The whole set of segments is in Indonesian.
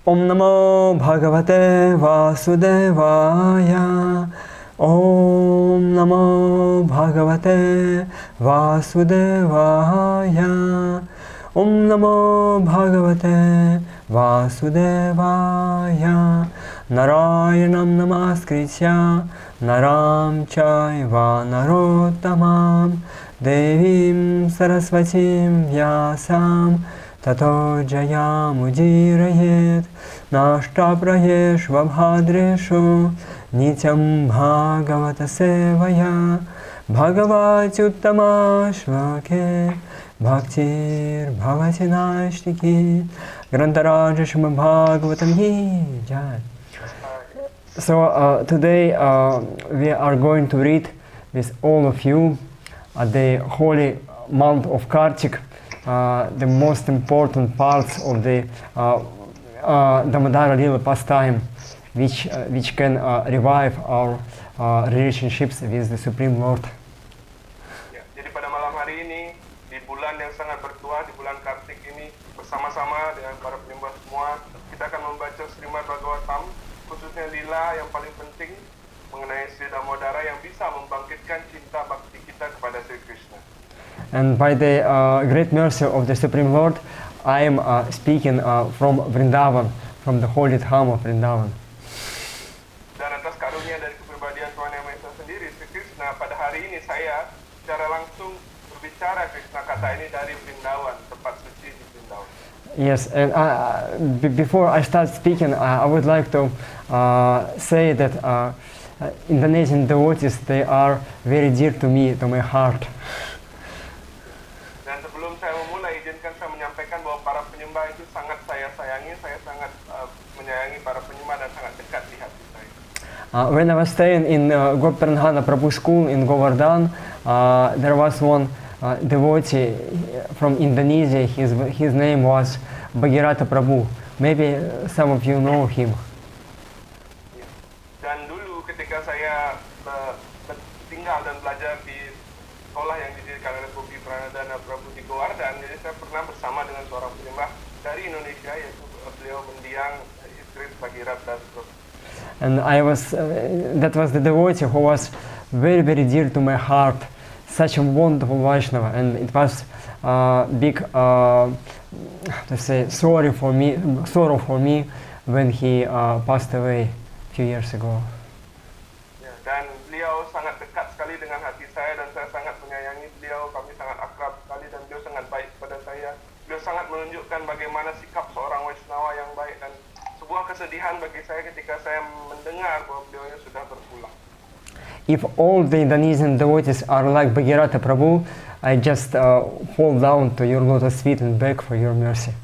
Om Namo Bhagavate Vasudevaya. Om Namo Bhagavate Vasudevaya. Om Namo Bhagavate Vasudevaya. Narayanam Namaskritya Naram Chaiva Narottamam Devim Sarasvatim Vyasam Tato Jayamudhirayet Nashtaprayeshva Bhadreshu Nityam Bhagavata Sevaya Bhagavatyuttama Shloke Bhaktir Bhavati Naishtiki Grantaraja Srimad Bhagavatam Ki Jai. So today we are going to read with all of you the holy month of Kartik, the most important parts of the Damodara Lila pastime, which can revive our relationships with the Supreme Lord. Ya, jadi pada malam hari ini, di bulan yang sangat bertuah, di bulan Kartik ini, bersama-sama dengan para penyembah semua, kita akan membaca Shrimad Bhagavatam, khususnya lila yang paling penting mengenai Sri Damodara yang bisa membangkitkan cinta bakti kita kepada Sri Krishna. And by the great mercy of the Supreme Lord, I am speaking from Vrindavan, from the holy town of Vrindavan. Dan atas karunia dari kepribadian Tuhan Yang Maha Esa sendiri, Sri Krishna, pada hari ini saya secara langsung berbicara Krishna kata ini dari Vrindavan, tempat suci di Vrindavan. Yes, and before I start speaking, I would like to say that Indonesian devotees, they are very dear to me, to my heart. Dan sebelum saya memulai, izinkan saya menyampaikan bahwa para penyembah itu sangat saya sayangi, saya sangat menyayangi para penyembah dan sangat dekat di hati saya. When I was staying in Gopranhana Prabhu school in Govardhan, there was one devotee from Indonesia. His name was Bhagavata Prabhu. Maybe some of you know him. Dan dulu ketika saya tinggal dan belajar di sekolah yang didirikan oleh Bukti Pranadana Prabhu di Govardhan, jadi saya pernah bersama dengan seorang penyembah dari Indonesia, yaitu beliau mendiang istri Bhagavata Prabhu. And that was the devotee who was very, very dear to my heart. Such a wonderful Vaishnava, and it was big, let's say, sorrow for me when he passed away a few years ago. Ya, dan beliau sangat dekat sekali dengan hati saya dan saya sangat menyayangi beliau. Kami sangat akrab sekali dan beliau sangat baik pada saya. Beliau sangat menunjukkan bagaimana sikap seorang Vaishnava yang baik dan sebuah kesedihan bagi saya ketika saya mendengar bahwa beliau sudah berpulang. If all the Indonesian devotees are like Bhagavata Prabhu, I just fall down to your lotus feet and beg for your mercy.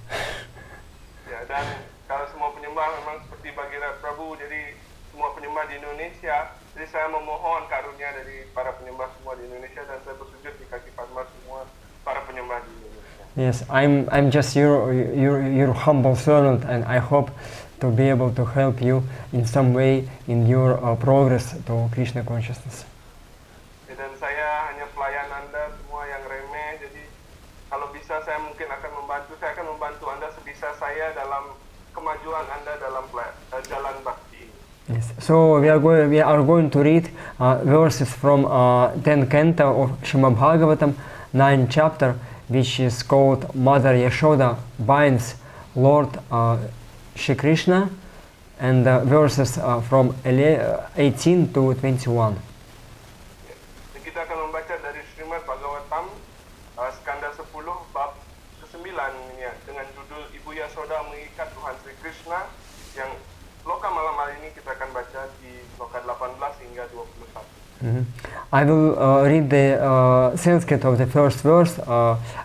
Ya, dan kalau semua penyembah memang seperti Bhagavata Prabhu, jadi semua penyembah di Indonesia, jadi saya memohon karunia dari para penyembah semua di Indonesia dan saya bersujud di kaki Padma semua para penyembah di Indonesia. Yes, I'm just your humble servant, and I hope to be able to help you in some way in your progress to Krishna consciousness. Dan saya hanya pelayan Anda semua yang remeh, jadi kalau bisa saya mungkin akan membantu Anda sebisa saya dalam kemajuan Anda dalam jalan bakti ini. Yes. So we are going to read verses from 10th canto of Srimad Bhagavatam, 9th chapter, which is called Mother Yashoda binds Lord Shri Krishna, and verses from 18 to 21. Kita akan membaca dari Shrimad Bhagavatam skanda 10 bab ke-9 dengan judul Ibu Yashoda mengikat Tuhan Sri Krishna, yang loka malam hari ini kita akan baca di loka 18 hingga 21. I will read the Sanskrit of the first verse,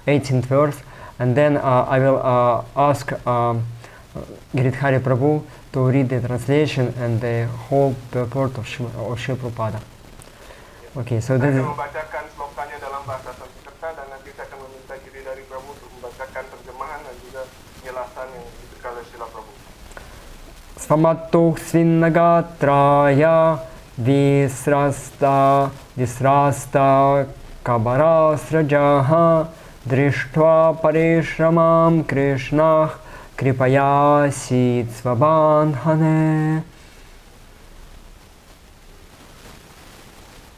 18th verse, and then I will ask Giridhari Prabhu to read the translation and the whole purport of Sri Prabhupada. Okay, so this is... Saya akan membacakan slokanya dalam bahasa Sanskerta dan nanti saya akan meminta Giridhari Prabhu untuk membacakan terjemahan dan juga penjelasan yang diberikan oleh Srila Prabhu. Svamattu Svinnagatraya Disrasta Kabarasrajaha Drishtva Parishramam Krishnah kripaya sit svabandhane.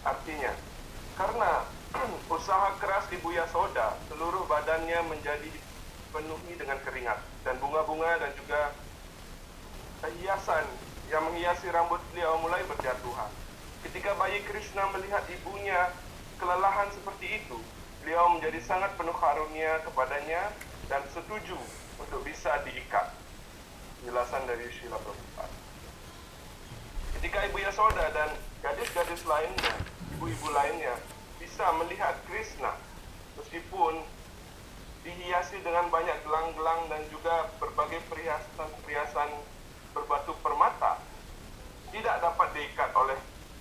Artinya, karena usaha keras Ibu Yasoda, seluruh badannya menjadi dipenuhi dengan keringat dan bunga-bunga dan juga hiasan yang menghiasi rambut beliau mulai berjatuhan. Ketika bayi Krishna melihat ibunya kelelahan seperti itu, beliau menjadi sangat penuh karunia kepadanya dan setuju untuk bisa diikat. Penjelasan dari Srila Prabhupada. Ketika Ibu Yasoda dan gadis-gadis lainnya, ibu-ibu lainnya bisa melihat Krishna meskipun dihiasi dengan banyak gelang-gelang dan juga berbagai perhiasan berbatu permata, tidak dapat diikat oleh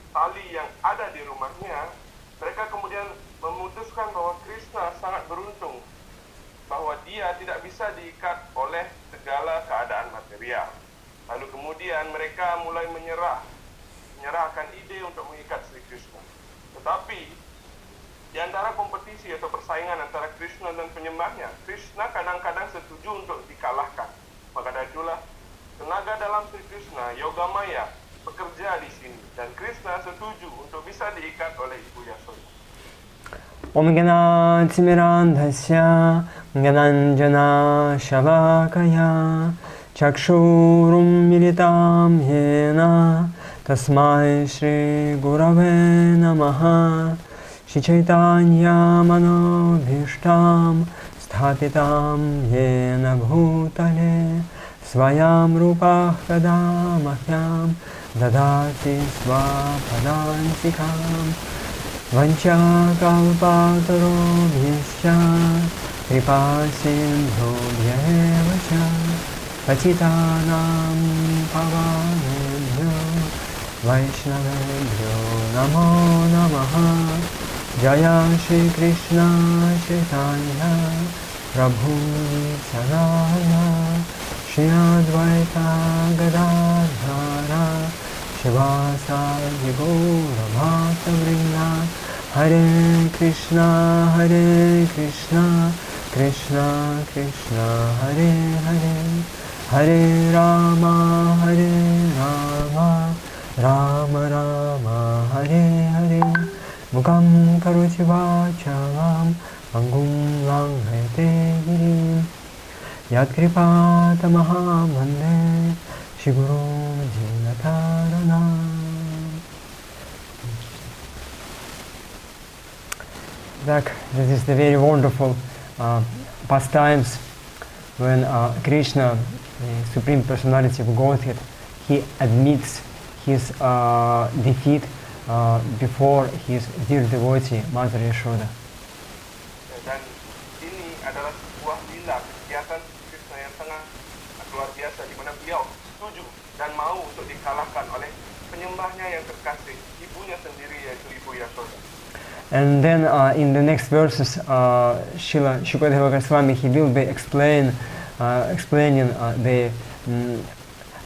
tali yang ada di rumahnya, mereka kemudian memutuskan bahwa Krishna sangat beruntung bahwa dia tidak bisa diikat oleh segala keadaan material. Lalu kemudian mereka mulai menyerahkan ide untuk mengikat Sri Krishna. Tetapi di antara kompetisi atau persaingan antara Krishna dan penyembahnya, Krishna kadang-kadang setuju untuk dikalahkan. Maka dari itulah tenaga dalam Sri Krishna, Yoga Maya, bekerja di sini. Dan Krishna setuju untuk bisa diikat oleh Ibu Yasoda. Om Gana Timirandhasya Gananjana Shalakaya Chakshurum Militam Yena Tasmai Shri Gurave Namaha Shri Chaitanya Manobhishtam Sthapitam Yena Bhutale Svayam Rupa Kadamahyam Dadati Svapadansikam Vancha Kalpatarobhyascha Kripasindhobhyevacha Patitanam Pavanebhyo Vaishnavebhyo Namo Namaha Jaya Shri Krishna Chaitanya Prabhu Nityananda Shri Advaita Gadadhara Shivasadi Gaura Bhakta Vrinda Hare Krishna Krishna Krishna Hare Hare Hare Rama Rama Rama Hare Hare Mukam Karoti Vachalam Angum Langhete Girim Yat Kripata Mahamande Shiguru Jinatarana. This is the very wonderful pastimes when Krishna, the Supreme Personality of Godhead, he admits his defeat before his dear devotee, Mother Yashoda. Dan ini adalah sebuah lila kegiatan Krishna yang sangat luar biasa, di mana beliau setuju dan mau untuk dikalahkan oleh penyembahnya yang terkasih, ibunya sendiri, yaitu Ibu Yashoda. And then in the next verses, Srila Shukadeva Goswami, he will be explaining the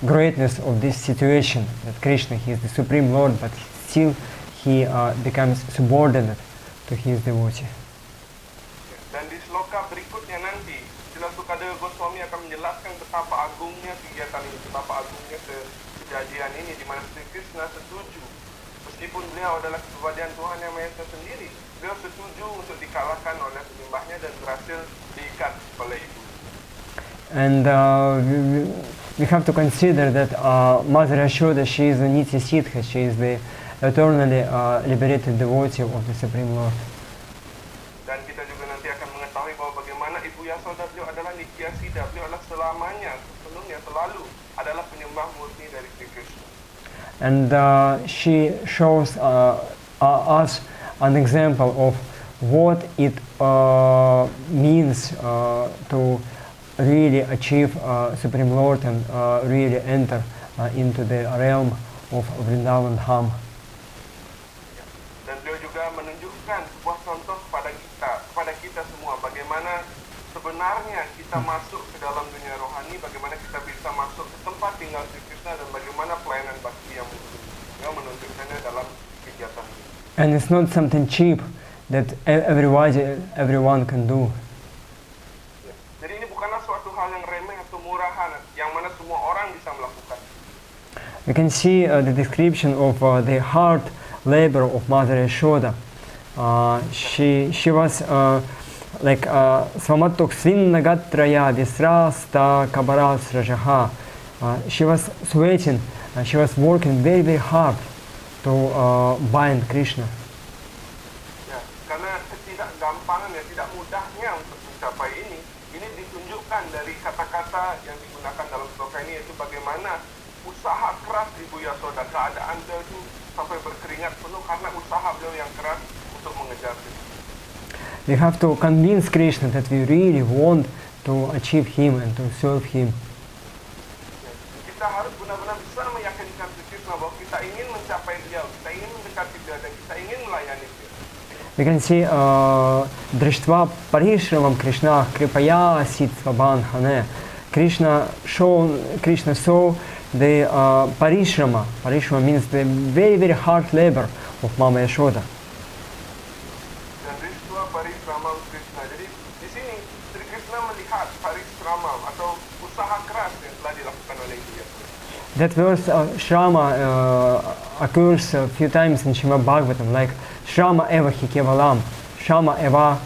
greatness of this situation, that Krishna, he is the Supreme Lord, but still he becomes subordinate to his devotee. Dan di sloka berikutnya nanti, Srila Shukadeva Goswami akan menjelaskan betapa agungnya kegiatan ini, betapa agungnya kejadian ini, di mana Sri Krishna setuju. Meskipun beliau adalah kepribadian Tuhan Yang Maha Esa sendiri, beliau setuju untuk dikalahkan oleh penyembahnya dan berhasil diikat oleh ibu. And we have to consider that Mother Yashoda, she is the Nitya Siddha, she is the eternally liberated devotee of the Supreme Lord. Dan kita juga nanti akan mengetahui bahwa bagaimana Ibu Yasoda, beliau adalah Nitya Siddha, beliau adalah selamanya, sepenuhnya, selalu adalah penyembah murni dari Sri Krishna. And she shows us an example of what it means to really achieve Supreme Lord and really enter into the realm of Vrindavan Dham. Dan beliau juga menunjukkan sebuah contoh kepada kita semua, bagaimana sebenarnya kita masuk ke dalam dunia rohani, bagaimana kita bisa masuk ke tempat tinggal Sri Krishna, dan bagaimana pelayanan bakti yang menunjukkannya dalam kegiatan ini. And it's not something cheap that everyone can do. Jadi ini bukanlah suatu hal yang remeh atau murah kemurahan yang mana semua orang bisa melakukan. We can see the description of the hard labor of Mother Yashoda. She was like Svamattuk Svinnagatraya Visrasta Kabaras Rajaha. She was sweating and she was working very, very hard to bind Krishna. Ya, karena ketidakgampangan ya, tidak mudahnya untuk mencapai ini ditunjukkan dari kata-kata yang digunakan dalam sloka ini, yaitu bagaimana usaha keras Ibu Yasoda, keadaan beliau itu sampai berkeringat penuh karena usaha beliau yang keras untuk mengejar Krishna. We have to convince Krishna that we really want to achieve Him and to serve Him. Ya, kita harus benar-benar bisa meyakinkan Krishna bahwa kita ingin mencapai beliau, kita ingin mendekati beliau dan kita ingin melayani beliau. We can see Drishtva Parishramam Krishna Kripaya Sit Svabhanhane. Krishna saw the Parishrama. Parishrama means the very, very hard labor of Mama Yashoda. Dan Drishtva Parishramam Krishna. Jadi di sini Sri Krishna melihat Parishramam atau usaha keras yang telah dilakukan oleh dia. That verse Shrama occurs a few times in Shrimad Bhagavatam, like Shrama eva hi kevalam, Shrama eva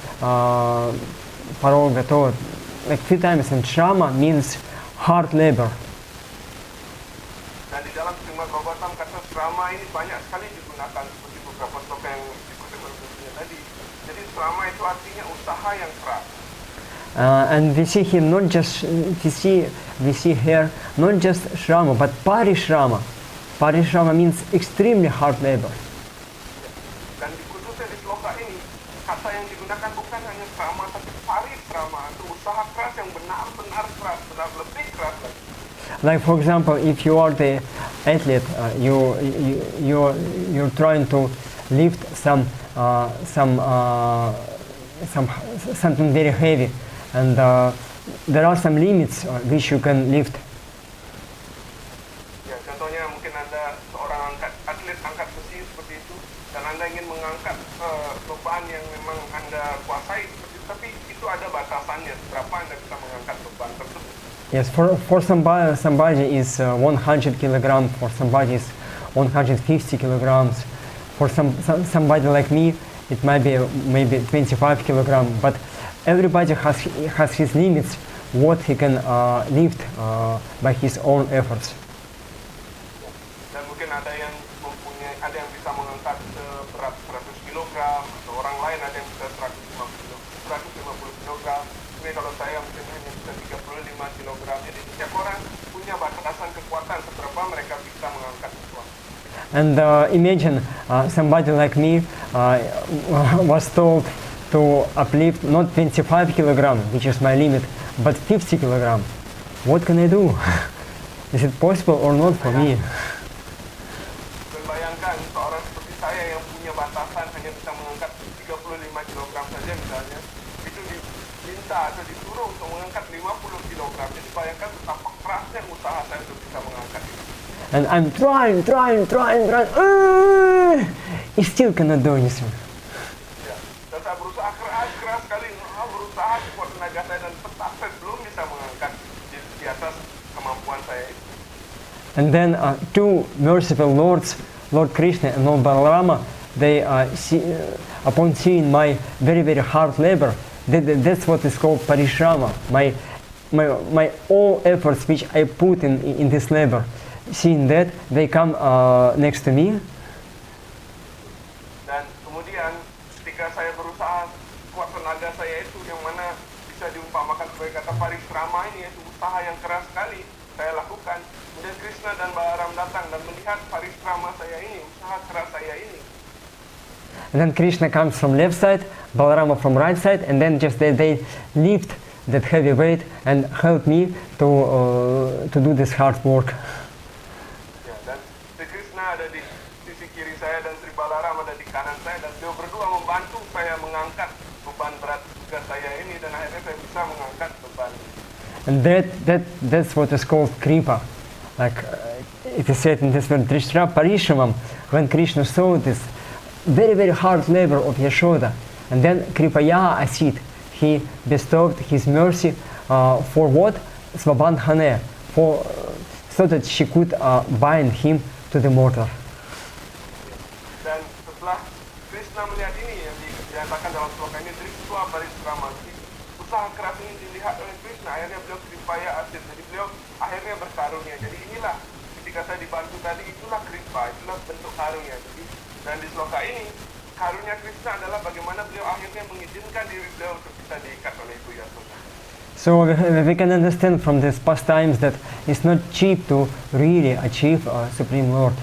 parogato. Like few times, and Shrama means hard labor. Dan di dalam Srimad Bhagavatam kata Shrama ini banyak sekali digunakan seperti beberapa sloka yang dikutip oleh tadi. Jadi Shrama itu artinya usaha yang keras. And we see here not just we see here not just Shrama but Parishrama. Parishrama means extremely hard labor. Dan khususnya di sloka ini kata yang digunakan bukan hanya Shrama tapi Parishrama, itu usaha keras yang benar-benar keras, benar lebih keras lagi. Like for example, if you are the athlete, you're trying to lift something very heavy, and there are some limits which you can lift. Ya, contohnya mungkin Anda seorang atlet angkat besi seperti itu, dan Anda ingin mengangkat beban yang memang Anda kuasai seperti itu, tapi itu ada batasannya berapa Anda bisa mengangkat beban tersebut. Yes, for somebody is 100 kilograms, for somebody is 150 kilograms. For somebody like me, it might be maybe 25 kilograms. But everybody has his limits, what he can lift by his own efforts. Dan mungkin ada yang bisa mengangkat berat 100 kilogram, atau orang lain ada yang bisa 150 kilogram. Ini kalau saya mungkin hanya bisa 35 kilogram. Jadi setiap orang punya batasan kekuatan seberapa mereka bisa mengangkat sesuatu. And imagine somebody like me was told to uplift not 25 kilograms, which is my limit, but 50 kilograms. What can I do? Is it possible or not for me? Bayangkan seorang seperti saya yang punya batasan hanya bisa mengangkat 35 kilogram saja misalnya, itu diminta atau disuruh untuk mengangkat 50 kilogram. Jadi bayangkan betapa kerasnya usaha saya untuk bisa mengangkat itu. And I'm trying. I still cannot do anything. Ya, dan saya berusaha keras sekali, berusaha sekuat tenaga saya dan tetap saya belum bisa mengangkat di atas kemampuan saya itu. And then two merciful lords, Lord Krishna and Lord Balarama, they upon seeing my very, very hard labor, that's what is called parishrama. My all efforts which I put in this labor. Seeing that, they come next to me. Dan kemudian ketika saya berusaha kuat tenaga saya itu yang mana bisa diumpamakan sebagai kata parishrama ini, yaitu usaha yang keras sekali saya lakukan. Kemudian Krishna dan Balaram datang dan melihat parishrama saya ini, usaha keras saya ini. And then Krishna comes from left side, Balarama from right side, and then just they lift that heavy weight and help me to do this hard work. Ya, dan Sri Krishna ada di sisi kiri saya dan Sri Balaram ada di kanan saya, dan beliau berdua membantu saya mengangkat beban berat tugas saya ini, dan akhirnya saya bisa mengangkat beban. And that's what is called kripa. Like it is said in this verse, Drishtra Parishamam, when Krishna saw this very, very hard labor of Yashoda, and then Kripaya Asit, he bestowed his mercy for what? Svabandhane for so that she could bind him to the mortar. Dan setelah Krishna melihat ini yang dinyatakan dalam sloka ini, Driktva Parisramati, usaha keras ini dilihat oleh Krishna, akhirnya beliau kripaya asir, jadi beliau akhirnya berkarunia. Jadi inilah ketika saya dibantu tadi, itulah kripa, itulah bentuk karunia. Jadi, dan di sloka ini karunia Krishna adalah bagaimana beliau akhirnya mengizinkan diri beliau untuk bisa diikat oleh Ibu Yasoda. So we can understand from these pastimes that it's not cheap to really achieve Supreme Lord.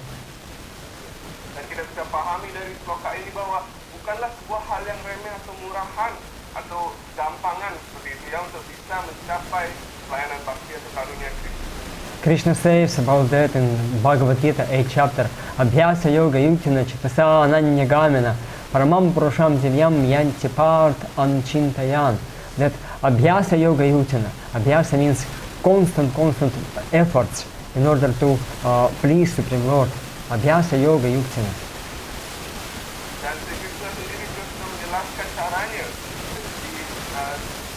Dan kita bisa pahami dari sloka ini bahwa bukanlah sebuah hal yang remeh atau murahan atau gampangan seperti itu ya untuk bisa mencapai pelayanan bakti atau karunia Krishna. Krishna says about that in Bhagavad Gita 8th chapter. Abhyasa yoga yuktina chitasa ananya gamina paramam purusham divyam yanti part anchintayan. That Abhyasa yoga yuktina. Abhyasa means constant efforts in order to please Supreme Lord. Abhyasa yoga yuktina. Dan Krishna sendiri juga menjelaskan caranya di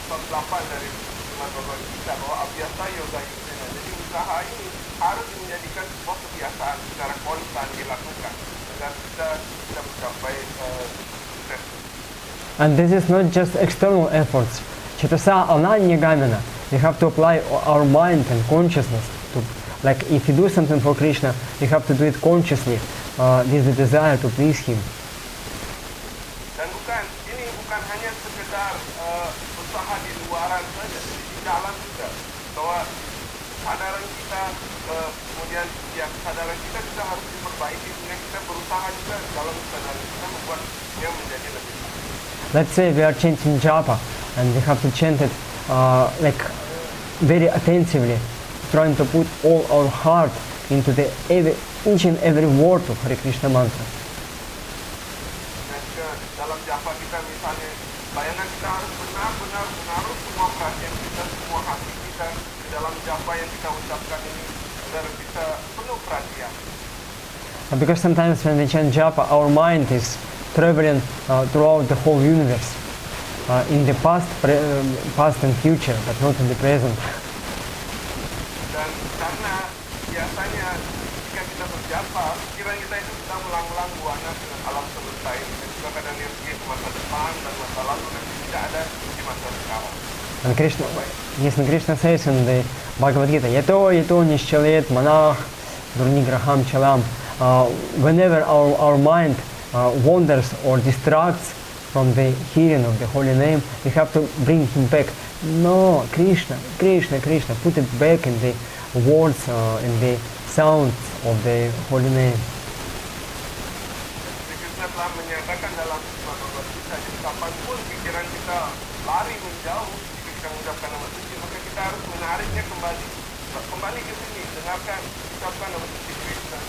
bab 8 dari Srimad Bhagavad Gita bahwa Abhyasa yoga yuktina. Jadi usaha ini harus menjadikan sebuah kebiasaan secara konstan dilakukan agar kita bisa mencapai sukses. And this is not just external efforts. Chitasa ananya gamina. We have to apply our mind and consciousness to, like if you do something for Krishna, you have to do it consciously with the desire to please Him. Dan ini bukan hanya sekedar usaha di luaran saja, di dalam juga. Bahwa kesadaran kita, kemudian yang kesadaran kita harus diperbaiki, sehingga kita berusaha juga dalam kesadaran kita membuat dia menjadi lebih baik. Let's say we are chanting japa and we have to chant it like very attentively, trying to put all our heart into each and every word of Hare Krishna mantra. Dan dalam japa kita misalnya, bayangan kita harus benar-benar menaruh semua perhatian kita, semua hati kita di dalam japa yang kita ucapkan ini agar bisa penuh perhatian. Because sometimes when we chant japa, our mind is traveling throughout the whole universe, in the past and future, but not in the present. Dan karena biasanya jika kita berjapa, pikiran kita itu sedang melang-lang buana dengan alam semesta ini, dan juga kadang dia pergi ke masa depan dan masa lalu dan tidak ada di masa sekarang. And Krishna says in the Bhagavad Gita, Yato nishchalet manah durnigraham chalam. Whenever our mind wanders or distracts from the hearing of the holy name, we have to bring him back. No, Krishna, put it back in the words, in the sounds of the holy name. Krishna telah menyatakan dalam Bhagavad Gita, jadi kapanpun pikiran kita lari menjauh, jika kita mengucapkan nama suci, maka kita harus menariknya kembali ke sini, dengarkan, ucapkan nama suci Krishna.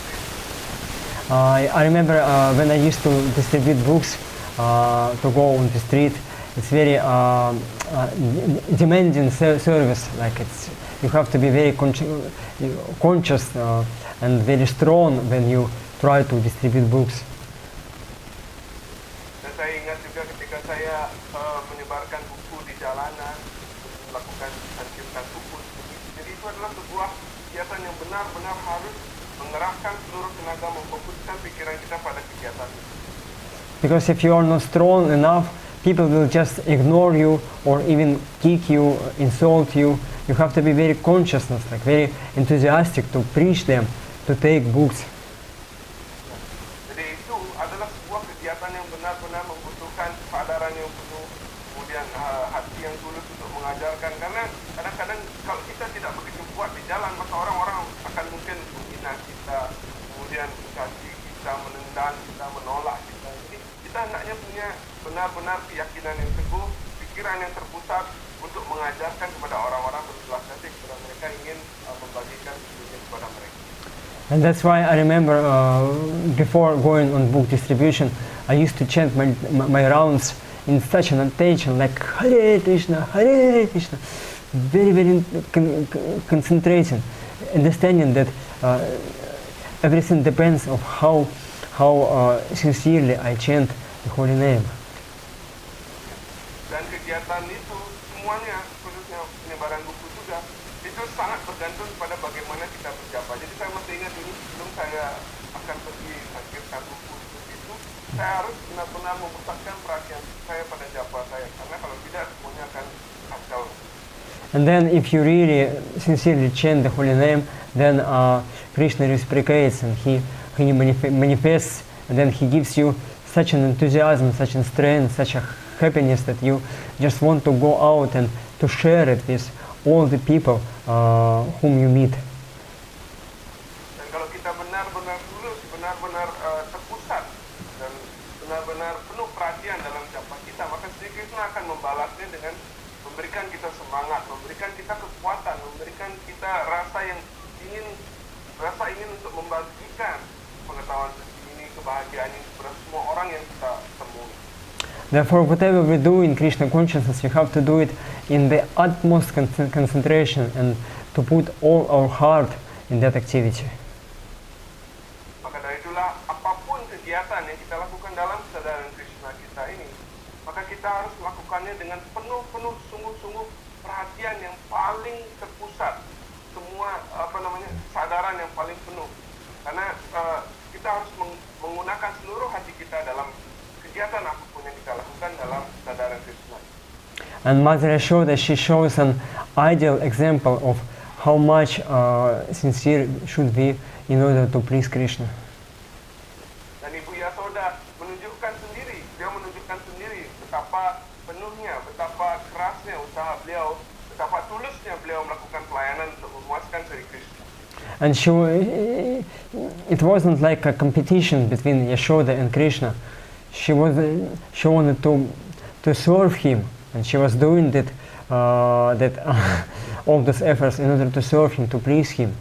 I remember when I used to distribute books to go on the street. It's very demanding service. Like you have to be very conscious and very strong when you try to distribute books. Dan saya ingat juga ketika saya menyebarkan buku di jalanan, melakukan sankirtan buku. Jadi itu adalah sebuah kegiatan yang benar-benar harus mengerahkan seluruh tenaga, memfokuskan pikiran kita pada kegiatan itu. Because if you are not strong enough, people will just ignore you or even kick you, insult you. You have to be very conscious, like very enthusiastic to preach them, to take books. Jadi itu adalah sebuah kegiatan yang benar-benar membutuhkan kesadaran yang penuh, kemudian hati yang tulus untuk mengajarkan. Karena kadang-kadang kalau kita tidak begitu kuat di jalan, maka orang-orang akan mungkin menghina kita, kemudian mencaci kita, menendang kita, menolak kita. Jadi kita hendaknya punya benar-benar keyakinan yang teguh, pikiran yang terpusat untuk mengajarkan kepada orang-orang berbelas kasih kepada mereka, ingin membagikan dunia kepada mereka. And that's why I remember before going on book distribution, I used to chant my rounds in such an attention, like Hare Krishna, very, very concentrating, understanding that everything depends on how sincerely I chant the holy name. Dan kegiatan itu semua semuanya, khususnya penyebaran buku juga, itu sangat bergantung pada bagaimana kita berjapa. Jadi saya masih ingat dulu sebelum saya akan pergi akhirkan buku itu, saya harus benar-benar memusatkan perhatian saya pada japa saya, karena kalau tidak semuanya akan kacau. And then if you really sincerely chant the holy name, then Krishna reciprocates and he manifests, and then he gives you such an enthusiasm, such a strength, such a happiness that you just want to go out and to share it with all the people whom you meet. Dan kalau kita benar-benar tulus, benar-benar terpusat dan benar-benar penuh perhatian dalam japa kita, maka Sri Krishna akan membalasnya dengan memberikan kita semangat, memberikan kita kekuatan, memberikan kita rasa ingin untuk membagikan pengetahuan ini, kebahagiaan ini kepada semua orang yang kita temui. Therefore, whatever we do in Krishna consciousness, we have to do it in the utmost concentration and to put all our heart in that activity. Maka dari itulah apapun kegiatan yang kita lakukan dalam kesadaran Krishna kita ini, maka kita harus melakukannya dengan penuh sungguh-sungguh perhatian yang paling terpusat, semua kesadaran yang paling penuh. Karena kita harus menggunakan seluruh hati kita dalam kegiatan apapun yang kita lakukan dalam kesadaran Krishna. And Mother Yashoda, she shows an ideal example of how much sincere should be in order to please Krishna. Dan Ibu Yasoda beliau menunjukkan sendiri betapa penuhnya, betapa kerasnya usaha beliau, betapa tulusnya beliau melakukan pelayanan untuk memuaskan Sri Krishna. And it wasn't like a competition between Yashoda and Krishna. She wanted to serve him, and she was doing all those efforts in order to serve him, to please him.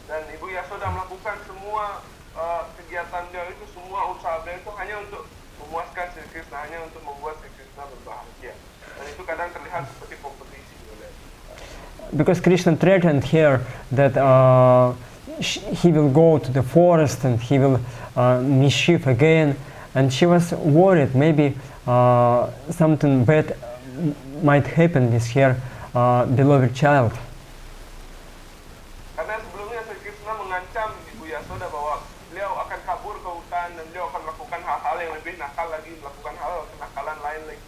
Dan Ibu Yasoda melakukan semua kegiatan beliau itu, semua usaha beliau itu hanya untuk memuaskan Sri Krishna, hanya untuk membuat Sri Krishna berbahagia. Dan itu kadang terlihat seperti kompetisi. Because Krishna threatened her that he will go to the forest and he will mischief again, and she was worried maybe something bad might happen with her beloved child. Karena sebelumnya Sri Krishna mengancam Ibu Yasoda bahwa beliau akan kabur ke hutan dan beliau akan melakukan hal-hal yang lebih nakal lagi, melakukan hal kenakalan lain lagi.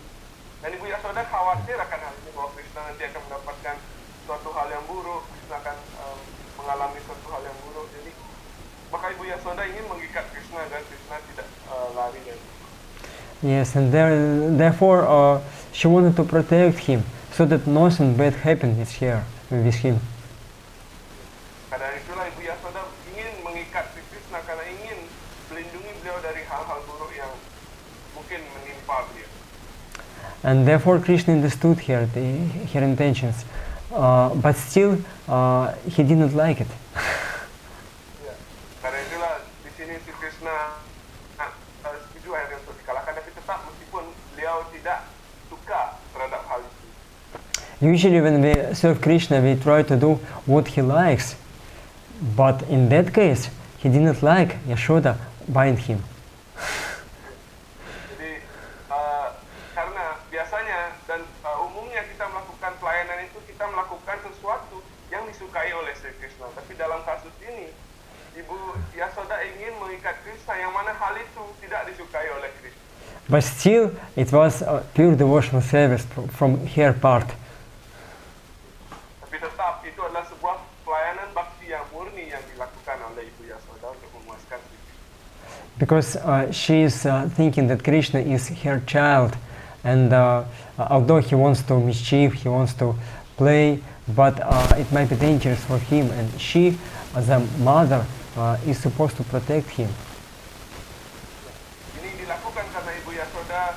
Dan Ibu Yasoda khawatir akan hal ini, bahwa Krishna nanti akan mendapatkan suatu hal yang buruk, Krishna akan mengalami suatu hal yang buruk. Jadi maka Ibu Yasoda ingin mengikat Krishna agar Krishna tidak lari dari itu. Yes, and therefore she wanted to protect him so that nothing bad happened with him. Karena itulah Ibu Yasoda ingin mengikat Krishna karena ingin melindungi beliau dari hal-hal buruk yang mungkin menimpa beliau. And therefore Krishna understood her intentions. But still, he didn't like it. Ya, karena itulah di sini si Krishna setuju akhirnya untuk dikalahkan, tapi tetap meskipun beliau tidak suka terhadap hal itu. Usually when we serve Krishna, we try to do what he likes. But in that case, he didn't like Yashoda bind him. Jadi karena biasanya dan umumnya kita melakukan pelayanan itu, kita melakukan sesuatu yang disukai oleh Sri Krishna. Tapi dalam kasus ini, Ibu Yasoda ingin mengikat Krishna yang mana hal itu tidak disukai oleh Krishna. But still, it was pure devotional service from her part. Tapi tetap itu adalah sebuah pelayanan bakti yang murni yang dilakukan oleh Ibu Yasoda untuk memuaskan Sri Krishna. Because she is thinking that Krishna is her child, and although he wants to mischief, he wants to play, but it might be dangerous for him, and she, as a mother, is supposed to protect him. Ini dilakukan karena Ibu Yasoda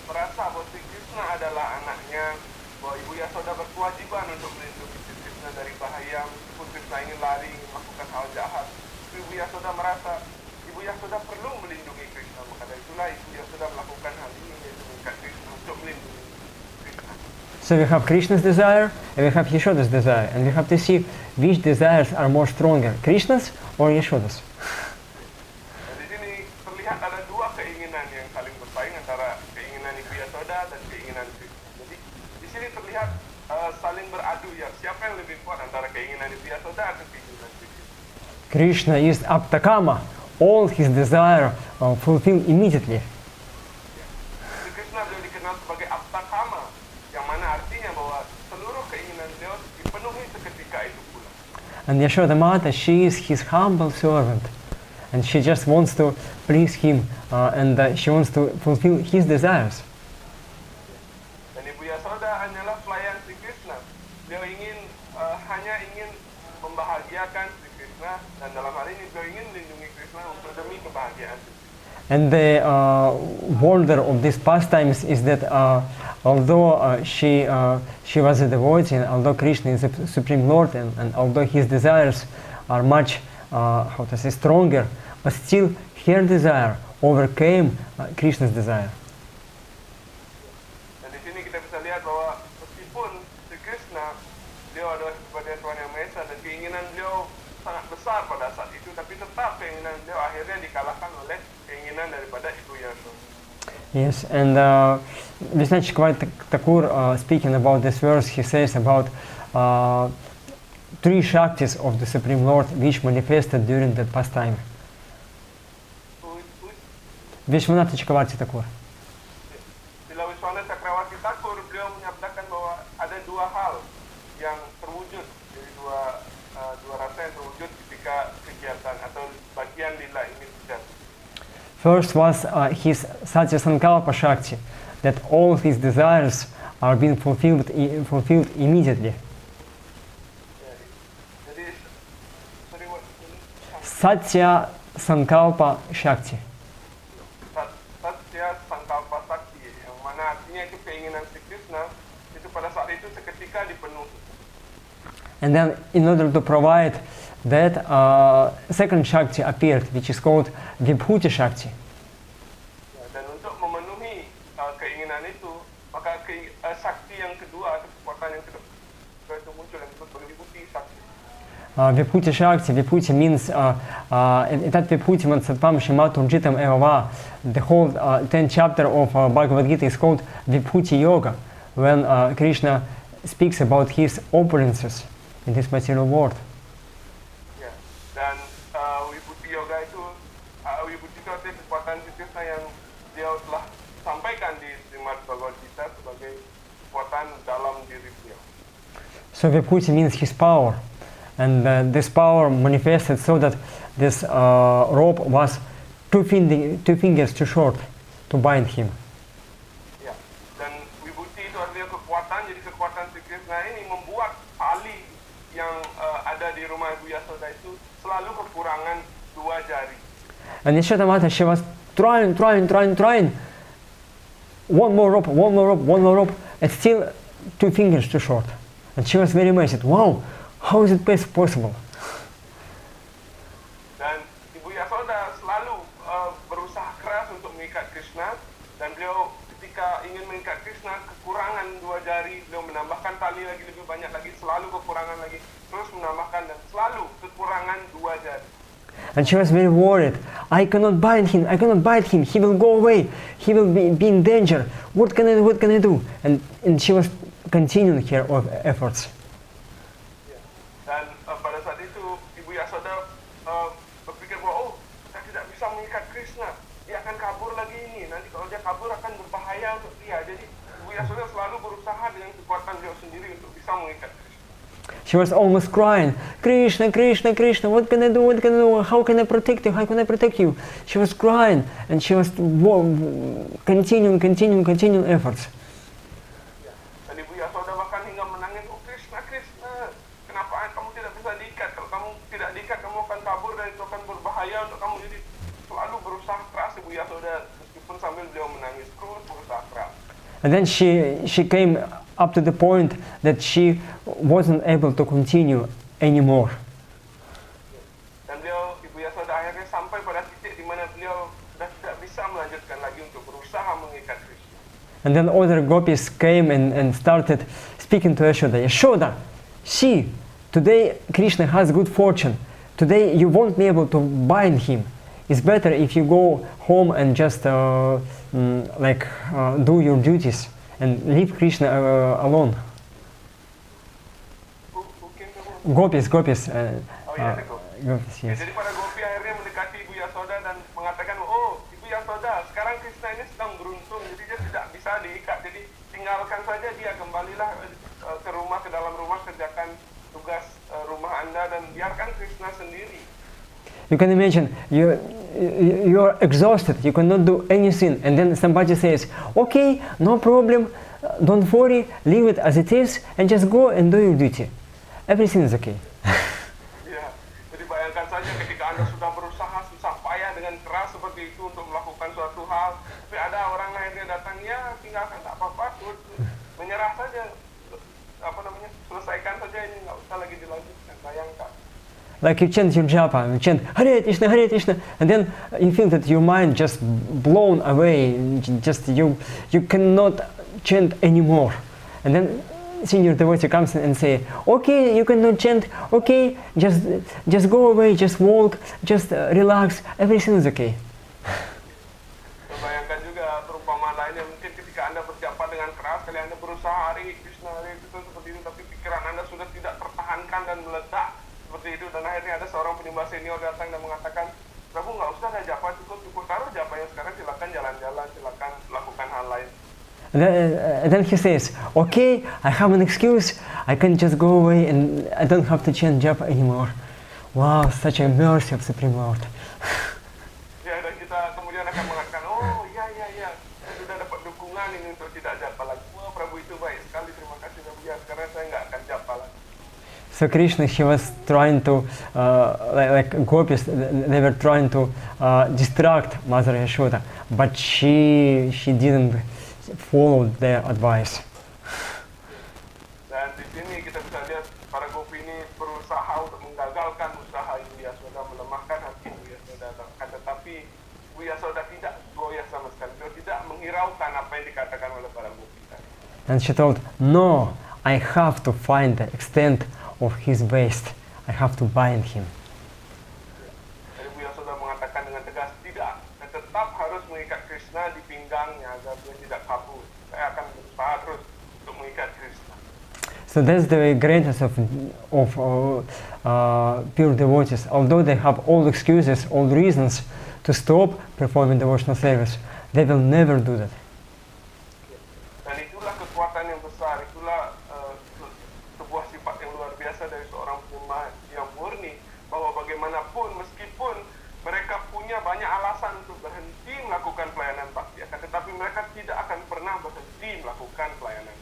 merasa bahwa Sri Krishna adalah anaknya, bahwa Ibu Yasoda berkewajiban untuk melindungi Sri Krishna dari bahaya, meskipun Krishna ingin lari, melakukan hal jahat. Ibu Yasoda merasa Ibu Yasoda perlu melindungi Krishna, maka dari itulah Ibu Yasoda melakukan hal ini, yaitu mengikat Krishna untuk melindungi Krishna. So we have Krishna's desire and we have Yashoda's desire, and we have to see which desires are more stronger, Krishna's or Yashoda's. Dan di sini terlihat ada dua keinginan yang saling bersaing antara keinginan Ibu Yasoda dan keinginan Krishna. saling beradu ya, siapa yang lebih kuat antara keinginan Ibu Yasoda atau keinginan Krishna. Krishna is aptakama. All his desire fulfilled immediately. Krishna beliau dikenal sebagai aptakama, yang mana artinya bahwa seluruh keinginan beliau dipenuhi seketika itu pula. And Yashoda Mata, she is his humble servant. And she just wants to please him and she wants to fulfill his desires. Dan Ibu Yasoda hanyalah pelayan Sri Krishna. Beliau hanya ingin membahagiakan Sri Krishna, dan dalam hal ini beliau ingin melindungi Krishna untuk demi kebahagiaan Sri Krishna. And the wonder of these pastimes is that although she was a devotee, and although Krishna is the Supreme Lord, and although his desires are much stronger, but still her desire overcame Krishna's desire. Dan di sini kita bisa lihat bahwa meskipun Sri Krishna beliau adalah kepada Tuhan Yang Maha Esa dan keinginan beliau sangat besar pada saat itu, tapi tetap keinginan beliau akhirnya dikalahkan oleh keinginan daripada Ibu Yasoda. Yes, and Vishnu Thakur speaking about this verse, he says about three Shaktis of the Supreme Lord which manifested during that pastime. Vishwanath Chakravarti Thakur. Bila Vishwanath Chakravarti Thakur, beliau menyatakan bahwa ada dua hal yang terwujud, jadi dua rasa yang terwujud ketika kegiatan atau bagian lila ini terjadi. First was his Satya Sankalpa Shakti, that all his desires are being fulfilled immediately. Jadi, Satya Sankalpa Shakti. Satya Sankalpa Shakti, yang mana artinya itu keinginan Sri Krishna itu pada saat itu seketika dipenuhi. And then in order to provide that, second Shakti appeared, which is called Vibhuti Shakti. Dan untuk memenuhi keinginan itu, maka Shakti yang kedua atau kekuatan yang kedua itu muncul yang disebut sebagai Vibhuti Shakti. Vibhuti Shakti, Vibhuti means that Vibhuti man Sattvam Shrimat Urjitam Evava. The whole 10th chapter of Bhagavad Gita is called Vibhuti Yoga, when Krishna speaks about his opulences in this material world. Ya, dan Vibhuti Yoga itu, Vibhuti itu artinya kekuatan Krishna yang dia telah sampaikan di Srimad Bhagavad Gita sebagai kekuatan dalam diri beliau. So Vibhuti means his power. And this power manifested so that this rope was two fingers too short to bind him. Ya, dan Vibhuti itu artinya kekuatan, jadi kekuatan Sri Krishna ini membuat tali yang ada di rumah Ibu Yasoda itu selalu kekurangan dua jari. And Yashoda Mata, she was trying. One more rope, and still two fingers too short. And she was very amazed. Wow, how is it possible? Dan Ibu Yasoda selalu berusaha keras untuk mengikat Krishna, dan beliau ketika ingin mengikat Krishna kekurangan dua jari, beliau menambahkan tali lagi lebih banyak lagi, selalu kekurangan lagi, terus menambahkan dan selalu kekurangan dua jari. And she was very worried. I cannot bind him. He will go away. He will be in danger. What can I do? And she was continuing her efforts. Dan pada saat itu Ibu Yasoda berpikir bahwa saya tidak bisa mengikat Krishna, dia akan kabur lagi ini. Nanti kalau dia kabur akan berbahaya untuk dia. Jadi Ibu Yasoda selalu berusaha dengan kekuatan beliau sendiri untuk bisa mengikat Krishna. She was almost crying, Krishna, what can I do? How can I protect you? She was crying, and she was continuing efforts. Dan Ibu Yasoda bahkan hingga menangis, oh Krishna, kenapa kamu tidak bisa diikat? Kalau kamu tidak diikat, kamu akan kabur dan itu akan berbahaya untuk kamu. Jadi selalu berusaha keras Ibu Yasoda, meskipun sambil beliau menangis, terus berusaha keras. And then she came up to the point that she wasn't able to continue anymore. Dan Ibu Yasoda akhirnya sampai pada titik di mana beliau sudah tidak bisa melanjutkan lagi untuk berusaha mengikat Krishna. And then other gopis came and started speaking to Yashoda. Yashoda, see, today Krishna has good fortune. Today you won't be able to bind him. It's better if you go home and just do your duties and leave Krishna alone. Gopis. Oh iya, itu. Gopis, yes. Jadi para gopi akhirnya mendekati Ibu Yasoda dan mengatakan, oh Ibu Yasoda, sekarang Krishna ini sedang beruntung, jadi dia tidak bisa diikat, jadi tinggalkan saja dia, kembalilah ke dalam rumah, kerjakan tugas rumah Anda dan biarkan Krishna sendiri. You can imagine, you're exhausted, you cannot do anything, and then somebody says, okay, no problem, don't worry, leave it as it is, and just go and do your duty. Everything is okay. Ya, jadi bayangkan saja ketika Anda sudah berusaha susah payah dengan keras seperti itu untuk melakukan suatu hal, tapi ada orang lain yang datang, ya tinggalkan, tak apa-apa, menyerah saja, selesaikan saja ini, nggak usah lagi dilanjutkan, bayangkan. Like you chant your japa, you chant Hare Krishna, and then you feel that your mind just blown away, just you cannot chant anymore. And then senior devotee comes and say, okay, you cannot chant, okay, just go away, just walk, just relax, everything is okay. Bayangkan juga perumpamaan lainnya, mungkin ketika Anda berjapa dengan keras, kali Anda berusaha Hare Krishna seperti itu, tapi pikiran Anda sudah tidak tertahankan dan meledak seperti itu, dan akhirnya ada seorang penyembah senior datang dan mengatakan, Prabhu nggak usah ada japa, cukup taruh japanya sekarang, silakan jalan-jalan, silakan lakukan hal lain. And then he says, okay, I have an excuse, I can just go away and I don't have to chant japa anymore. Wow, such a mercy of Supreme Lord. Ya, dan kita kemudian akan mengatakan, oh ya, saya sudah dapat dukungan ini untuk tidak japa lagi. Wah, Prabhu itu baik sekali, terima kasih Prabhu, ya, sekarang saya nggak akan japa lagi. So Krishna, he was trying to, like gopis, they were trying to distract Mother Yashoda, but she didn't follow their advice. Dan di sini kita bisa lihat para gopi ini berusaha untuk menggagalkan usaha Ibu Yasoda, melemahkan hati Ibu Yasoda, tetapi Ibu Yasoda tidak goyah sama sekali, dia tidak menghiraukan apa yang dikatakan oleh para gopi tadi. And she told, no, I have to find the extent of his waist. I have to bind him. Ibu Yasoda mengatakan dengan tegas, tidak, saya tetap harus mengikat Krishna di pinggangnya agar dia tidak kabur. Saya akan berusaha terus untuk mengikat Krishna. So that's the greatness of pure devotees. Although they have all excuses, all reasons to stop performing devotional service, they will never do that. Dan itulah kekuatan yang besar, itulah sebuah sifat yang luar biasa dari seorang penyembah yang murni, bahwa bagaimanapun meskipun mereka punya banyak alasan untuk berhenti melakukan pelayanan bakti, tetapi mereka tidak akan pernah berhenti melakukan pelayanan bakti.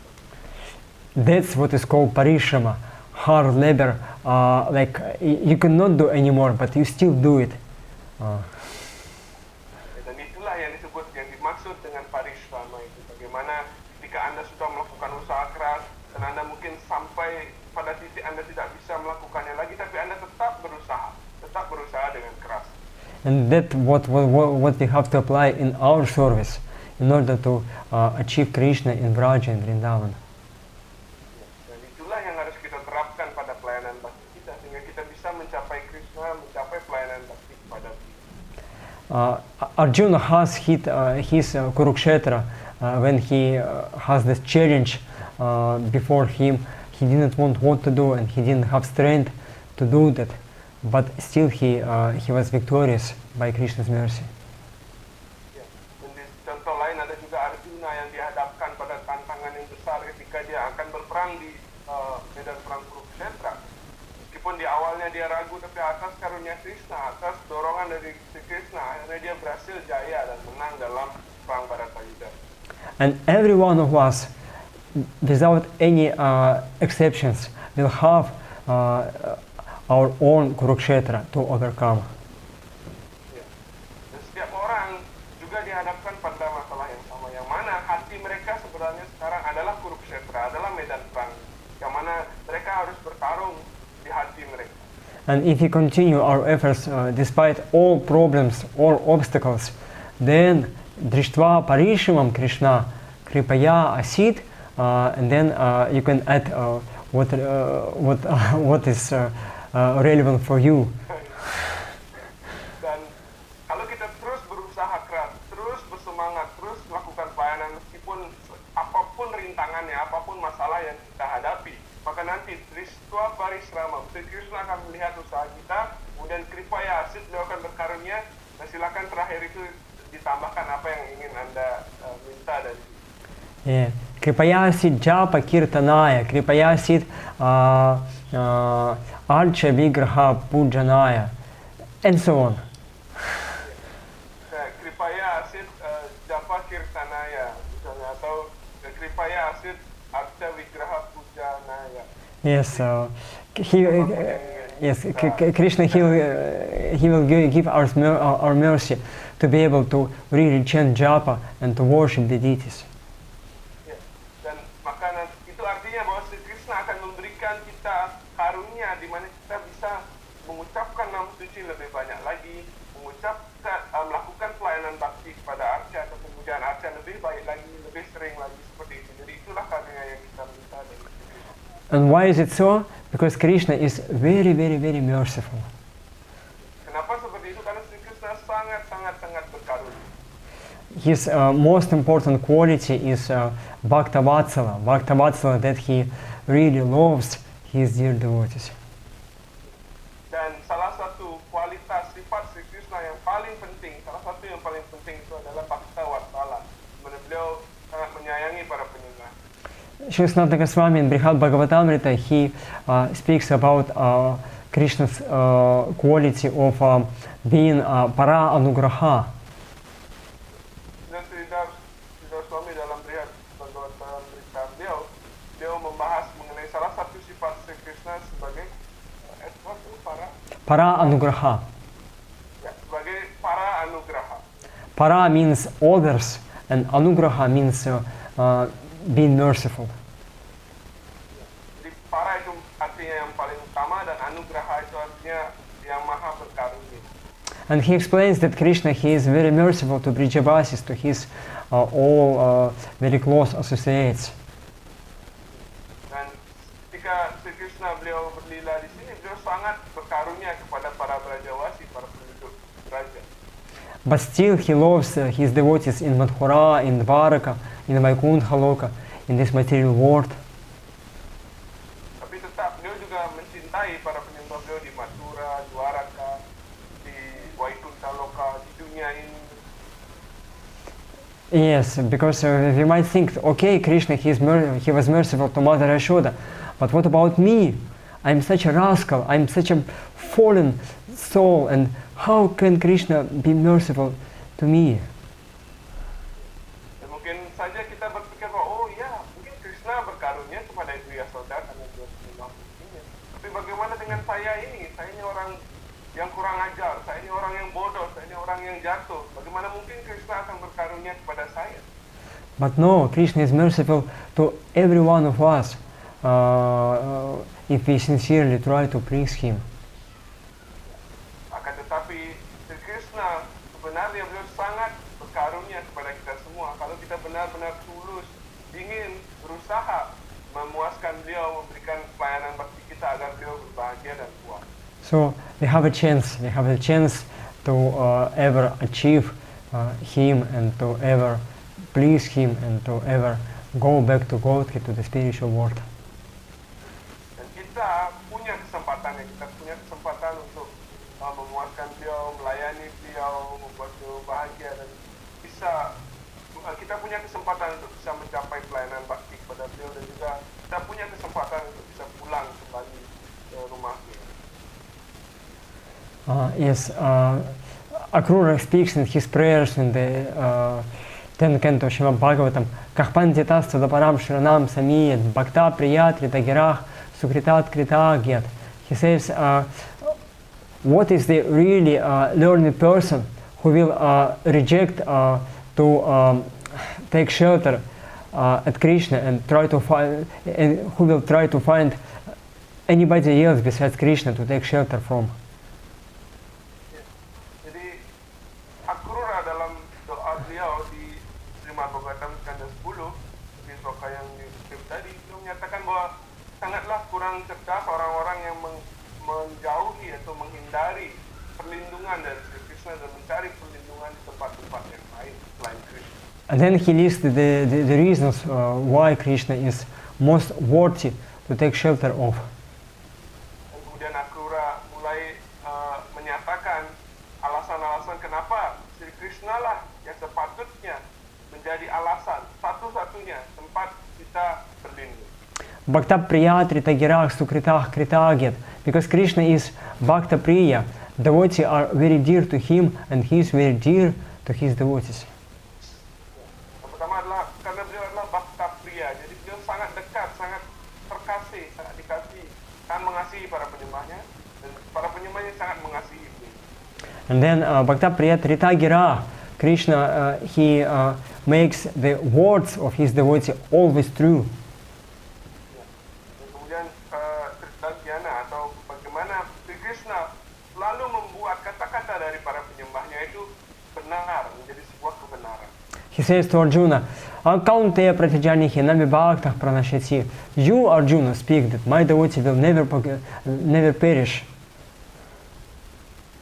That's what is called parishrama, hard labor. Like you cannot do anymore, but you still do it. Dan itulah yang disebut, yang dimaksud dengan parishrama itu. Bagaimana ketika Anda sudah melakukan usaha keras dan Anda mungkin sampai pada titik Anda tidak bisa melakukannya lagi, tapi Anda tetap berusaha dengan keras. And that what we have to apply in our service in order to achieve Krishna in Vraja and Vrindavan. Dan itulah yang harus kita terapkan pada pelayanan bakti kita, sehingga kita bisa mencapai Krishna, mencapai pelayanan bakti kepada kita. Arjuna has his Kurukshetra when he has this challenge before him. He didn't want what to do and he didn't have strength to do that, but still he was victorious by Krishna's mercy. Ya, dan contoh lain ada juga Arjuna yang dihadapkan pada tantangan yang besar ketika dia akan berperang di medan perang Kurukshetra. Meskipun di awalnya dia ragu, tapi atas karunia Krishna, atas dorongan dari Krishna, akhirnya dia berhasil jaya dan menang dalam perang Bharatayuddha. And every one of us, without any exceptions, will have our own Kurukshetra to overcome. Ya. Dan setiap orang juga dihadapkan pada masalah yang sama, yang mana hati mereka sebenarnya sekarang adalah Kurukshetra, adalah medan perang, yang mana mereka harus bertarung di hati mereka. And if we continue our efforts despite all problems or obstacles, then Drishtva Parishimam Krishna Kripaya Asit, and then you can add what is relevant for you. Dan kalau kita terus berusaha keras, terus bersemangat, terus melakukan pelayanan meskipun apapun rintangannya, apapun masalah yang kita hadapi, maka nanti Dristva Parisrama, Krishna akan melihat usaha kita, kemudian Kripaya Asit, beliau akan berkarunia, dan silakan terakhir itu ditambahkan apa yang ingin Anda minta dari situ. Yeah. Kripayasit japa kirtanaya, kripayasit archa vigraha pujanaya, and so on. Kripaya Asit japa kirtanaya, misalnya, atau Kripaya Asit archa vigraha pujanaya. Yes, Krishna, he will give our mercy to be able to really chant japa and to worship the deities. Dan maka itu artinya bahwa Krishna akan memberikan kita karunia di mana kita bisa mengucapkan nama suci lebih banyak lagi, melakukan pelayanan bakti kepada arca atau pemujaan arca lebih baik lagi, lebih sering lagi seperti itu. Jadi itulah karunia yang kita minta dari Krishna. And why is it so? Because Krishna is very, very, very merciful. Kenapa seperti itu? Karena Krishna sangat berkarunia. His most important quality is Bhaktavatsala. Bhaktavatsala, that he really loves his dear devotees. Dan salah satu kualitas sifat Sri Krishna yang paling penting, salah satu yang paling penting itu adalah Bhaktavatsala. Mana beliau sangat menyayangi para penyembah. Shri Sanatana Goswami in Brihad Bhagavatamrita, he speaks about Krishna's quality of being para anugraha. Dan Sri Swami dalam Brihad Bhagavatamrita beliau membahas mengenai salah satu sifat Sri Krishna sebagai para anugraha. Ya, sebagai para anugraha. Para means others, and anugraha means being merciful. Jadi para itu artinya yang paling utama dan anugraha itu artinya yang maha berkarunia. And he explains that Krishna, he is very merciful to Brijavasis, to his all very close associates. Dan ketika Sri Krishna beliau berlila di sini, beliau sangat berkarunia kepada para Brajawasi, para penduduk Braja. But still he loves his devotees in Madhura, in Dvaraka, in Vaikuntha Loka, in this material world. Tapi tetap beliau juga mencintai para penyembah beliau di Mathura, Dwaraka, di Vaikuntha Loka, di dunia ini. Yes, because we might think, okay, Krishna, he was merciful to Mother Yashoda, but what about me? I'm such a rascal, I'm such a fallen soul, and how can Krishna be merciful to me? Dan mungkin saja kita berpikir bahwa, oh ya, mungkin Krishna berkarunia kepada Ibu Yashoda karena dia penyembah sucinya. Tapi bagaimana dengan saya ini? Saya ini orang yang kurang ajar, saya ini orang yang bodoh, saya ini orang yang jatuh. Bagaimana mungkin Krishna akan berkarunia kepada saya? But no, Krishna is merciful to every one of us if we sincerely try to please Him. Akan tetapi Sri Krishna sebenarnya beliau sangat berkarunia kepada kita semua. Kalau kita benar-benar tulus, ingin berusaha memuaskan beliau, memberikan pelayanan bakti kita agar beliau berbahagia dan puas. So we have a chance to ever achieve Him and to ever please Him and to ever go back to Godhead, to the spiritual world. Dan kita punya kesempatan untuk memuaskan beliau, melayani beliau, membuat beliau bahagia, dan kita punya kesempatan untuk bisa mencapai pelayanan bakti kepada beliau, dan juga kita punya kesempatan untuk bisa pulang kembali ke rumah beliau. Yes, Akrura speaks in his prayers in the 10th canto of Shrimad Bhagavatam, Kahpantitas Tadaparam Shranam Samiyat Bhakta Priyat Ritagirah Sukritat Kritagyat. He says, what is the really learned person who will reject to take shelter at Krishna and try to find, and who will try to find anybody else besides Krishna to take shelter from? Jadi Akrura dalam doa beliau di Srimad Bhagavatam skanda 10 di sloka yang dikutip tadi, beliau menyatakan bahwa sangatlah kurang cerdas orang-orang yang menjauhi atau menghindari perlindungan dari Sri Krishna dan mencari perlindungan di tempat-tempat yang lain selain Krishna. And then he lists the reasons why Krishna is most worthy to take shelter of. Dan kemudian Akrura mulai menyatakan alasan-alasan kenapa Sri Krishna lah yang sepatutnya menjadi alasan satu-satunya tempat kita berlindung. Bhakta Priya Tritagirah Sukritah Kritagit. Because Krishna is Bhakta Priya, devotees are very dear to him and he is very dear to his devotees. Yang pertama adalah karena beliau adalah Bhakta Priya, jadi beliau sangat dekat, sangat terkasih, sangat dikasih, sangat mengasihi para penyembahnya dan para penyembahnya sangat mengasihi beliau. And then Bhakta Priya Tritagirah, Krishna, he makes the words of his devotees always true. Dan kemudian Tritagiyana atau bagaimana Sri Krishna selalu membuat kata-kata dari para penyembahnya itu benar, menjadi sebuah kebenaran. He says to Arjuna, Akaunteya pratijanihi nami bhaktah pranashati. You, Arjuna, speak that my devotee will never perish.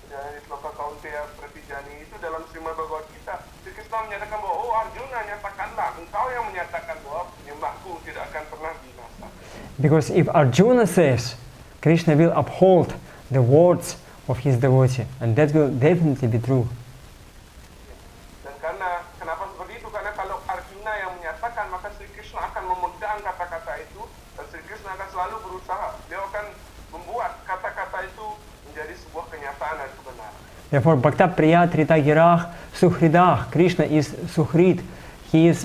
Dari sloka Kaunteya Pratijani itu dalam Srimad Bhagavad Gita, Sri Krishna menyatakan bahwa, oh Arjuna, nyatakanlah, engkau yang menyatakan bahwa penyembahku tidak akan pernah binasa. Because if Arjuna says, Krishna will uphold the words of his devotee, and that will definitely be true. Dan karena kenapa seperti itu? Karena kalau Arjuna yang menyatakan, maka Sri Krishna akan memegang kata-kata itu dan Sri Krishna akan selalu berusaha. Dia akan membuat kata-kata itu menjadi sebuah kenyataan dan kebenaran. Therefore, Bhakta Priya Tritagirah Suhridah, Krishna is Suhrid. He is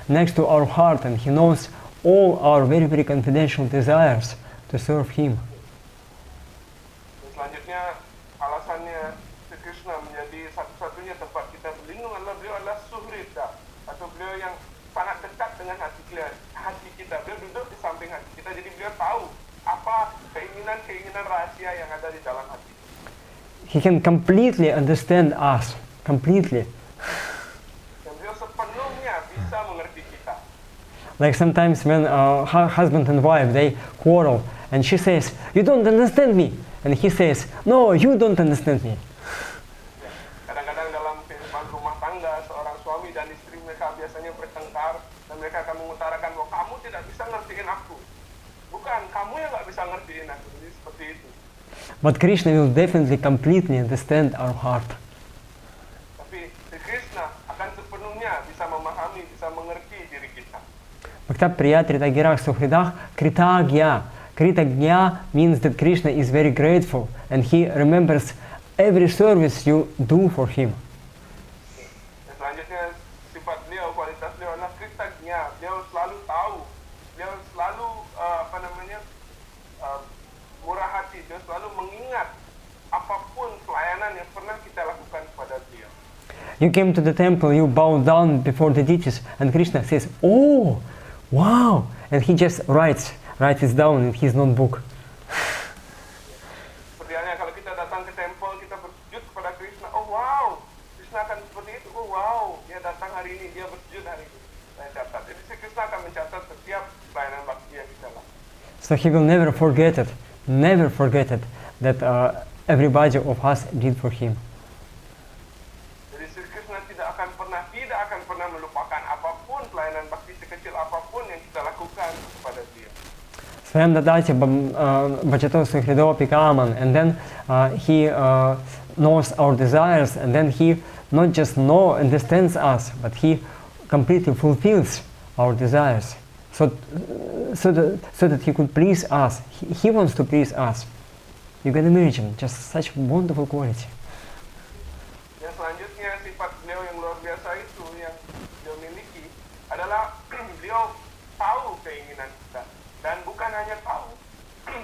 next to our heart and he knows all our very, very confidential desires to serve him. Dan selanjutnya, alasannya Sri Krishna menjadi satu-satunya tempat kita berlindung adalah beliau adalah Suhrida, atau beliau yang sangat dekat dengan hati kita. Beliau duduk di samping hati kita, jadi beliau tahu apa keinginan-keinginan rahasia yang ada di dalam hati. He can completely understand us, completely. Dan beliau sepenuhnya bisa mengerti kita. Like sometimes when husband and wife, they quarrel, and she says, you don't understand me. And he says, no, you don't understand me. Kadang-kadang dalam kehidupan rumah tangga, seorang suami dan istri mereka biasanya bertengkar dan mereka akan mengutarakan bahwa kamu tidak bisa ngertiin aku. Bukan, kamu yang nggak bisa ngertiin aku. Jadi seperti itu. But Krishna will definitely completely understand our heart. Tapi Sri Krishna akan sepenuhnya bisa memahami, bisa mengerti diri kita. Bhakta Priya Tritagirah Suhridah Kritagya. Kritagya means that Krishna is very grateful and he remembers every service you do for him. Dan selanjutnya sifat beliau, kualitas beliau adalah Kritagya. Beliau selalu tahu, beliau selalu murah hati, beliau selalu mengingat apapun pelayanan yang pernah kita lakukan kepada beliau. You came to the temple, you bow down before the deities, and Krishna says, oh, wow, and he just writes it down in his notebook. Seperti halnya kalau kita datang ke temple, kita bersujud kepada Krishna, oh wow, Krishna akan seperti itu, oh wow, dia datang hari ini, dia bersujud hari ini. Saya catat. Jadi Krishna akan mencatat setiap pelayanan bakti yang kita lakukan. So he will never forget it that everybody of us did for him. Jadi Sri Krishna tidak akan pernah melupakan apapun pelayanan bakti sekecil apapun yang kita lakukan kepada dia. Swayam dadati bhajato suhridopi kaman, and then he knows our desires, and then he not just understands us, but he completely fulfills our desires. So that he could please us. He wants to please us. You can imagine, just such wonderful quality. Yang selanjutnya sifat beliau yang luar biasa itu yang beliau miliki adalah beliau tahu keinginan kita, dan bukan hanya tahu,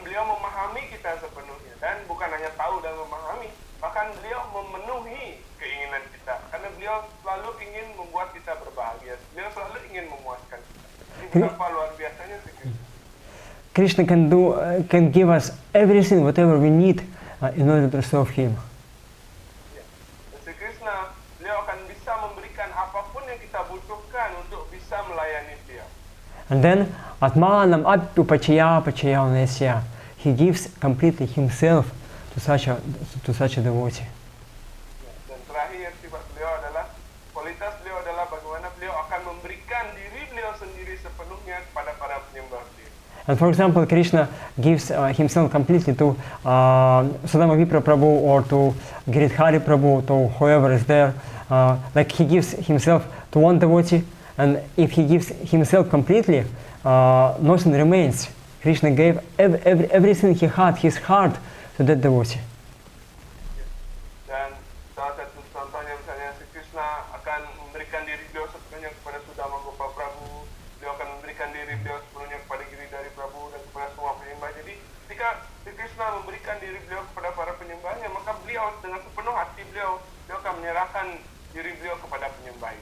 beliau memahami kita sepenuhnya, dan bukan hanya tahu dan memahami, bahkan beliau memenuhi keinginan kita, karena beliau selalu ingin membuat kita berbahagia, beliau selalu ingin memuaskan kita. Betapa luar biasanya sih Krishna can give us everything, whatever we need in order to serve him. Ya. Dan Sri Krishna, beliau akan bisa memberikan apapun yang kita butuhkan untuk bisa melayani dia. And then Atmanam Apupachaya Pachayanesya, he gives completely himself to such a devotee. Ya. Dan terakhir sifat beliau adalah, kualitas beliau adalah bagaimana beliau akan memberikan diri beliau sendiri sepenuhnya kepada para penyembah And for example, Krishna gives himself completely to Sudama Vipra Prabhu or to Giridhari Prabhu, to whoever is there. Like he gives himself to one devotee, and if he gives himself completely, nothing remains. Krishna gave everything he had, his heart, to that devotee. Dan salah satu contohnya misalnya si Krishna akan memberikan diri beliau sepenuhnya kepada Sudama Gopal Prabhu, beliau akan memberikan diri beliau sepenuhnya kepada Giridhari Prabhu dan kepada semua penyembah. Jadi ketika si Krishna memberikan diri beliau kepada para penyembahnya, maka beliau dengan sepenuh hati beliau akan menyerahkan diri beliau kepada penyembah.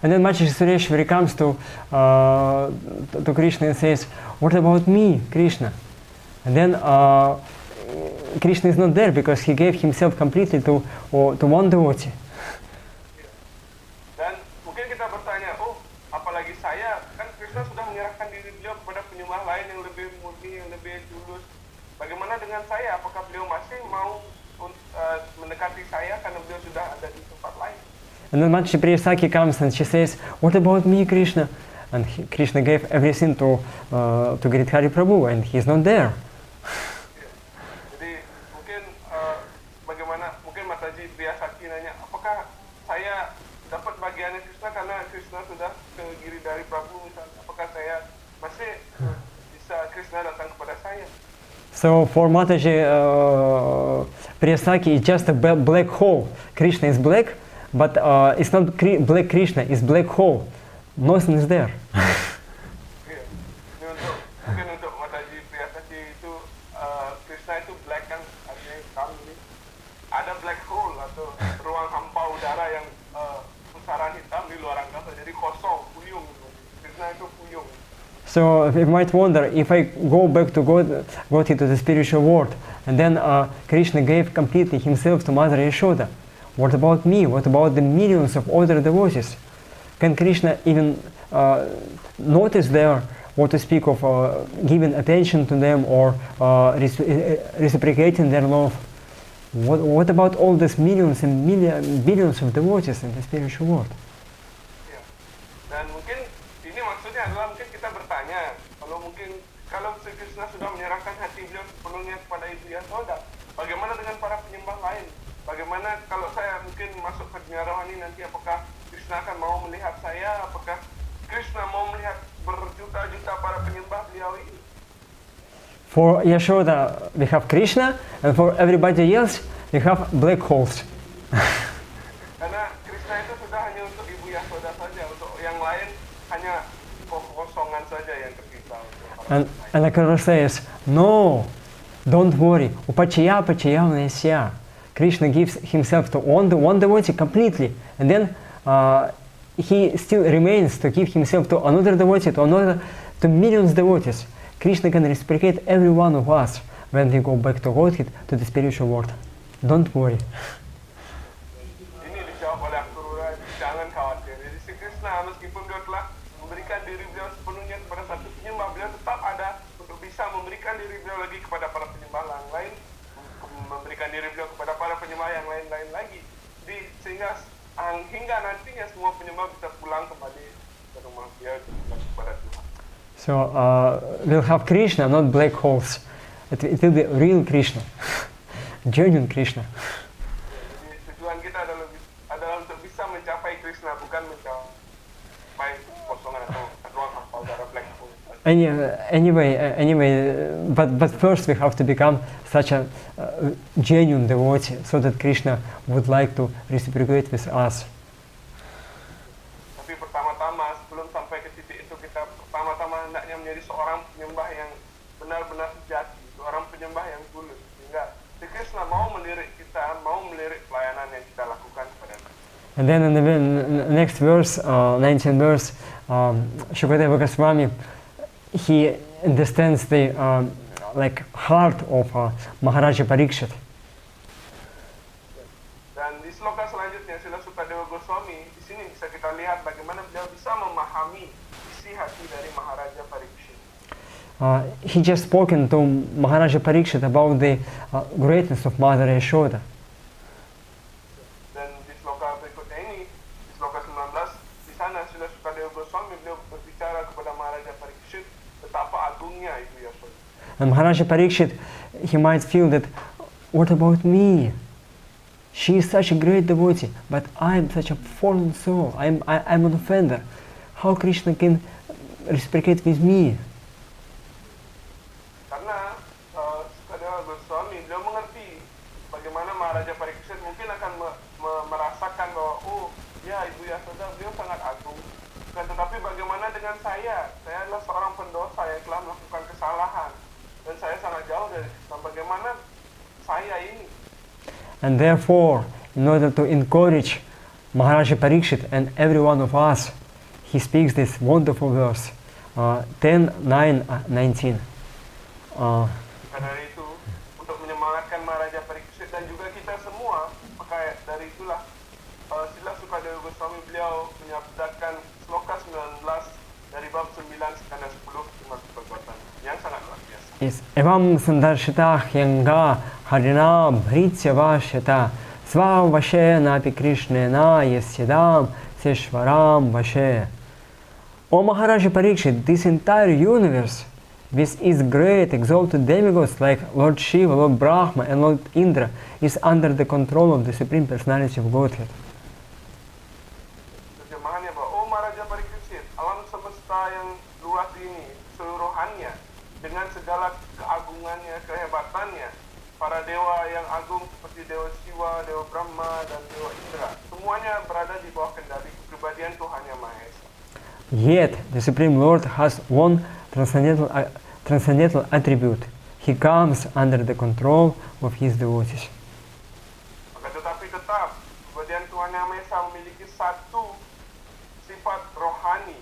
And then Maharaj Sureshwari comes to Krishna and says, "What about me, Krishna?" And then Krishna is not there because he gave himself completely to one devotee. Dan mungkin kita bertanya, oh, apalagi saya? Kan Krishna sudah menyerahkan diri beliau kepada penyembah lain yang lebih murni, yang lebih tulus. Bagaimana dengan saya? Apakah beliau masih mau mendekati saya karena beliau sudah ada di tempat lain? And then Mataji Priyasaki comes and she says, "What about me, Krishna?" And Krishna gave everything to Giridhari Prabhu, and he's not there. Jadi mungkin bagaimana? Mungkin Mataji Priyasaki nanya, apakah saya dapat bagiannya Krishna karena Krishna sudah ke Giridhari Prabhu misalnya? Apakah saya masih bisa Krishna datang kepada saya? So for Mataji Priyasaki, it's just a black hole. Krishna is black. But it's not black Krishna, it's black hole. Nothing is there. Mungkin untuk Mataji Priyasaki itu Krishna itu black kan, artinya hitam. Ada black hole atau ruang hampa udara yang pusaran hitam di luar angkasa, jadi kosong, puyung. Krishna itu puyung. So you might wonder, if I go back to God into the spiritual world, and then Krishna gave completely himself to Mother Yashoda. What about me? What about the millions of other devotees? Can Krishna even notice there, or to speak of giving attention to them or reciprocating their love? What about all these millions and billions of devotees in the spiritual world? Ya. Dan mungkin ini maksudnya adalah mungkin kita bertanya, kalau Sri Krishna sudah menyerahkan hati beliau sepenuhnya kepada Ibu Yashoda, bagaimana dengan para penyembah lain? Bagaimana kalau saya mungkin masuk ke dunia rohani nanti, apakah Krishna akan mau melihat saya? Apakah Krishna mau melihat berjuta-juta para penyembah beliau ini? For Yashoda, we have Krishna, and for everybody else, we have black holes. Karena Krishna itu sudah hanya untuk Ibu Yashoda saja, untuk yang lain hanya kekosongan saja yang tersisa. And the Krishna says, "No, don't worry. Upachaya pachaya unesya." Krishna gives himself to one devotee completely, and then he still remains to give himself to another devotee, to millions of devotees. Krishna can reciprocate every one of us when we go back to Godhead, to the spiritual world. Don't worry. Ini dijawab oleh Akrura, jangan khawatir. Jadi si Krishna meskipun beliau telah memberikan diri beliau sepenuhnya kepada satu penyembah, beliau tetap ada untuk bisa memberikan diri beliau lagi kepada para penyembah yang lain, memberikan diri beliau kepada para penyembah yang lain-lain lagi. Jadi sehingga hingga nantinya semua penyembah bisa pulang kembali ke rumah dia kepada Tuhan. So we'll have Krishna, not black holes. It will be real Krishna, genuine Krishna. Jadi tujuan kita adalah untuk bisa mencapai Krishna, bukan mencapai kosongan atau ruang hampa udara black hole. Anyway, but first we have to become such a genuine devotee, so that Krishna would like to reciprocate with us. Tapi pertama-tama, sebelum sampai ke titik itu, kita pertama-tama hendaknya menjadi seorang penyembah yang benar-benar sejati, seorang penyembah yang tulus, sehingga si Krishna mau melirik kita, mau melirik pelayanan yang kita lakukan kepada Dia. And then in the next verse, 19th verse, Shukadeva Goswami, he understands the heart of Maharaja Parikshit. Dan di sloka selanjutnya, Srila Sukadeva Goswami, di sini bisa kita lihat bagaimana beliau bisa memahami isi hati dari Maharaja Parikshit. He just spoken to Maharaja Parikshit about the greatness of Mother Yashoda. Dan di sloka berikutnya ini, di sloka 19, di sana Srila Sukadeva Goswami beliau berbicara kepada Maharaja Parikshit betapa agungnya Ibu Yasoda. And Maharaja Parikshit, he might feel that, what about me? She is such a great devotee, but I am such a fallen soul. I'm an offender. How Krishna can reciprocate with me? Karena Sukadeva Goswami beliau mengerti bagaimana Maharaja Parikshit mungkin akan merasakan bahwa oh ya Ibu Yasoda beliau sangat agung. Tetapi bagaimana dengan saya? Saya adalah seorang pendosa yang telah melakukan kesalahan dan saya sangat jauh dari Krishna. Bagaimana saya ini? And therefore, in order to encourage Maharaja Parikshit and every one of us, he speaks this wonderful verse, 10:9-19. Karena itu, untuk menyemangatkan Maharaja Parikshit dan juga kita semua, maka dari itulah Srila Sukadeva Goswami beliau menyabdakan sloka 19 dari bab 9 skanda 10 Srimad Bhagavatam yang sangat luar biasa. Is evam sandarshitah yanga harina bhritya vasheta sva vashe napi krishnena yasyadam seshvaram vashe. O Maharaja Parikshit, this entire universe with its great exalted demigods like Lord Shiva, Lord Brahma and Lord Indra is under the control of the Supreme Personality of Godhead. Terjemahannya bahwa oh Maharaja Parikshit, alam semesta yang luas ini seluruhannya dengan segala keagungannya, kehebatannya, para dewa yang agung seperti Dewa Shiva, Dewa Brahma dan Dewa Indra, semuanya berada di bawah kendali kepribadian Tuhan Yang Maha Esa. Yet the Supreme Lord has one transcendental attribute. He comes under the control of his devotees. Tetapi tetap kepribadian Tuhan Yang Maha Esa memiliki satu sifat rohani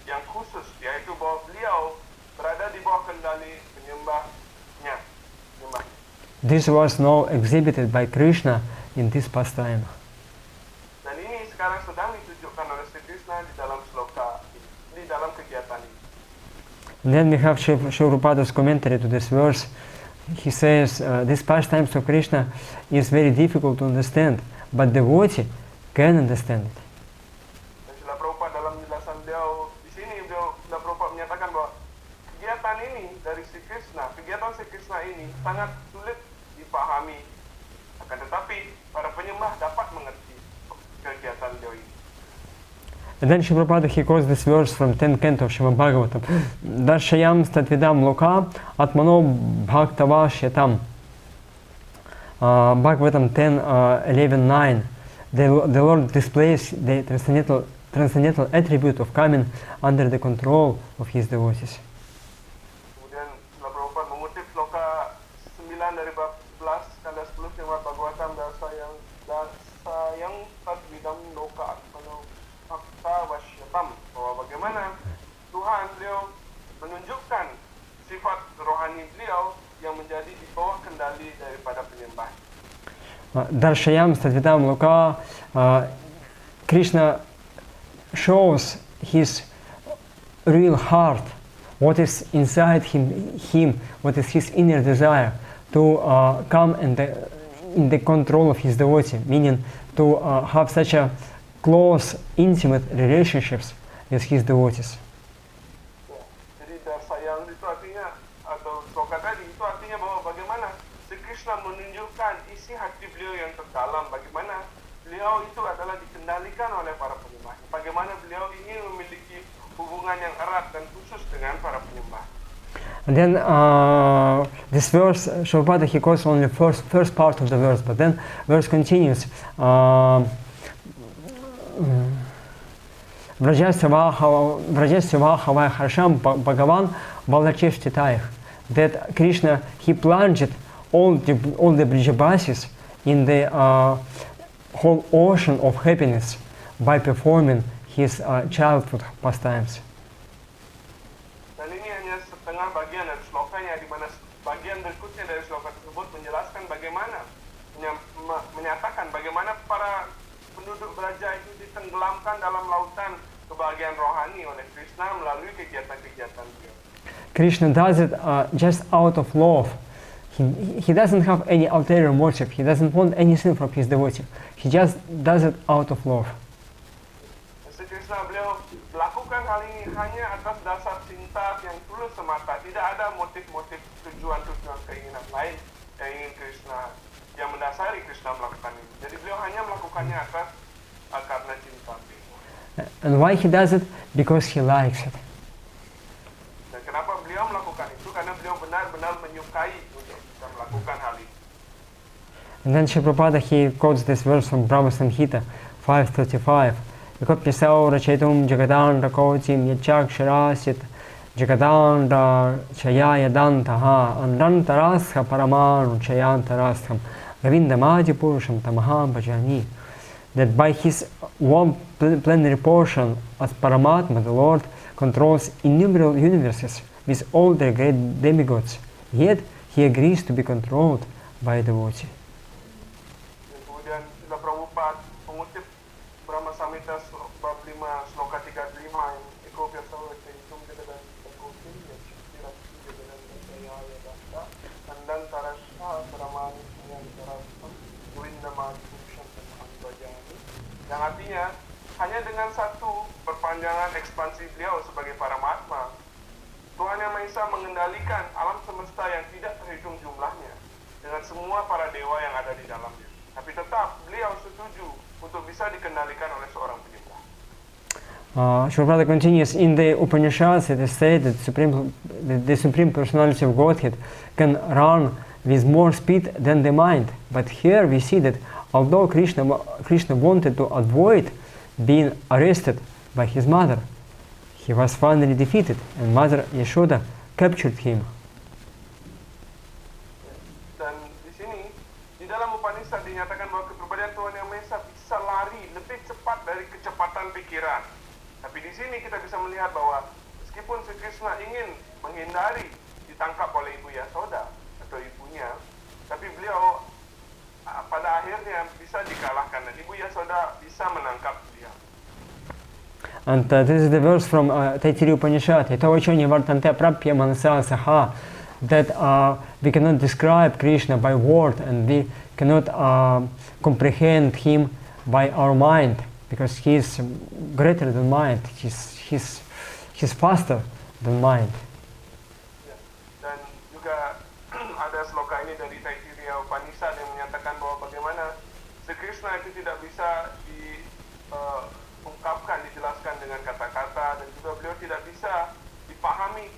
yang khusus, yaitu bahwa beliau berada di bawah kendali penyembahnya. This was now exhibited by Krishna in this pastime. Dan ini sekarang sedang ditunjukkan oleh Sri Krishna di dalam sloka ini, di dalam kegiatan ini. And then we have Srila Prabhupada's commentary to this verse. He says, this pastime of Krishna is very difficult to understand, but devotee can understand it. Dan Srila Prabhupada dalam penjelasan beliau di sini, Srila Prabhupada menyatakan bahwa kegiatan ini dari Sri Krishna, kegiatan Sri Krishna ini sangat sulit dipahami. Akan tetapi para penyembah dapat mengerti kegiatan beliau ini. And then Srila Prabhupada, he quotes this verse from 10th canto of Srimad Bhagavatam. Darshayam statvidam loka atmano bhaktavashyatam. Bhagavatam 10:11-9. The Lord displays the transcendental attribute of coming under the control of his devotees. Kemudian Srila Prabhupada mengutip sloka 9 dari bab 11 skanda 10 Srimad Bhagavatam, dasayang statvidam loka atmano bhaktavashyatam, bahwa bagaimana Tuhan beliau menunjukkan sifat rohani beliau yang menjadi di bawah kendali daripada penyembah. Darshayam statvidam loka, Krishna shows his real heart, what is inside him, what is his inner desire to come in the control of his devotee, meaning to have such a close, intimate relationships with his devotees. Jadi darsayang itu artinya, atau sloka tadi itu artinya bahwa bagaimana Sri Krishna menunjukkan isi hati beliau yang terdalam, bagaimana beliau itu adalah dikendalikan oleh para penyembah, bagaimana beliau ingin memiliki hubungan yang erat dan khusus dengan para penyembah. And then this verse, Prabhupada, he quotes only first part of the verse, but then verse continues. Vrajasya harsham Bhagavan Balacheshtitayah. That Krishna, he plunged all the Brijabasis in the whole ocean of happiness by performing his childhood pastimes. Dan ini hanya setengah bagian dari slokanya, di mana bagian berikutnya dari sloka tersebut menjelaskan bagaimana, menyatakan bagaimana para penduduk Braja itu ditenggelamkan dalam lautan kebahagiaan rohani oleh Krishna melalui kegiatan-kegiatan beliau. Krishna does it just out of love. He doesn't have any ulterior motive. He doesn't want anything from his devotee. He just does it out of love. Sri Krishna beliau melakukan hal ini hanya atas dasar cinta yang tulus semata, tidak ada motif-motif tujuan-tujuan keinginan lain yang ingin Krishna, yang mendasari Krishna melakukan ini. Jadi beliau hanya melakukannya atas karena cinta. And why he does it? Because he likes it. Dan kenapa beliau melakukan itu? Karena beliau benar-benar menyukai untuk bisa melakukan hal itu. And then Srila Prabhupada, he quotes this verse from Brahma Samhita 5:35. Ekapyasaura chetum jagadandra kochim yachaksharasit jagadandra chayaya dantaha andantarastha paramanu chayantarastham govindamaji purusham tamaham bhajani. That by his one plenary portion as Paramatma, the Lord controls innumerable universes with all their great demigods, yet he agrees to be controlled by a devotee. Kemudian Srila Prabhupada mengutip Brahma Samhita bab 5 sloka 35 yang eko biasa caitum jagadan kochim yachaksharasit jagadandra chayaya dantaha andantarastha paramanu chayantarastham govindamaji purusham tamaham bhajani. Yang artinya, hanya dengan satu perpanjangan ekspansi beliau sebagai Paramatma, Tuhan Yang Maha Esa mengendalikan alam semesta yang tidak terhitung jumlahnya dengan semua para dewa yang ada di dalamnya. Tapi tetap beliau setuju untuk bisa dikendalikan oleh seorang penyembah. Srila Prabhupada continues, in the Upanishads it is said that the Supreme Personality of Godhead can run with more speed than the mind. But here we see that although Krishna wanted to avoid being arrested by his mother, he was finally defeated and Mother Yashoda captured him. Dan di sini, di dalam Upanishad dinyatakan bahwa kepribadian Tuhan Yang Maha Esa bisa lari lebih cepat dari kecepatan pikiran. Tapi di sini kita bisa melihat bahwa meskipun Sri Krishna ingin menghindari ditangkap oleh Ibu Yashoda atau ibunya, tapi beliau pada akhirnya bisa dikalahkan dan Ibu Yashoda bisa menangkap dia. And this is the verse from Taittiriya Upanishad, Yatavachanya vartante prapya manasa saha, that we cannot describe Krishna by word and we cannot comprehend him by our mind, because he is greater than mind, he's faster than mind. Dan juga ada sloka ini dari Taittiriya Upanishad yang menyatakan bahwa bagaimana Sri Krishna itu tidak bisa diungkapkan, dijelaskan dengan kata-kata, dan juga beliau tidak bisa dipahami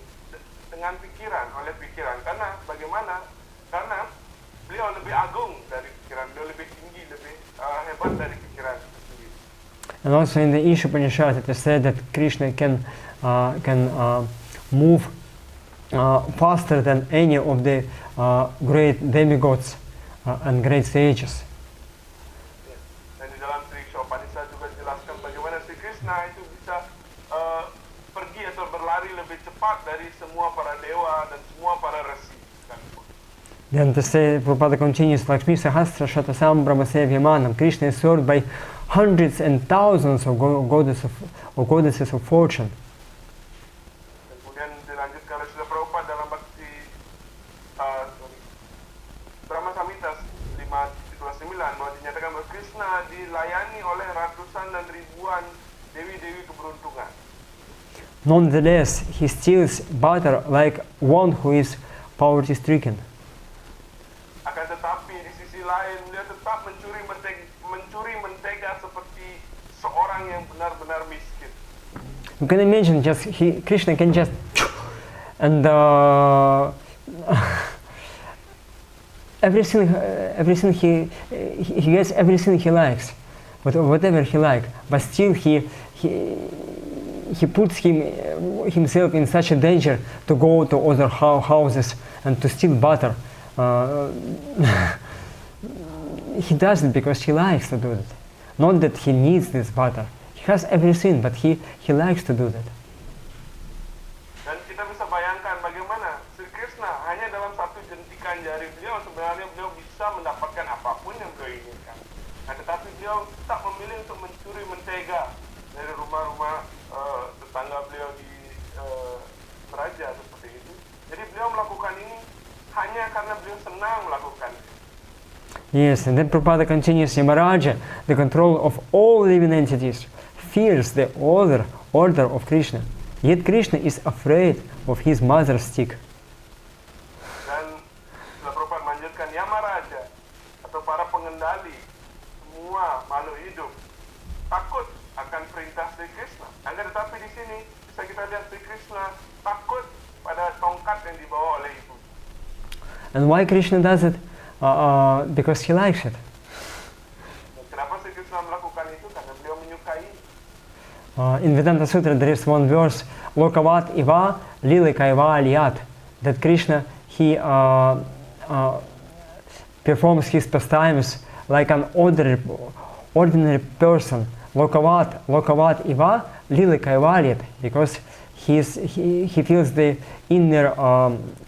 dengan pikiran, oleh pikiran. Karena bagaimana? Karena beliau lebih agung dari pikiran, beliau lebih tinggi, lebih hebat dari pikiran itu sendiri. And also in the Isha Upanishad it is said that Krishna can move faster than any of the great demigods and great sages. Dan di dalam Sri Upanishad juga dijelaskan bagaimana Sri Krishna itu bisa pergi atau berlari lebih cepat dari semua para dewa dan semua para resi. Then to say, Prabhupada continues, Lakshmi Sahasra Shatasam Brahmasevyamanam, Krishna is served by hundreds and thousands of goddesses of fortune. Kemudian dilanjutkan oleh Srila Prabhupada dalam Bhakti Brahma Samhita 5:29 bahwa dinyatakan bahwa Krishna dilayani oleh ratusan dan ribuan dewi-dewi keberuntungan. Nonetheless, he steals butter like one who is poverty-stricken. Akan tetapi di sisi lain dia tetap mencuri mentega seperti seorang yang benar-benar miskin. You can imagine, Krishna can just and everything he gets everything he likes, whatever he likes, but still he puts himself in such a danger to go to other houses and to steal butter. He does it because he likes to do it. Not that he needs this butter. He has everything, but he likes to do that. Dan kita bisa bayangkan bagaimana Sri Krishna hanya dalam satu jentikan jari beliau sebenarnya beliau bisa mendapatkan apapun yang beliau inginkan. Nah, tetapi beliau tak memilih untuk mencuri mentega dari rumah-rumah tetangga beliau di Raja seperti itu. Jadi beliau melakukan ini hanya karena beliau senang melakukannya. Yes, and then Prabhupada continues, Yamaraja, the control of all living entities, fears the order of Krishna. Yet Krishna is afraid of his mother's stick. Dan Prabhupada melanjutkan, Yamaraja atau para pengendali semua makhluk hidup takut akan perintah Sri Krishna. Akan tetapi di sini bisa kita lihat Sri Krishna takut pada tongkat yang dibawa oleh ibu. And why Krishna does it? Because he likes it. Kenapa Sri Krishna melakukan itu? Karena beliau menyukai. In Vedanta Sutra there is one verse, Lokavat Iva Lilika Iva Aliyat, that Krishna, he performs his pastimes like an ordinary person. Lokavat Iva Lilika Iva Aliyat, because he feels the inner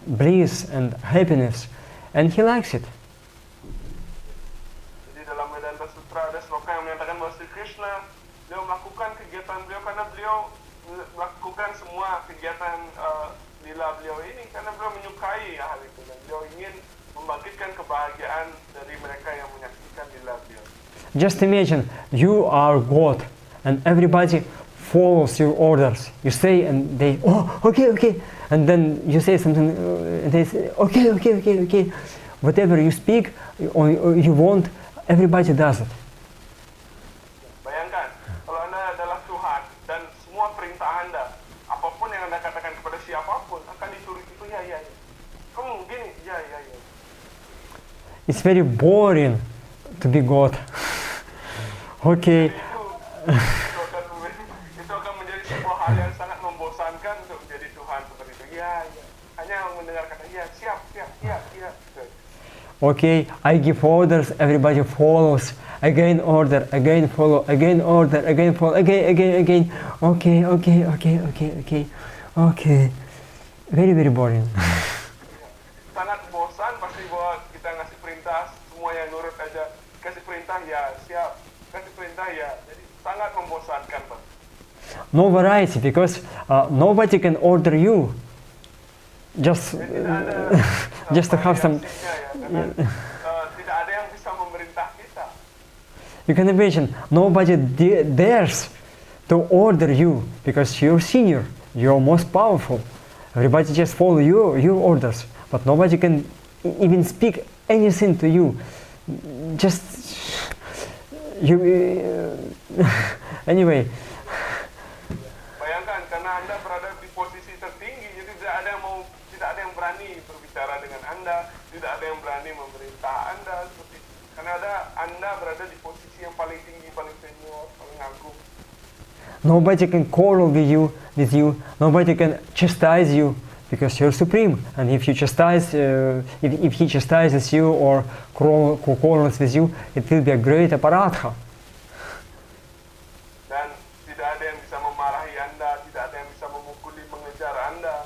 bliss and happiness, and he likes it. Jadi dalam Vedanta Sutra ada sloka yang menyatakan bahwa Sri Krishna beliau melakukan kegiatan beliau karena beliau melakukan semua kegiatan lila beliau ini karena beliau menyukai hal itu dan beliau ingin membangkitkan kebahagiaan dari mereka yang menyaksikan lila beliau. Just imagine you are God and everybody follows your orders. You say and they, oh, okay, and then you say something, they say, okay. Whatever you speak or you want, everybody does it. Bayangkan, kalau Anda adalah Tuhan dan semua perintah Anda, apapun yang Anda katakan kepada siapapun akan dituruti itu ya. Kamu gini, ya. It's very boring to be God. Okay. Itu akan menjadi sebuah hal yang sangat membosankan untuk menjadi Tuhan seperti itu. Ya. Hanya mendengar kata ya, siap. Okay, I give orders, everybody follows. Again order, again follow, again order, again follow, again. Okay. Very boring. Sangat bosan pasti bahwa kita ngasih perintah, semua yang nurut aja. Kasih perintah ya, siap. Kasih perintah ya. Jadi sangat membosankan, Pak. No variety, because nobody can order you. Just to have some. Tidak ada yang bisa memerintah kita. You can imagine, nobody dares to order you because you're senior, you're most powerful. Everybody just follow your orders, but nobody can even speak anything to you. Just you. Anyway. Bayangkan, karena Anda berada di posisi tertinggi, jadi tidak ada yang berani berbicara dengan Anda, tidak ada yang berani memerintah Anda, karena Anda berada di posisi yang paling tinggi, paling senior, paling agung. Nobody can quarrel with you. Nobody can chastise you because you're supreme. And if you chastise, if he chastises you or quarrels with you, it will be a great aparatha. Dan tidak ada yang bisa memarahi Anda, tidak ada yang bisa memukuli, mengejar Anda.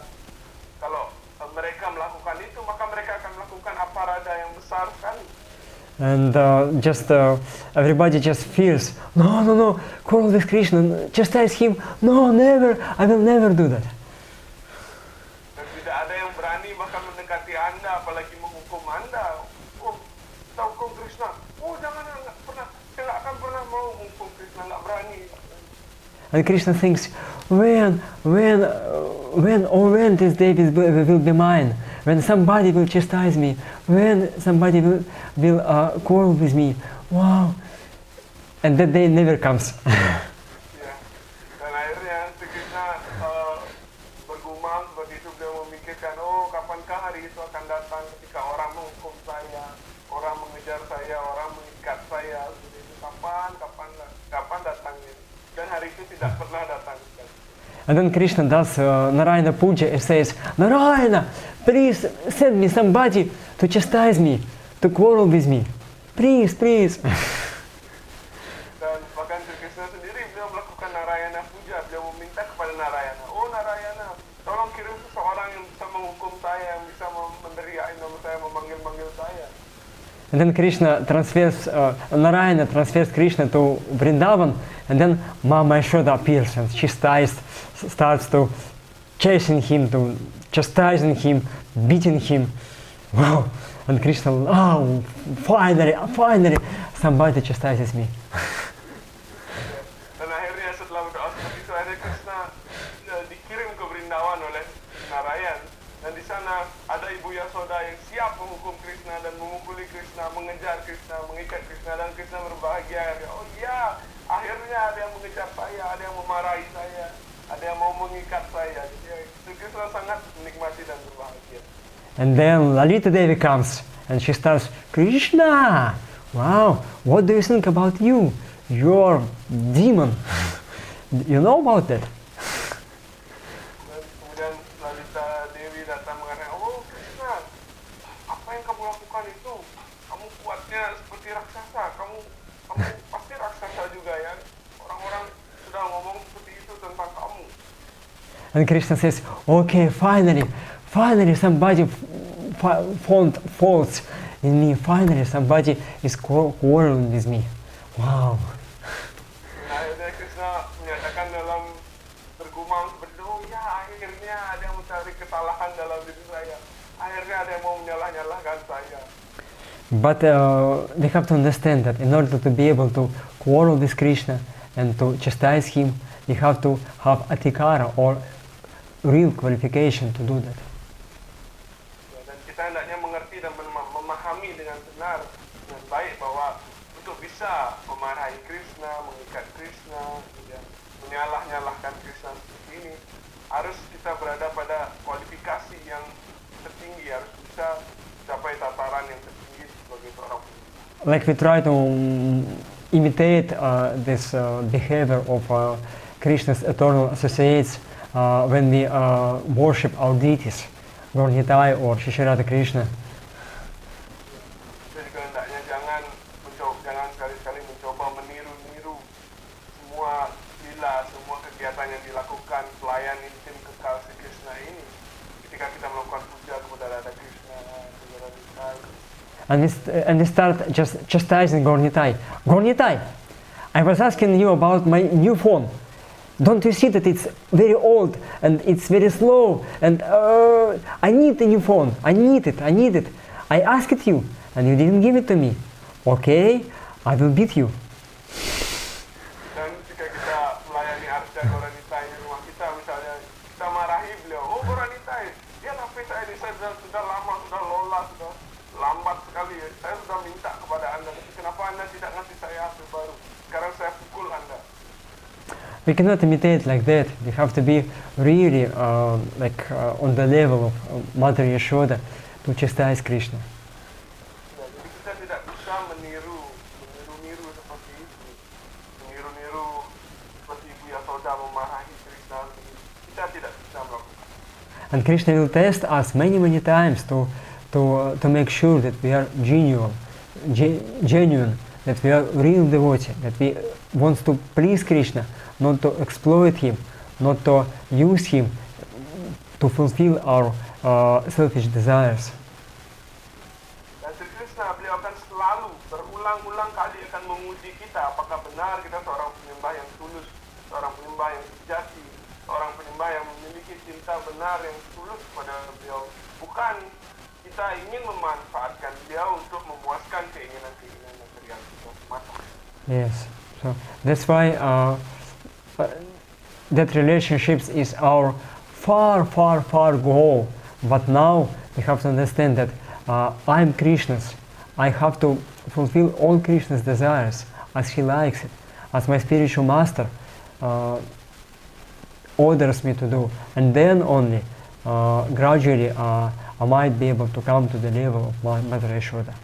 Kalau mereka melakukan itu, maka mereka akan melakukan aparada yang besar sekali. And everybody just feels, no, quarrel with Krishna, chastise him, no, never, I will never do that. Dan tidak ada yang berani bahkan mendekati Anda, apalagi menghukum Anda. Oh, kita hukum Krishna. Oh, jangan, saya nggak akan pernah mau menghukum Krishna, nggak berani. And Krishna thinks, when this day will be mine, when somebody will chastise me, when somebody will quarrel with me, wow, and that day never comes. Ya, dan akhirnya Krishna bergumam seperti itu, beliau memikirkan, oh kapankah hari itu akan datang ketika orang menghukum saya, orang mengejar saya, orang mengikat saya, kapan datangnya? Dan hari itu tidak pernah datang. And then Krishna does Narayana Puja and says, Narayana, please send me somebody to chastise me, to quarrel with me. Please. Dan bahkan Sri Krishna sendiri beliau melakukan Narayana Puja, beliau meminta kepada Narayana, oh Narayana, tolong kirim seseorang yang bisa menghukum saya, yang bisa meneriaki nama saya, memanggil saya. And then Krishna transfers, Narayana transfers Krishna to Vrindavan, and then Mama Yashoda appears and she starts to chasing him, to chastising him, beating him. Wow! And Krishna, oh, finally, somebody chastises me. Dan akhirnya setelah berdoa seperti itu, akhirnya Krishna dikirim mana ada Ibu Yasoda yang siap menghukum Krishna dan memukuli Krishna, mengejar Krishna, mengikat Krishna, dan Krishna berbahagia. Oh iya, akhirnya ada yang mengejar saya, ada yang memarahi saya, ada yang mau mengikat saya. Jadi Krishna sangat menikmati dan berbahagia. And then Lalita Devi comes and she starts, Krishna, wow, what do you think about you? You're demon. You know about that? Kemudian Lalita Dewi datang mengatakan, oh Krishna, apa yang kamu lakukan itu? Kamu kuatnya seperti raksasa, kamu pasti raksasa juga ya. Orang-orang sudah ngomong seperti itu tentang kamu. And Krishna says, okay, finally somebody found faults in me. Finally somebody is quarreling with me. Wow. Nah, akhirnya Krishna menyatakan dalam bergumam seperti itu, oh ya akhirnya ada yang mencari kesalahan dalam diri saya. Akhirnya ada yang mau menyalah-nyalahkan saya. But they have to understand that in order to be able to quarrel with Krishna and to chastise him, you have to have atikara or real qualification to do that. Dan kita hendaknya mengerti dan memahami dengan benar, dengan baik bahwa untuk bisa memarahi Krishna, mengikat Krishna, menyalah-nyalahkan Krishna seperti ini, harus kita berada pada kualifikasi yang tertinggi, harus bisa capai tataran yang tertinggi sebagai seorang penguasa. Like we try to imitate this behavior of Krishna's eternal associates when we worship our deities, Gaur Nitai or Shishirata Krishna. Kita juga hendaknya jangan sekali-sekali mencoba meniru-niru semua lila, semua kegiatan yang dilakukan pelayan intim kekal si Krishna ini. Ketika kita melakukan puja kepada Radha Krishna, kepada Nitai. And we start just chastising Gaur Nitai. Gaur Nitai, I was asking you about my new phone. Don't you see that it's very old and it's very slow and I need a new phone. I need it. I asked you and you didn't give it to me. Okay, I will beat you. Dan jika kita melayani arca Gaur Nitai di rumah kita, misalnya kita marahi beliau, oh Gaur Nitai, lihat HP saya ini, saya sudah lama, sudah lola, sudah lambat sekali. Saya sudah minta kepada Anda, kenapa Anda tidak ngasih saya HP baru? Sekarang saya pukul Anda. We cannot imitate like that. We have to be really on the level of Mother Yashoda to chastise Krishna. Ya, jadi kita tidak bisa meniru seperti itu, meniru seperti Ibu Yasoda memarahi Krishna. Kita tidak bisa melakukan. And Krishna will test us many times to make sure that we are genuine, that we are real devotee, that we want to please Krishna, not to exploit him, not to use him to fulfill our selfish desires. Dan Sri Krishna, beliau akan selalu berulang-ulang kali akan menguji kita apakah benar kita seorang penyembah yang tulus, seorang penyembah yang sejati, seorang penyembah yang memiliki cinta benar yang tulus kepada beliau. Bukan kita ingin memanfaatkan beliau untuk memuaskan keinginan-keinginan material kita semata. Yes, so that's why that relationships is our far goal. But now we have to understand that I'm Krishna's. I have to fulfill all Krishna's desires as he likes it, as my spiritual master orders me to do. And then only gradually I might be able to come to the level of Mother Yashoda.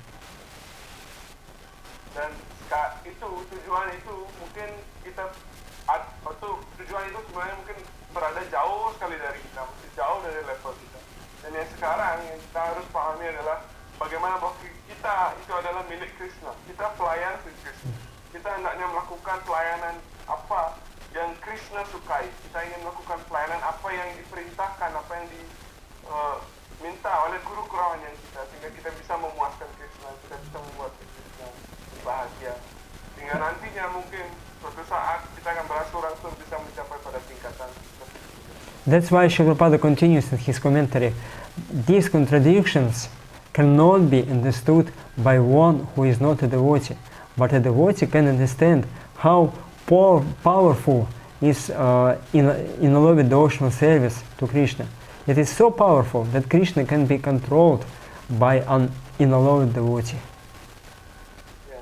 Dan itu tujuan itu mungkin kita tujuan itu sebenarnya mungkin berada jauh sekali dari kita, masih jauh dari level kita. Dan yang sekarang yang kita harus pahami adalah bagaimana bahwa kita itu adalah milik Krishna. Kita pelayan Krishna. Kita hendaknya melakukan pelayanan apa yang Krishna sukai. Kita ingin melakukan pelayanan apa yang diperintahkan, apa yang diminta oleh guru kerohanian kita, sehingga kita bisa memuaskan Krishna, kita bisa membuat Krishna bahagia. Sehingga nantinya mungkin suatu saat kita akan berangsur-angsur bisa mencapai pada tingkatan seperti itu. That's why Srila Prabhupada continues in his commentary. These contradictions cannot be understood by one who is not a devotee, but a devotee can understand how powerful is in a love devotional service to Krishna. It is so powerful that Krishna can be controlled by an unallowed devotee. Ya.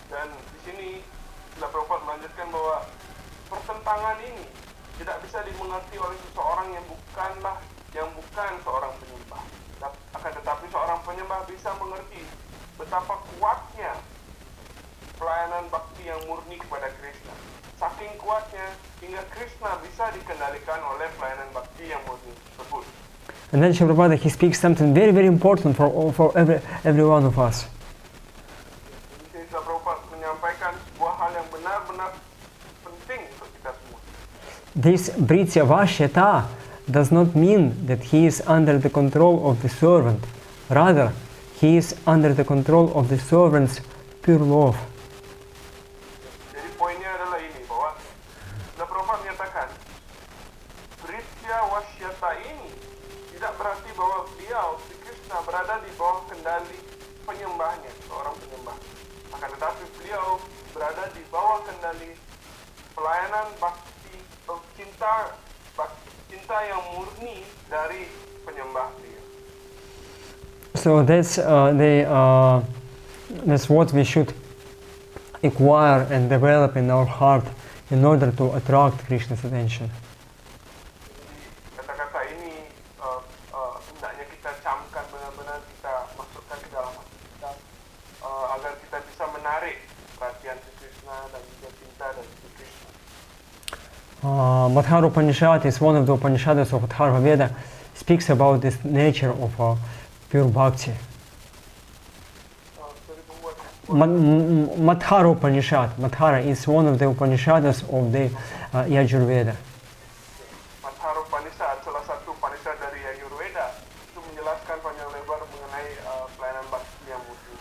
Dan di sini Srila Prabhupada melanjutkan bahwa pertentangan ini tidak bisa dimengerti oleh seseorang yang bukan seorang penyembah. Akan tetapi seorang penyembah bisa mengerti betapa kuatnya pelayanan bakti yang murni kepada Krishna. Saking kuatnya hingga Krishna bisa dikendalikan oleh pelayanan bakti yang murni tersebut. And then Srila Prabhupada, he speaks something very, very important for every one of us. Jadi Srila Prabhupada menyampaikan sebuah hal yang benar-benar penting untuk kita semua. This Britya Vashyata does not mean that he is under the control of the servant. Rather, he is under the control of the servant's pure love. Jadi poinnya adalah ini, bahwa Srila Prabhupada menyatakan Britya Vashyata ini tidak berarti bahwa beliau, Sri Krishna, berada di bawah kendali penyembahnya, seorang penyembah. Akan tetapi beliau berada di bawah kendali pelayanan bakti, cinta yang murni dari penyembah beliau. So that's what we should acquire and develop in our heart in order to attract Krishna's attention. Kata-kata ini hendaknya kita camkan benar-benar, kita masukkan ke dalam hati kita agar kita bisa menarik perhatian Sri Krishna dan juga cinta dari Sri Krishna. Madhara Upanishad is one of the Upanishads of Atharva Veda, speaks about this nature of pure bhakti. Madhara Upanishad. Madhara is one of the Upanishads of the Yajurveda. Madhara Upanishad, salah satu Upanishad dari Yajurveda, itu menjelaskan panjang lebar mengenai pelayanan bakti yang murni.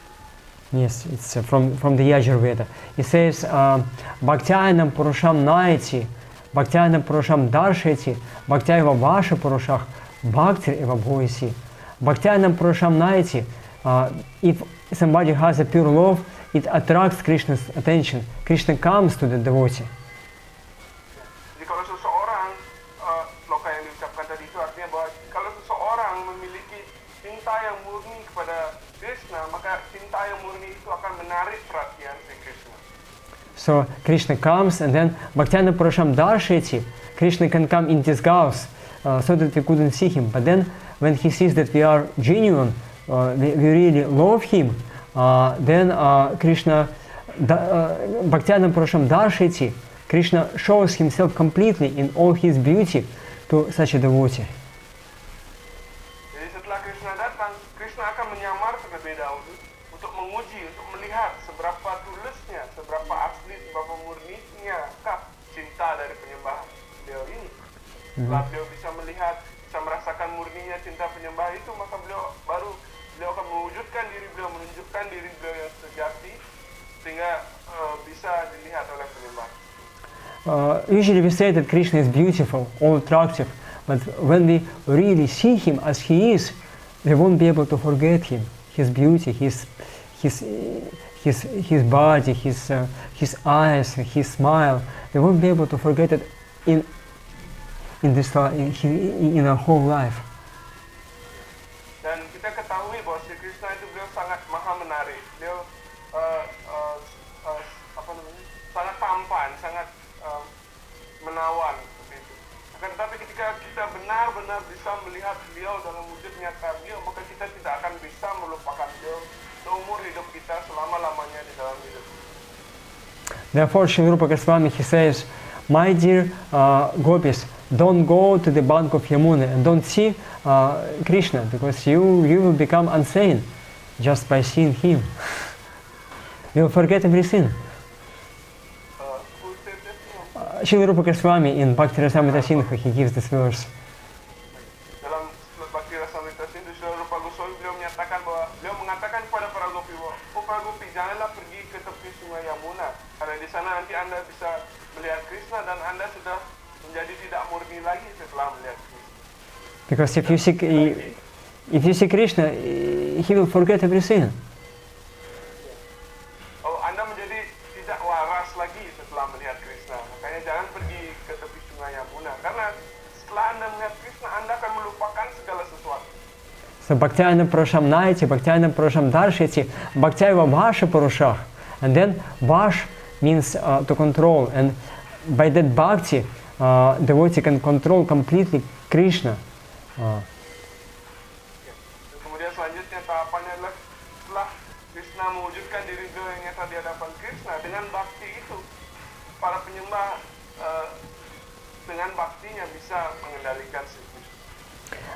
Yes, it's from the Yajurveda. It says, Bhaktyayanam Purusham Naiti, Bhaktyayanam Purusham Darsheti, Bhaktyaeva Vasha Purushach, Bhaktir Eva Bhuisi. Bhaktyayanam Purusham Naiti, if somebody has a pure love, it attracts Krishna's attention. Krishna comes to the devotee. Jadi kalau seseorang, sloka yang diucapkan tadi itu artinya bahwa kalau seseorang memiliki cinta yang murni kepada Krishna, maka cinta yang murni itu akan menarik perhatian Sri Krishna. So Krishna comes, and then Bhaktyayanam Purusham Darsheti, Krishna can come in disguise so that we couldn't see him. But then when he sees that we are genuine, we really love him, then Krishna, Bhaktyayanam Purusham Darsheti, Krishna shows himself completely in all his beauty to such a devotee. Jadi setelah Krishna datang, Krishna akan menyamar terlebih dahulu untuk menguji, untuk melihat seberapa tulusnya, seberapa asli, seberapa murninya cinta dari penyembah beliau ini. Setelah beliau bisa melihat, bisa merasakan murninya cinta penyembah itu, maka beliau akan mewujudkan diri beliau, menunjukkan diri beliau yang sejati, sehingga bisa dilihat oleh penyembah. Usually we say that Krishna is beautiful or attractive, but when we really see him as he is, we won't be able to forget him, his beauty, his body, his eyes, his smile. We won't be able to forget it in our whole life. Dan kita ketahui bahwa Sri Krishna itu beliau sangat maha menarik, beliau sangat tampan, sangat menawan seperti itu. Akan tetapi ketika kita benar-benar bisa melihat beliau dalam wujud nyata beliau, maka kita tidak akan bisa melupakan beliau seumur hidup kita, selama-lamanya di dalam hidup. Therefore, Sri Rupa Goswami, he says, my dear gopis, don't go to the bank of Yamuna and don't see Krishna, because you will become insane just by seeing him. You will forget everything. Srila Rupa Goswami in Bhakti Rasamrita Sindhu, he gives this verse. Dalam Bhakti Rasamrita Sindhu, Srila Rupa Goswami beliau mengatakan kepada para gopi bahwa, oh para gopi, janganlah pergi ke tepi sungai Yamuna, karena di sana nanti Anda bisa melihat Krishna dan Anda sudah menjadi tidak murni lagi setelah melihat Krishna. Because if you see Krishna, he will forget everything. Oh, Anda menjadi tidak waras lagi setelah melihat Krishna. Makanya jangan pergi ke tepi sungai Yamuna, karena setelah Anda melihat Krishna, Anda akan melupakan So Bhaktyayana Purusham Naiti, Bhaktyayana Purusham Darshiti, Bhaktyayava Vasha Purushah. And then Vash means to control, and by that bhakti, devotee can control completely Krishna. Kemudian selanjutnya tahapannya adalah setelah Krishna mewujudkan diri beliau yang nyata di hadapan Krishna, dengan bakti itu para penyembah dengan baktinya bisa mengendalikan si Krishna.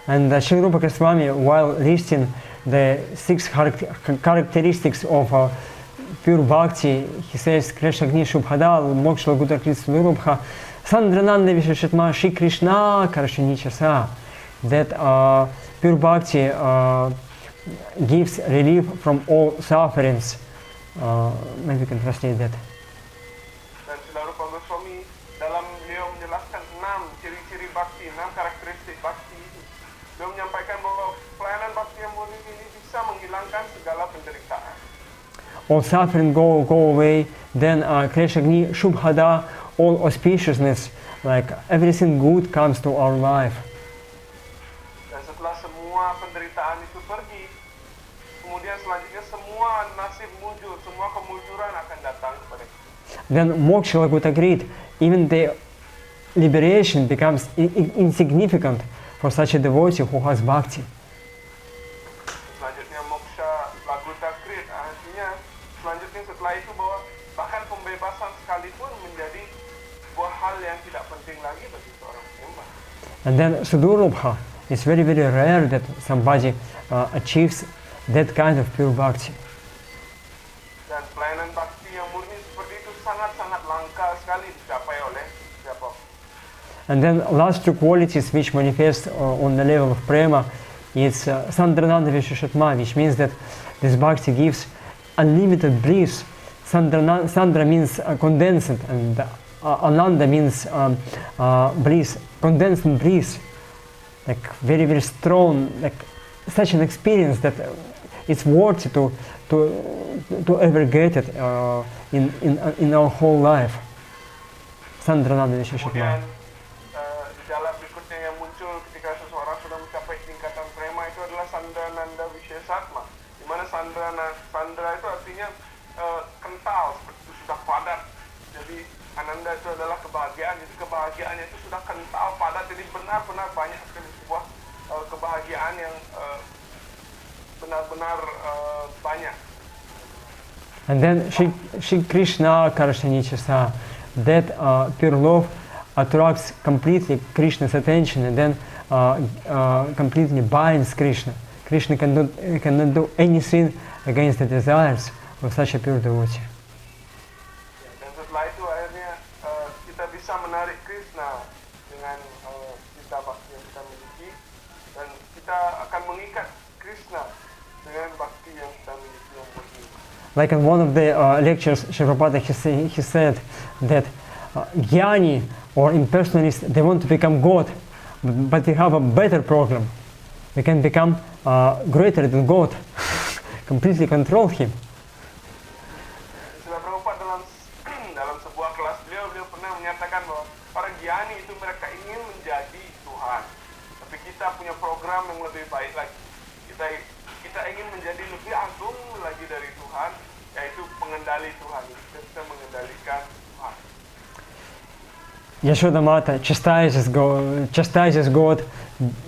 And Srila Rupa Goswami, while listing the 6 characteristics of pure bhakti, he says Krishna Gni Shubhada, Moksha Guta Krishna Lurubha, Sandrananda Vishashatma Shri Krishna Karashanichasa. That pure bhakti gives relief from all sufferings. Maybe we can translate that. Dan Srila Rupa Goswami dalam beliau menjelaskan 6 ciri-ciri bakti, 6 karakteristik bakti itu. Beliau menyampaikan bahwa pelayanan bakti yang murni ini bisa menghilangkan segala penderitaan. All suffering go away, then Krishna Gni Shubhada, all auspiciousness, like everything good comes to our life. Dan setelah semua penderitaan itu pergi, kemudian selanjutnya semua nasib mujur, semua kemujuran akan datang kepada kita. Then Moksha Laguta agreed, even the liberation becomes insignificant for such a devotee who has bhakti. Selanjutnya moksha laguta krit, artinya selanjutnya setelah itu bahwa bahkan pembebasan sekalipun menjadi sebuah hal yang tidak penting lagi bagi seorang penyembah. And then Sudurlabha, it's very rare that somebody achieves that kind of pure bhakti. Dan pelayanan bakti yang murni seperti itu sangat-sangat langka sekali dicapai oleh siapa. And then last 2 qualities which manifest on the level of prema is Sandrananda Vishashatma, which means that this bhakti gives unlimited bliss. Sandra means condensed, and Ananda means bliss, condensed bliss, like very strong, like such an experience that it's worth to ever get it in our whole life. Sandrananda Vishashatma. Di dalam berikutnya yang muncul ketika seseorang sudah mencapai tingkatan prema itu adalah Sandrananda Vishesatma, di mana Sandra itu artinya kental, seperti itu sudah padat. Jadi Ananda itu adalah kebahagiaan, jadi kebahagiaannya itu sudah kental, padat, jadi benar-benar banyak sekali sebuah kebahagiaan yang benar-benar banyak. And then Shri Krishna Karashanichasa, that pure love attracts completely Krishna's attention, and then completely binds Krishna. Krishna cannot do anything against the desires of such a pure devotee. Dan setelah itu akhirnya kita bisa menarik Krishna dengan cinta bakti yang kita miliki, dan kita akan mengikat Krishna dengan bakti yang kita miliki yang murni. Like in one of the lectures, Srila Prabhupada he said that Jnani or impersonalists, they want to become God, but we have a better program. We can become greater than God, completely control Him. Srila Prabhupada dalam sebuah kelas beliau pernah menyatakan bahwa para Jnani itu mereka ingin menjadi Tuhan, tapi kita punya program yang lebih baik lagi. Kita ingin menjadi lebih agung lagi dari Tuhan, yaitu pengendali Tuhan. Kita bisa mengendalikan Tuhan. Yashoda Mata chastises God,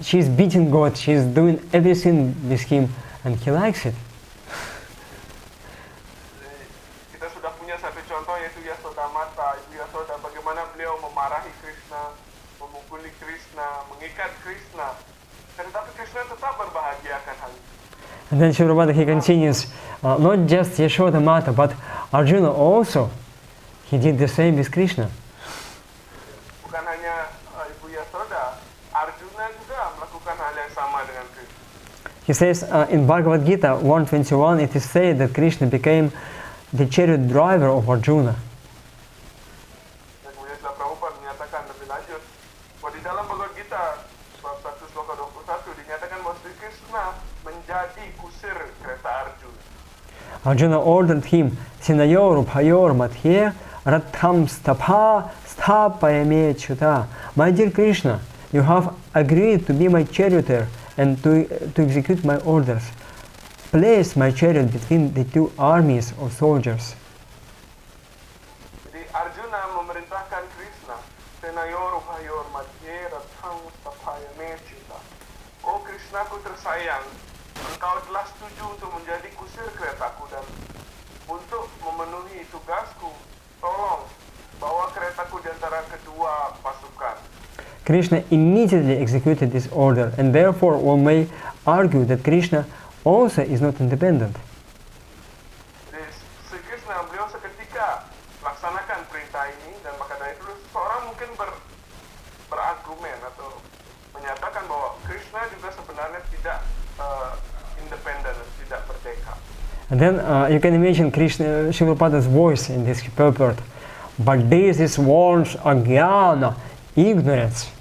she's beating God, she's doing everything with Him, and He likes it. Kita sudah punya satu contoh, yaitu Yashoda Mata, Ibu Yashoda, bagaimana beliau memarahi Krishna, memukuli Krishna, mengikat Krishna, tetapi Krishna tetap berbahagiakan hal itu. And then Srila Prabhupada he continues, not just Yashoda Mata, but Arjuna also, he did the same with Krishna. Bukan hanya Ibu Yashoda, Arjuna juga melakukan hal yang sama dengan Krishna. He says in Bhagavad Gita 1:21, it is said that Krishna became the chariot driver of Arjuna. Dan kemudian Srila Prabhupada menyatakan lebih lanjut bahwa di dalam Bhagavad Gita bab 1 sloka 21 dinyatakan bahwa Sri Krishna menjadi kusir kereta Arjuna. Arjuna ordered him, Sinayor Bhayor Madhye Ratham Stapha Stapayame Chuta. My dear Krishna, you have agreed to be my charioteer and to execute my orders. Place my chariot between the two armies of soldiers. Jadi Arjuna memerintahkan Krishna, Senayor Bhayor Madhye Rathang Tapayame Cita. Oh Krishnaku tersayang, engkau telah setuju untuk menjadi kusir keretaku dan untuk memenuhi tugasku, tolong bawa keretaku di antara kedua pasukan. Krishna immediately executed this order, and therefore one may argue that Krishna also is not independent. Jadi Sri Krishna beliau seketika laksanakan perintah ini, dan maka dari itu seorang mungkin berargumen atau menyatakan bahwa Krishna juga sebenarnya tidak independen, tidak merdeka. And then you can imagine Krishna, Srila Prabhupada's voice in this purport. But this is warns ajnana, ignorance.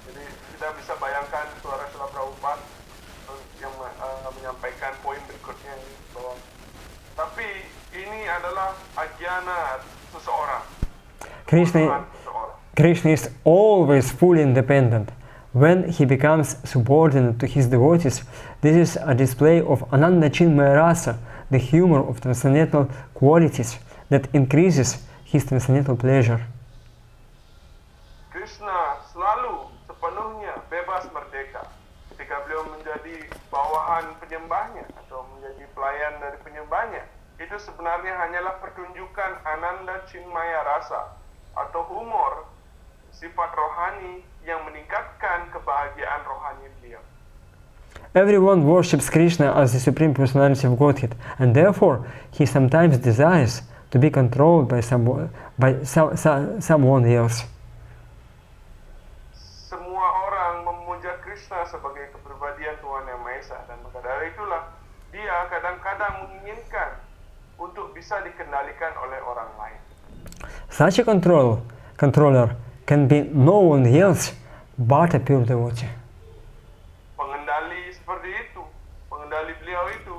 Jadi kita bisa bayangkan suara Srila Prabhupada yang menyampaikan poin berikutnya ini, bahwa tapi ini adalah ajnana seseorang. Krishna is always fully independent. When he becomes subordinate to his devotees, this is a display of Ananda Chinmaya Rasa, the humor of transcendental qualities that increases his transcendental pleasure. Krishna selalu sepenuhnya bebas merdeka ketika beliau menjadi bawahan penyembahnya atau menjadi pelayan dari penyembahnya. Itu sebenarnya hanyalah pertunjukan Ananda Chinmaya Rasa atau humor sifat rohani yang meningkatkan kebahagiaan rohani beliau. Everyone worships Krishna as the Supreme Personality of Godhead, and therefore he sometimes desires to be controlled by someone else. Semua orang memuja Krishna sebagai kepribadian Tuhan Yang Maha Esa, dan maka dari itulah dia kadang-kadang menginginkan untuk bisa dikendalikan oleh orang lain. Such a controller can be no one else but a pure devotee. Pengendali seperti itu, pengendali beliau itu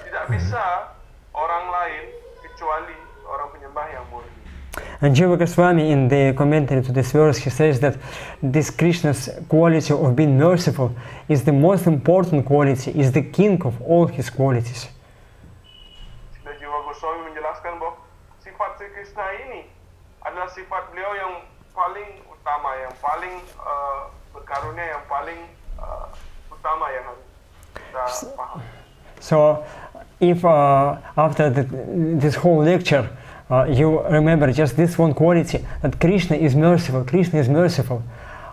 tidak bisa orang lain kecuali orang penyembah yang murni. And Jiva Goswami, in the commentary to this verse, he says that this Krishna's quality of being merciful is the most important quality, is the king of all his qualities. Jiva Goswami menjelaskan bahwa sifat Sri Krishna ini adalah sifat beliau yang paling utama, yang paling berkarunia, yang paling utama yang harus kita paham. So, if after this whole lecture you remember just this one quality, that Krishna is merciful,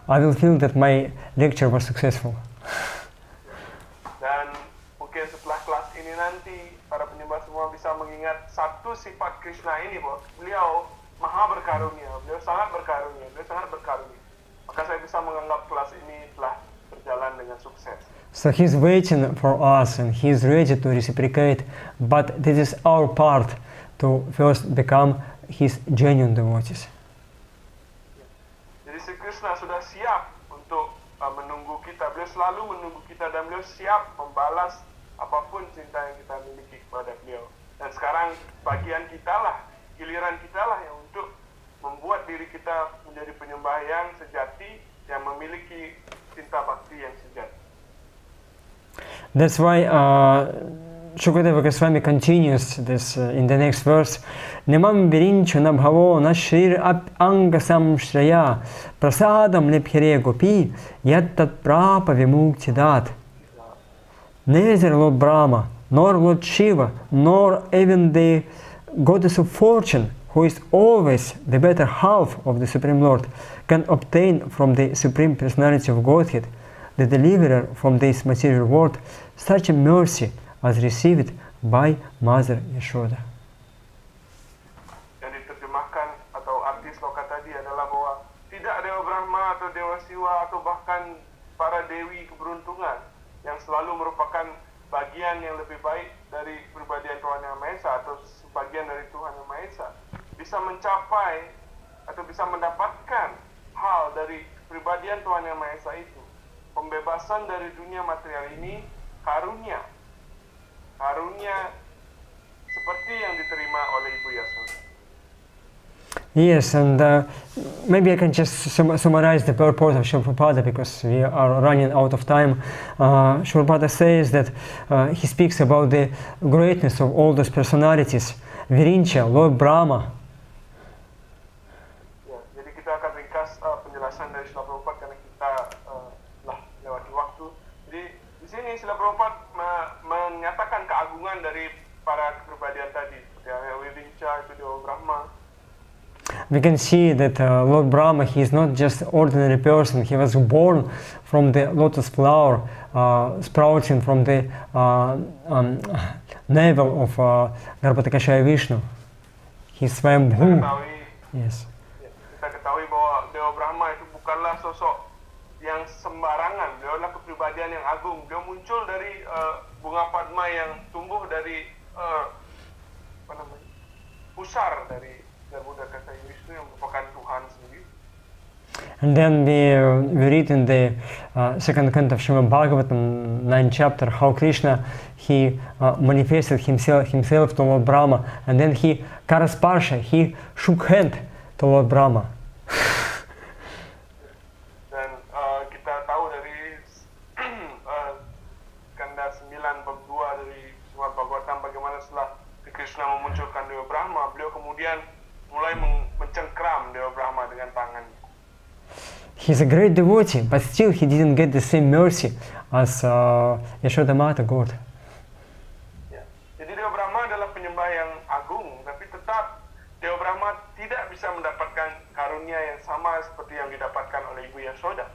I will feel that my lecture was successful. Dan mungkin setelah kelas ini nanti para penyembah semua bisa mengingat satu sifat Krishna ini, bahwa beliau maha berkarunia, beliau sangat berkarunia. Maka saya bisa menganggap kelas ini telah berjalan dengan sukses. So he's waiting for us and he's ready to reciprocate, but this is our part to first become his genuine devotees. Jadi Sri Krishna sudah siap untuk menunggu kita, beliau selalu menunggu kita, dan beliau siap membalas apapun cinta yang kita miliki kepada beliau. Dan sekarang bagian kita lah, giliran kita lah yang untuk membuat diri kita menjadi penyembah yang sejati, yang memiliki cinta bakti yang sejati. That's why Shukadeva Goswami continues this in the next verse. Nimam virincha nabhavo nashrir anga samshraya prasadam lephere gopi yattat prapa vimukti dat. Neither Lord Brahma, nor Lord Shiva, nor even the goddess of fortune, who is always the better half of the Supreme Lord, can obtain from the Supreme Personality of Godhead, the deliverer from this material world, such a mercy as received by Mother Yashoda. Yang diterjemahkan atau arti sloka tadi adalah bahwa tidak Dewa Brahma atau Dewa Siwa atau bahkan para dewi keberuntungan yang selalu merupakan bagian yang lebih baik dari kepribadian Tuhan Yang Maha Esa atau sebagian dari Tuhan Yang Maha Esa bisa mencapai atau bisa mendapatkan hal dari kepribadian Tuhan Yang Maha Esa itu, pembebasan dari dunia material ini, karunia seperti yang diterima oleh Ibu Yasoda. Yes, and maybe I can just summarize the purport of Srila Prabhupada because we are running out of time. Srila Prabhupada says that he speaks about the greatness of all those personalities. Virincha, Lord Brahma. Ya, jadi kita akan ringkas penjelasan dari Srila Prabhupada karena kita lah lewati waktu. Jadi di sini Srila Prabhupada menyatakan keagungan dari para kepribadian tadi. Seperti yang Virincha itu Dewa Brahma. We can see that Lord Brahma, he is not just ordinary person. He was born from the lotus flower, sprouting from the navel of Garbhodakashaya Vishnu. He swam Bhu. Yes. Kita ketahui bahwa Dewa Brahma itu bukanlah sosok yang sembarangan. Beliau adalah kepribadian yang agung. Beliau muncul dari bunga padma yang tumbuh dari pusar dari Garbhodakashaya Vishnu yang merupakan Tuhan sendiri. And then we read in the second canto of Shrimad Bhagavatam, 9th chapter, how Krishna, he manifested himself to Lord Brahma, and then he karasparsha, he shook hand to Lord Brahma. Dan kita tahu dari kanda 9 bab 2 dari Shrimad Bhagavatam bagaimana setelah Krishna memunculkan Dewa Brahma, beliau kemudian mulai mencengkram Dewa Brahma dengan tangannya. He's a great devotee, but still he didn't get the same mercy as Yashoda Mata got. Ya. Jadi Dewa Brahma adalah penyembah yang agung, tapi tetap Dewa Brahma tidak bisa mendapatkan karunia yang sama seperti yang didapatkan oleh Ibu Yashoda.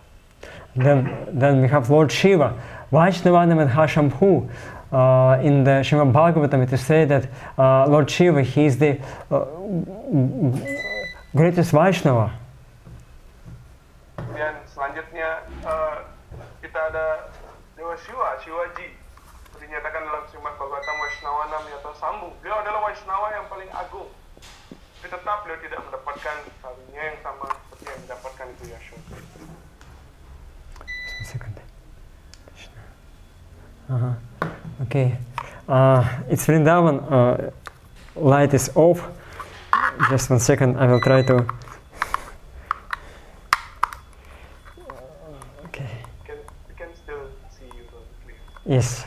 Then we have Lord Shiva, Vaishnavanam and Hashambhu. In the Shrimad Bhagavatam it is said that Lord Shiva, he is the greatest Vaishnava. Dan selanjutnya kita ada Dewa Shiva, Shivaji. Seperti dinyatakan dalam Shrimad Bhagavatam, Vaishnavanam yata Sambu. Beliau adalah Vaishnava yang paling agung. Tapi tetap beliau tidak mendapatkan karunia yang sama seperti yang didapatkan Ibu Yashoda. Second. Okay. It's Vrindavan. Light is off. Just 1 second. I will try to. Okay. We can still see you clearly. Yes.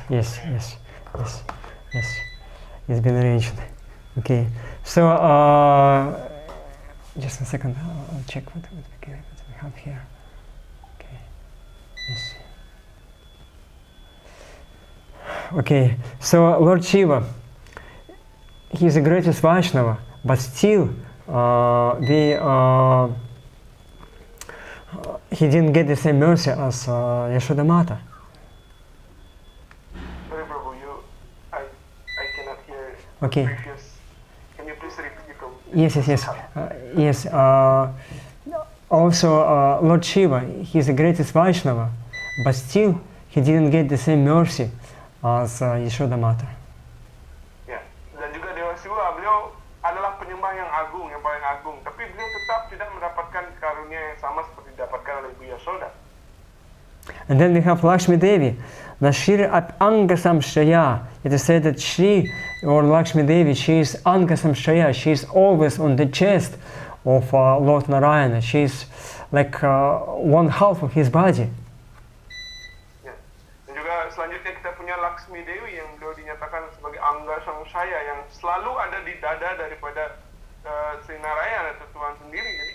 It's been arranged. Okay. So just 1 second. I'll check what we have here. Okay. Yes. Okay, so Lord Shiva, he is the greatest Vaishnava, but still he didn't get the same mercy as Yashoda Mata. Sorry, Prabhu, I cannot hear. Okay. Previous. Can you please repeat it? Yes. Also, Lord Shiva, he is the greatest Vaishnava, but still he didn't get the same mercy as Yashoda Mata. Ya, dan juga Dewa Shiva, beliau adalah penyembah yang agung, yang paling agung, tapi beliau tetap tidak mendapatkan karunia yang sama seperti didapatkan oleh Ibu Yashoda. And then we have Lakshmi Devi, Nashir at Angasam Shaya. It is said that she, or Lakshmi Devi, she is Angasam Shaya. She is always on the chest of Lord Narayana. She is like 1/2 of his body. Selanjutnya kita punya Lakshmi Dewi yang beliau dinyatakan sebagai Angga Samsaya yang selalu ada di dada daripada Sri Narayana atau Tuhan sendiri. Jadi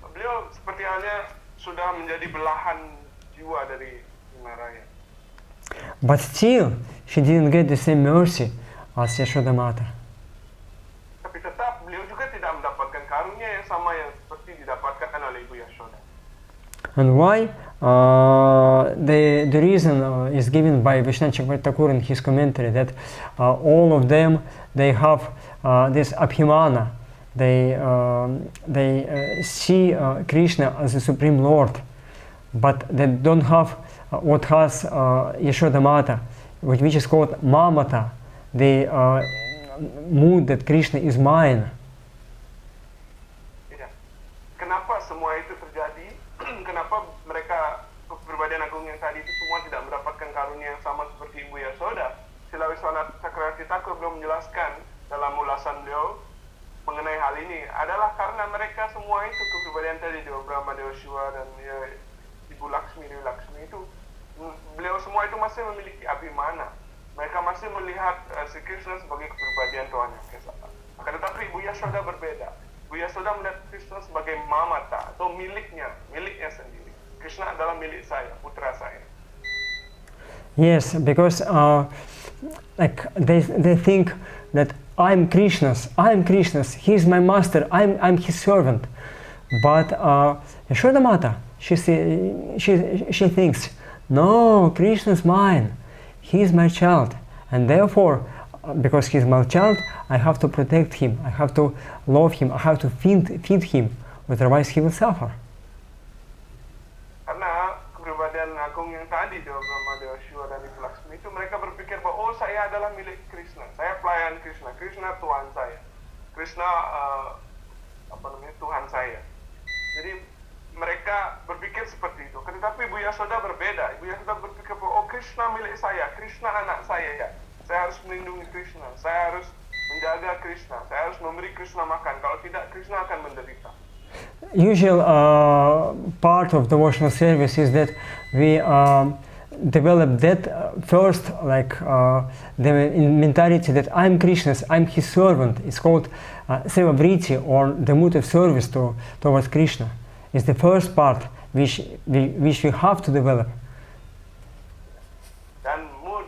beliau seperti halnya sudah menjadi belahan jiwa dari Sri Narayana. But still, she didn't get the same mercy as Yashoda Mata. Tapi tetap beliau juga tidak mendapatkan karunia yang sama yang seperti didapatkan oleh Ibu Yashoda. And why? The reason is given by Vishnu Chakravarti Thakur in his commentary that all of them, they have this abhimana. They see Krishna as the Supreme Lord, but they don't have what has Yashoda Mata, which is called mamata, the mood that Krishna is mine. Kenapa semua itu terjadi? Kenapa mereka kepribadian agung yang tadi itu semua tidak mendapatkan karunia yang sama seperti Ibu Yashoda? Sila Vishwanath Chakravarti Thakur belum menjelaskan dalam ulasan beliau mengenai hal ini adalah karena mereka semua itu kepribadian tadi Dewa Brahma, Dewa Shiva dan ya, Ibu Laksmi, Dewi Laksmi itu beliau semua itu masih memiliki abhimana. Mereka masih melihat si Krishna sebagai kepribadian Tuhan yang Esa. Akan tetapi Ibu Yashoda berbeda. Ibu Yashoda melihat Krishna sebagai mamata atau miliknya sendiri. Krishna adalah milik saya, putra saya. Yes, because like they think that I'm Krishna's, he's my master, I'm his servant. But Yashoda Mata, she thinks, no, Krishna's mine, he's my child, and therefore, because he's my child, I have to protect him, I have to love him, I have to feed him, otherwise he will suffer. Karena kepribadian agung yang tadi Dewa Brahma, Dewa Shiva dan Ibu Laksmi itu mereka berpikir bahwa oh saya adalah milik Krishna, saya pelayan Krishna, Krishna Tuhan saya, Krishna Tuhan saya. Jadi mereka berpikir seperti itu. Tetapi Ibu Yashoda berbeda. Ibu Yashoda berpikir bahwa oh Krishna milik saya, Krishna anak saya harus melindungi Krishna, saya harus menjaga Krishna, saya harus memberi Krishna makan. Kalau tidak Krishna akan menderita. Usual part of devotional service is that we develop that first, like the mentality that I'm Krishna's, I'm his servant. It's called seva vritti, or the mood of service towards Krishna. It's the first part which we have to develop. Dan mood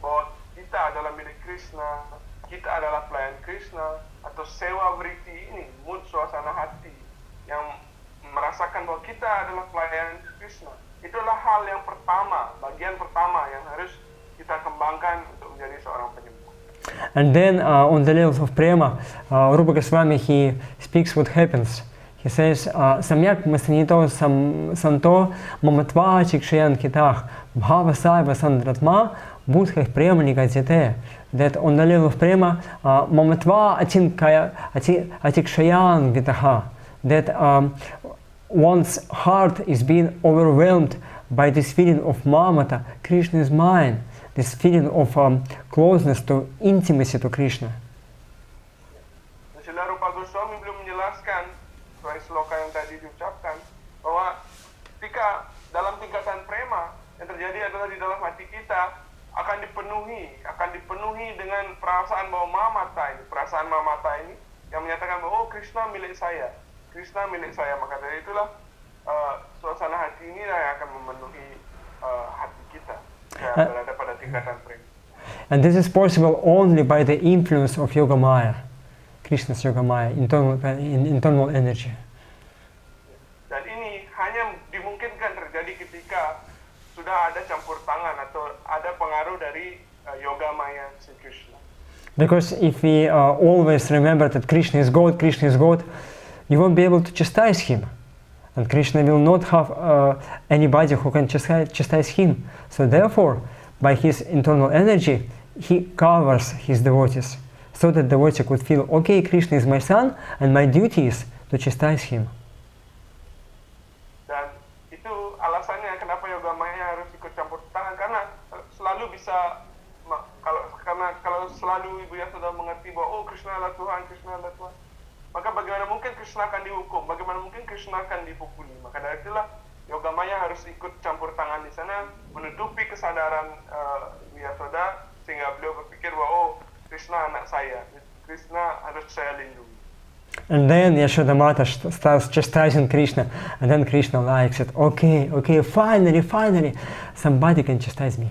bahwa kita adalah milik Krishna, kita adalah pelayan Krishna, atau seva vritti ini, mood suasana hati yang merasakan bahwa kita adalah pelayan Krishna. Itulah hal yang pertama, bagian pertama yang harus kita kembangkan untuk menjadi seorang penyembah. And then on the levels of prema, Rupa Goswami, he speaks what happens. He says, Samyak masanito santo mamatva chikshyan kitach bhava saiva sandratma budhah prema nikajite. That on the level of prema, mamatva atikshayan vitaha. That one's heart is being overwhelmed by this feeling of mamata, Krishna is mine, this feeling of closeness to intimacy to Krishna. Srila Rupa Goswami belum menjelaskan sesuai sloka yang tadi diucapkan bahwa ketika dalam tingkatan prema yang terjadi adalah di dalam hati kita akan dipenuhi dengan perasaan bahwa perasaan mamata ini yang menyatakan bahwa oh Krishna milik saya, maka dari itulah suasana hati ini yang akan memenuhi hati kita yang berada pada tingkatan prema. And this is possible only by the influence of Yoga Maya, Krishna's Yoga Maya, internal energy. Dan ini hanya dimungkinkan terjadi ketika sudah ada campur tangan atau ada pengaruh dari Yoga Maya Sri Krishna. Because if we always remember that Krishna is God, you won't be able to chastise him. And Krishna will not have anybody who can chastise him. So therefore, by his internal energy, he covers his devotees, so that the devotee could feel, okay, Krishna is my son, and my duty is to chastise him. Dan itu alasannya kenapa Yoga Maya harus ikut campur tangan, karena selalu bisa, kalau selalu Ibu Yashoda mengerti bahwa oh Krishna adalah Tuhan, maka bagaimana mungkin Krishna akan dihukum, bagaimana mungkin Krishna akan dipukuli. Maka dari itulah Yoga Maya harus ikut campur tangan di sana, menutupi kesadaran Ibu Yashoda, sehingga beliau berpikir bahwa oh Krishna anak saya, Krishna harus saya lindungi. And then Yashoda Mata starts chastising Krishna, and then Krishna likes it. Okay, finally, somebody can chastise me.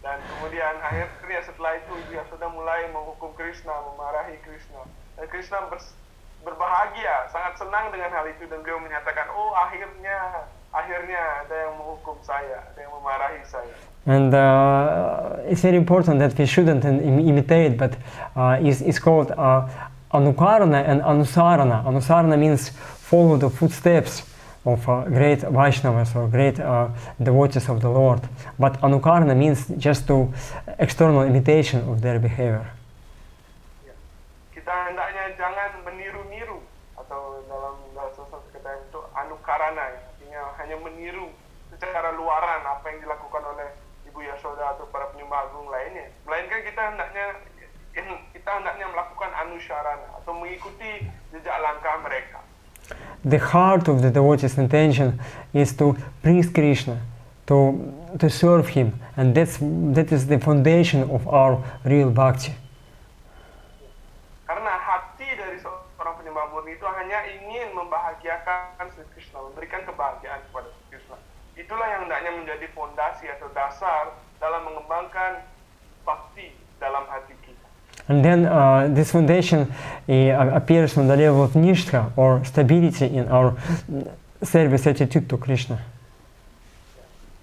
Dan kemudian akhirnya setelah itu Ibu Yashoda mulai menghukum Krishna, memarahi Krishna. Dan Krishna berbahagia, sangat senang dengan hal itu, dan beliau menyatakan, oh akhirnya ada yang menghukum saya, ada yang memarahi saya. And it's very important that we shouldn't imitate, but it's called anukarana and anusarana. Anusarana means follow the footsteps of great Vaishnavas or great devotees of the Lord. But anukarana means just to external imitation of their behavior. Kita hendaknya jangan meniru-niru, atau dalam bahasa Sanskerta itu anukarana, artinya hanya meniru secara luaran apa yang dilakukan oleh Ibu Yashoda atau para penyembah agung lainnya. Melainkan kita hendaknya melakukan melakukan anusharana atau mengikuti jejak langkah mereka. The heart of the devotee's intention is to please Krishna, to serve him, and that is the foundation of our real bhakti. Karena hati dari seorang penyembah murni itu hanya ingin membahagiakan Sri Krishna, memberikan kebahagiaan kepada Sri Krishna. Itulah yang hendaknya menjadi fondasi atau dasar dalam mengembangkan bhakti dalam hati kita. And then this foundation appears on the level of nishtha, or stability in our service attitude to Krishna.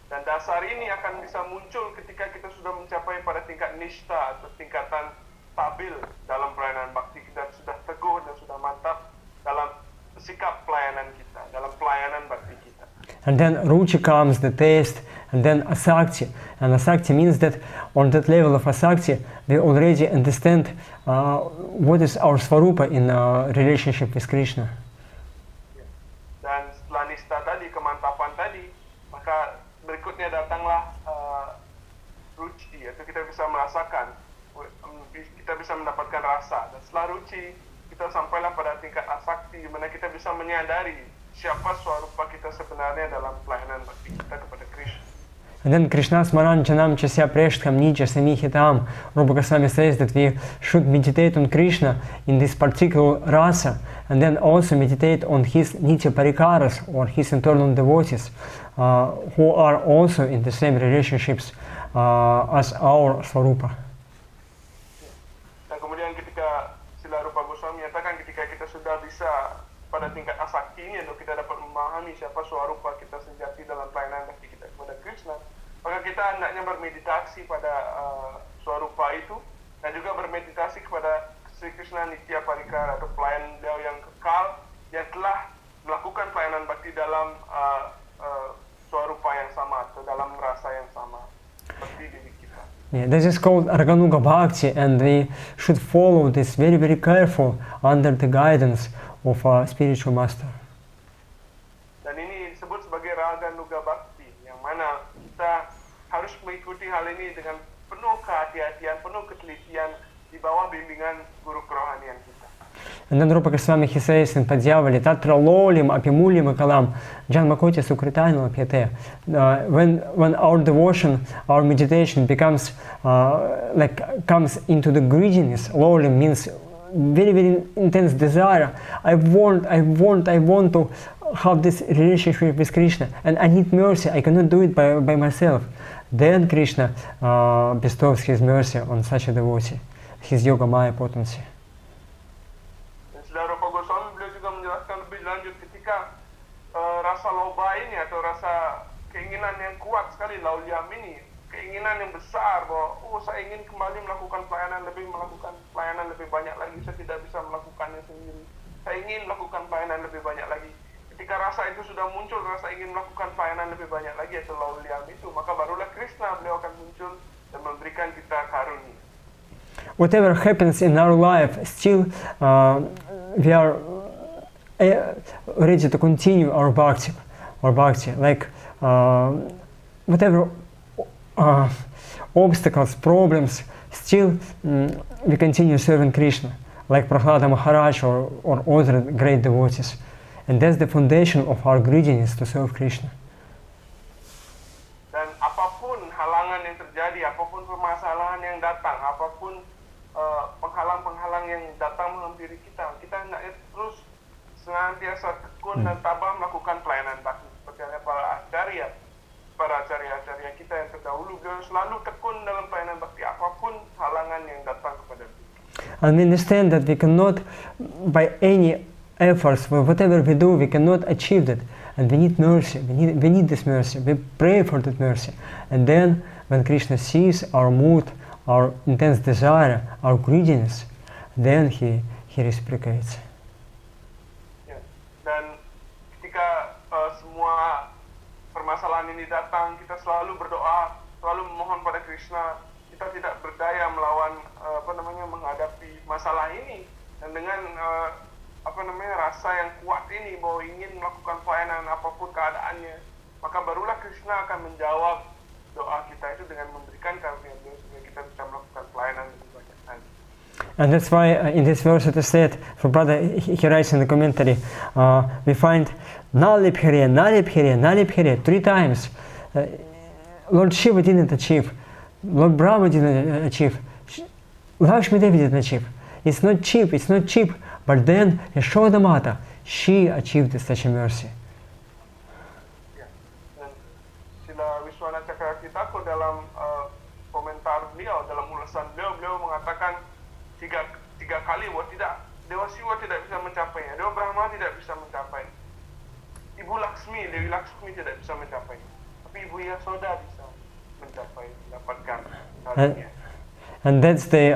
Dan dasar ini akan bisa muncul ketika kita sudah mencapai pada tingkat nishtha atau tingkatan stabil dalam pelayanan bakti kita, sudah teguh dan sudah mantap dalam sikap pelayanan kita, dalam pelayanan bakti kita. And then ruchi comes, the taste, and then asakti. And asakti means that on that level of asakti, we already understand what is our svarupa in relationship with Krishna. Dan setelah nista tadi, kemantapan tadi, maka berikutnya datanglah ruchi, yaitu kita bisa merasakan, kita bisa mendapatkan rasa. Dan setelah ruchi, kita sampailah pada tingkat asakti, di mana kita bisa menyadari siapa swarupa kita sebenarnya dalam pelayanan bakti kita kepada Krishna. And then Krishna Smaranjanam Chasya Preshtkam Nija Samihitam. Rupa Goswami says that we should meditate on Krishna in this particular rasa, and then also meditate on his Nitya Parikaras, or his internal devotees, who are also in the same relationships as our Swarupa. Dan kemudian ketika Sila Rupa Goswami menyatakan ketika kita sudah bisa pada tingkat asakti ini, untuk kita dapat memahami siapa swarupa kita sejati dalam pelayanan bakti kita kepada Krishna, maka kita hendaknya bermeditasi pada swarupa itu, dan juga bermeditasi kepada Sri Krishna Nitya Parikara, atau pelayan beliau yang kekal, yang telah melakukan pelayanan bakti dalam swarupa yang sama, atau dalam rasa yang sama seperti diri kita. Yeah, this is called Raganuga Bhakti, and we should follow this very, very careful under the guidance of a spiritual master. Dan ini disebut sebagai Raganuga Bhakti, yang mana kita harus mengikuti hal ini dengan penuh kehati-hatian, penuh ketelitian di bawah bimbingan guru kerohanian kita. And then Rupa Goswami, he says in Padyavali, Tatra lolim apimulim akalam janmakoti sukritanam apyate. When our devotion, our meditation becomes comes into the greediness, lolim means very, very intense desire. I want to have this relationship with Krishna, and I need mercy. I cannot do it by myself. Then Krishna bestows his mercy on such a devotee, his yoga maya potency. Dan Sila Rupa Goswami, beliau juga menjelaskan lebih lanjut ketika rasa loba ini, atau rasa keinginan yang kuat sekali, lauliam ini, keinginan yang besar bahwa saya ingin kembali melakukan pelayanan lebih banyak lagi, saya tidak bisa melakukannya sendiri, saya ingin melakukan pelayanan lebih banyak lagi. Ketika rasa itu sudah muncul, rasa ingin melakukan pelayanan lebih banyak lagi, atau lauliam itu, maka barulah Krishna beliau akan muncul dan memberikan kita karunia. Whatever happens in our life, still we are ready to continue our bhakti. Like whatever obstacles, problems, still we continue serving Krishna, like Prahlada Maharaj or other great devotees. And that's the foundation of our greediness to serve Krishna. Dan apapun halangan yang terjadi, apapun permasalahan yang datang, apapun penghalang-penghalang yang datang menghampiri kita, kita hendaknya terus senantiasa tekun dan tabah melakukan pelayanan bakti. Seperti para acharya kita yang terdahulu, beliau selalu tekun dalam pelayanan bakti, apapun halangan yang datang kepada kita. And we understand that we cannot, by any efforts, whatever we do, we cannot achieve that, and we need mercy. We need this mercy. We pray for that mercy, and then when Krishna sees our mood, our intense desire, our greediness, then he reciprocates. Ya. Dan ketika semua permasalahan ini datang, kita selalu berdoa, selalu memohon pada Krishna. Kita tidak berdaya melawan menghadapi masalah ini, dan dengan rasa yang kuat ini bahwa ingin melakukan pelayanan apapun keadaannya, maka barulah Krishna akan menjawab doa kita itu dengan memberikan karunia beliau, sehingga kita bisa melakukan pelayanan lebih banyak lagi. And that's why in this verse it is said, for brother, he writes in the commentary, we find Nalibhire, Nalibhire, Nalibhire 3 times. Lord Shiva didn't achieve, Lord Brahma didn't achieve, Lakshmi Devi didn't achieve. It's not cheap, but then Yashoda Mata, she achieved such a mercy. Dalam komentar beliau, dalam ulasan beliau mengatakan tiga kali bahwa Dewa Siwa tidak bisa mencapainya, Dewa Brahma tidak bisa mencapai, Ibu Laksmi, Dewi Laksmi tidak bisa mencapai, tapi Ibu Yasoda bisa mencapai, mendapatkan harinya. And that's the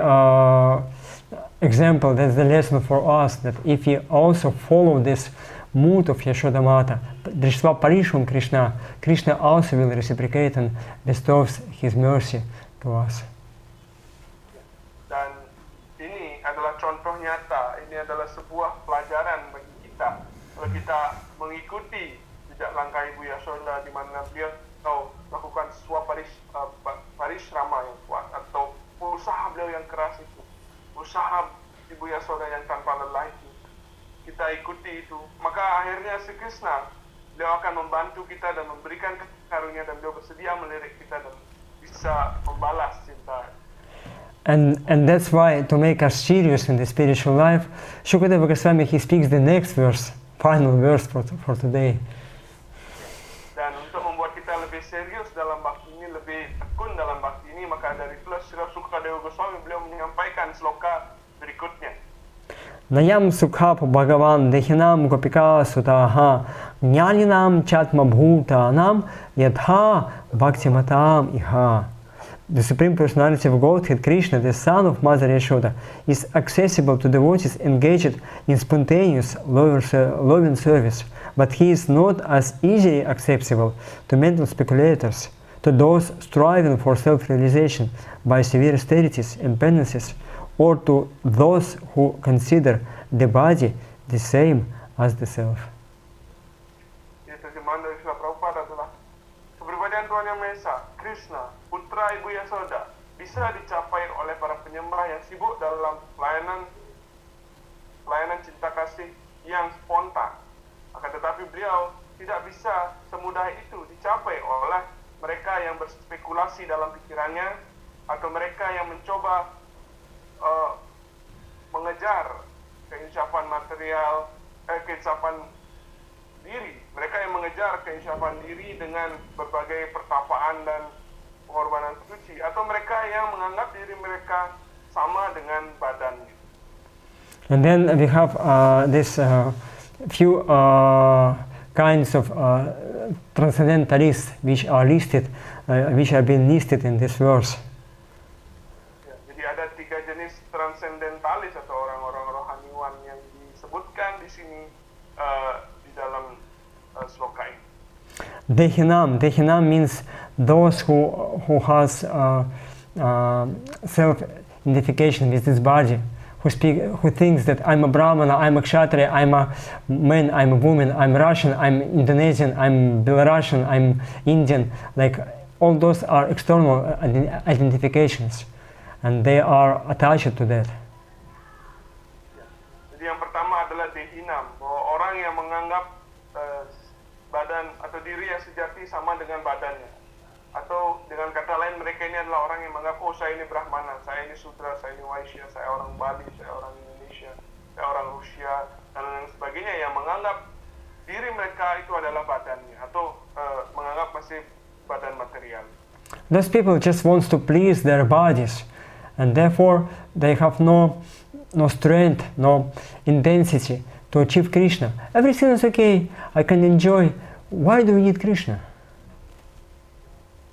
example, that's the lesson for us, that if we also follow this mood of Yashoda Mata, Drishva Parishvam Krishna, Krishna also will reciprocate and bestows his mercy to us. Dan ini adalah contoh nyata, ini adalah sebuah pelajaran bagi kita. Kalau kita mengikuti jejak langkah Ibu Yashoda di mana beliau melakukan sebuah parishrama yang kuat, atau usaha beliau yang keras itu, usaha Ibu Yashoda yang tanpa lelah itu, kita ikuti itu, maka akhirnya si Krishna, beliau akan membantu kita dan memberikan karunia, dan beliau bersedia melirik kita dan bisa membalas cinta. And that's why, to make us serious in the spiritual life, Shukadeva Goswami, he speaks the next verse, final verse for today. Dan untuk membuat kita lebih serius dalam bakti ini, lebih tekun dalam bakti ini, maka dari itulah Shukadeva Goswami beliau menyampaikan sloka berikutnya. Nayam sukhapu bhagavan dehinam gopika sutaha jnaninam chatma bhutanam yadha bhaktimatam iha. The Supreme Personality of Godhead, Krishna, the son of Mother Yashoda, is accessible to devotees engaged in spontaneous loving service, but he is not as easily accessible to mental speculators, to those striving for self-realization by severe austerities and penances, or to those who consider the body the same as the self. Terjemahan dari Srila Prabhupada adalah kepribadian Tuhan Yang Maha Esa, Krishna, putra Ibu Yasoda, bisa dicapai oleh para penyembah yang sibuk dalam pelayanan cinta kasih yang spontan. Akan tetapi beliau tidak bisa semudah itu dicapai oleh mereka yang berspekulasi dalam pikirannya, atau mereka yang mencoba mengejar keinsafan material, keinsafan diri. Mereka yang mengejar keinsafan diri dengan berbagai pertapaan dan pengorbanan suci, atau mereka yang menganggap diri mereka sama dengan badannya. And then we have this few kinds of transcendentalists which are listed, which have been listed in this verse. Jadi ada 3 jenis transcendentalis atau orang-orang rohaniwan yang disebutkan di sini di dalam sloka ini. Dehinam means those who has self-identification with this body, who thinks that I'm a Brahmana, I'm a Kshatriya, I'm a man, I'm a woman, I'm Russian, I'm Indonesian, I'm Belarusian, I'm Indian. Like all those are external identifications, and they are attached to that. Jadi yang pertama adalah dehinam, bahwa orang yang menganggap badan atau diri yang sejati sama dengan badannya, atau dengan kata lain mereka ini adalah orang yang menganggap, oh saya ini Brahmana, saya ini Sudra, saya ini Vaishya, saya orang Bali, saya orang Indonesia, saya orang Rusia, dan lain sebagainya, yang menganggap diri mereka itu adalah badannya, atau menganggap masih badan material. Those people just want to please their bodies, and therefore they have no strength, no intensity to achieve Krishna. Everything is okay, I can enjoy. Why do we need Krishna?